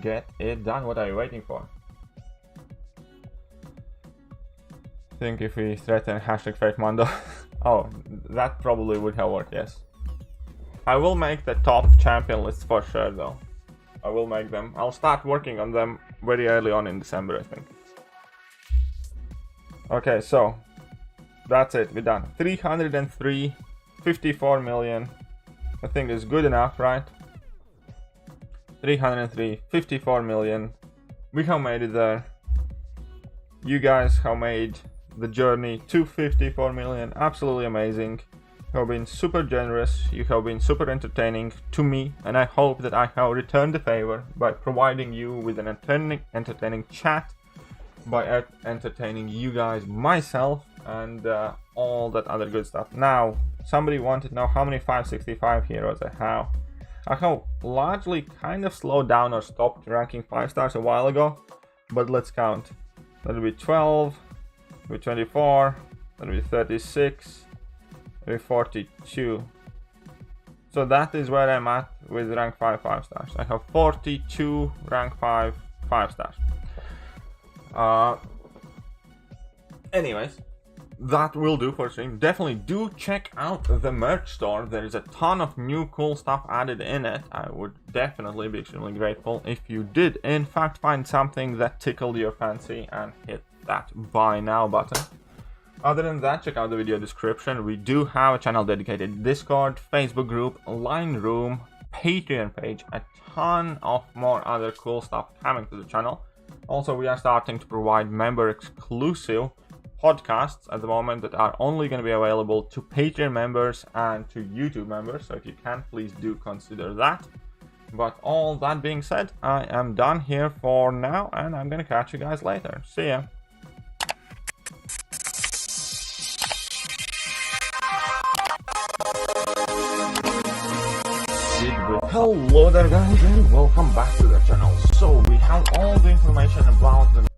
Get it done. What are you waiting for? I think if we threaten hashtag fake Mando. Oh, that probably would have worked, yes. I will make the top champion list for sure though. I will make them. I'll start working on them very early on in December, I think. Okay, so that's it. We're done. 303, 54 million. I think is good enough, right? 303, 54 million. We have made it there. You guys have made the journey to 54 million. Absolutely amazing. You have been super generous. You have been super entertaining to me, and I hope that I have returned the favor by providing you with an entertaining chat, by entertaining you guys, myself, and all that other good stuff. Now, somebody wanted to know how many 565 heroes I have. I have largely kind of slowed down or stopped ranking 5 stars a while ago, but let's count. That'll be 12, that'll be 24, that'll be 36, that'll be 42. So that is where I'm at with rank 5 5 stars. I have 42 rank 5 5 stars. Anyways, that will do for stream. Definitely do check out the merch store. There is a ton of new cool stuff added in it. I would definitely be extremely grateful if you did in fact find something that tickled your fancy and hit that buy now button. Other than that, check out the video description. We do have a channel dedicated Discord, Facebook group, line room, Patreon page, a ton of more other cool stuff coming to the channel. Also, we are starting to provide member exclusive podcasts at the moment that are only going to be available to Patreon members and to YouTube members. So if you can, please do consider that. But all that being said, I am done here for now, and I'm going to catch you guys later. See ya. With Hello there guys and welcome back to the channel. So we have all the information about the